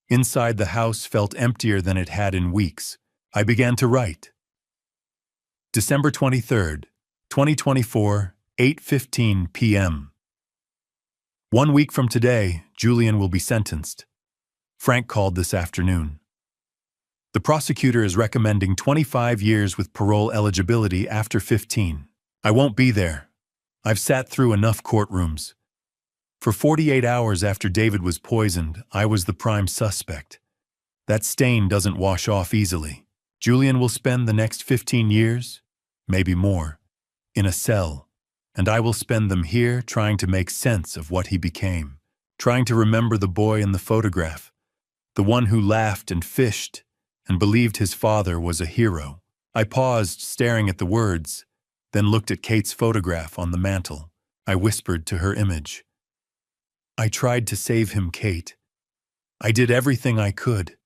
Speaker 1: Inside, the house felt emptier than it had in weeks. I began to write. December 23rd, 2024, 8:15 p.m. 1 week from today, Julian will be sentenced. Frank called this afternoon. The prosecutor is recommending 25 years with parole eligibility after 15. I won't be there. I've sat through enough courtrooms. For 48 hours after David was poisoned, I was the prime suspect. That stain doesn't wash off easily. Julian will spend the next 15 years, maybe more, in a cell, and I will spend them here trying to make sense of what he became, trying to remember the boy in the photograph, the one who laughed and fished and believed his father was a hero. I paused, staring at the words, then looked at Kate's photograph on the mantel. I whispered to her image. I tried to save him, Kate. I did everything I could.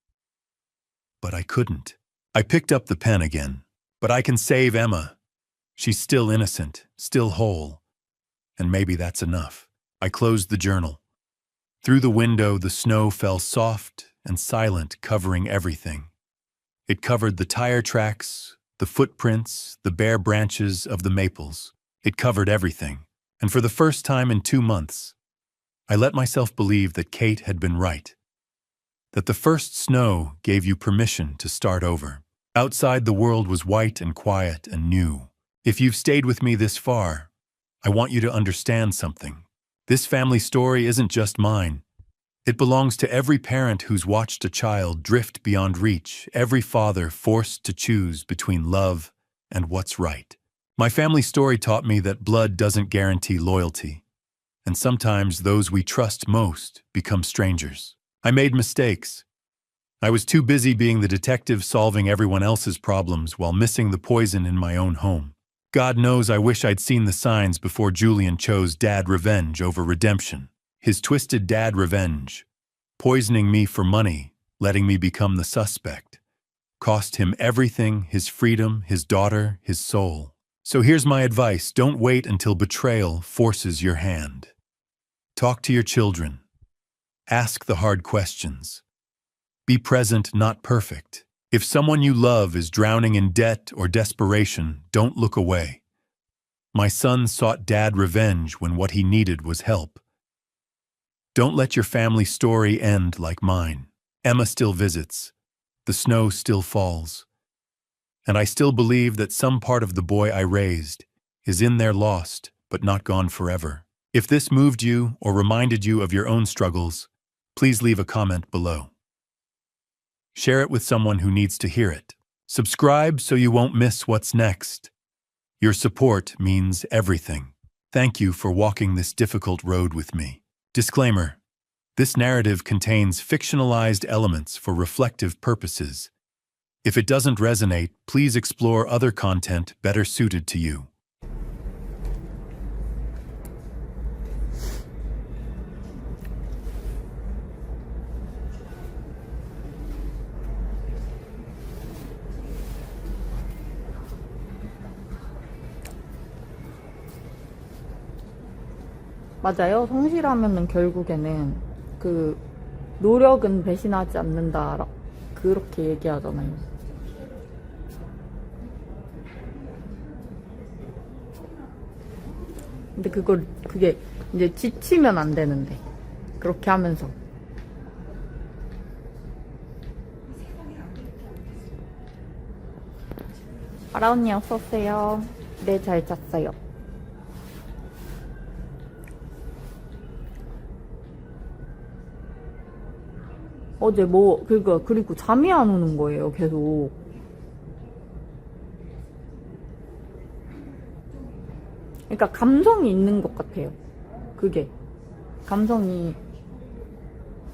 Speaker 1: But I couldn't. I picked up the pen again. But I can save Emma. She's still innocent, still whole. And maybe that's enough. I closed the journal. Through the window, the snow fell soft and silent, covering everything. It covered the tire tracks, the footprints, the bare branches of the maples. It covered everything. And for the first time in 2 months, I let myself believe that Kate had been right. That the first snow gave you permission to start over. Outside, the world was white and quiet and new. If you've stayed with me this far, I want you to understand something. This family story isn't just mine. It belongs to every parent who's watched a child drift beyond reach, every father forced to choose between love and what's right. My family story taught me that blood doesn't guarantee loyalty, and sometimes those we trust most become strangers. I made mistakes. I was too busy being the detective solving everyone else's problems while missing the poison in my own home. God knows I wish I'd seen the signs before Julian chose dad revenge over redemption. His twisted dad revenge, poisoning me for money, letting me become the suspect, cost him everything, his freedom, his daughter, his soul. So here's my advice: don't wait until betrayal forces your hand. Talk to your children. Ask the hard questions. Be present, not perfect. If someone you love is drowning in debt or desperation, don't look away. My son sought dad revenge when what he needed was help. Don't let your family story end like mine. Emma still visits. The snow still falls. And I still believe that some part of the boy I raised is in there lost, but not gone forever. If this moved you or reminded you of your own struggles, please leave a comment below. Share it with someone who needs to hear it. Subscribe so you won't miss what's next. Your support means everything. Thank you for walking this difficult road with me. Disclaimer: this narrative contains fictionalized elements for reflective purposes. If it doesn't resonate, please explore other content better suited to you.
Speaker 2: 맞아요. 성실하면은 결국에는 그 노력은 배신하지 않는다 그렇게 얘기하잖아요. 근데 그게 이제 지치면 안 되는데 그렇게 하면서 아라 언니 어서 오세요. 네, 잘 잤어요. 어제 그리고 잠이 안 오는 거예요, 계속. 그러니까 감성이 있는 것 같아요. 그게. 감성이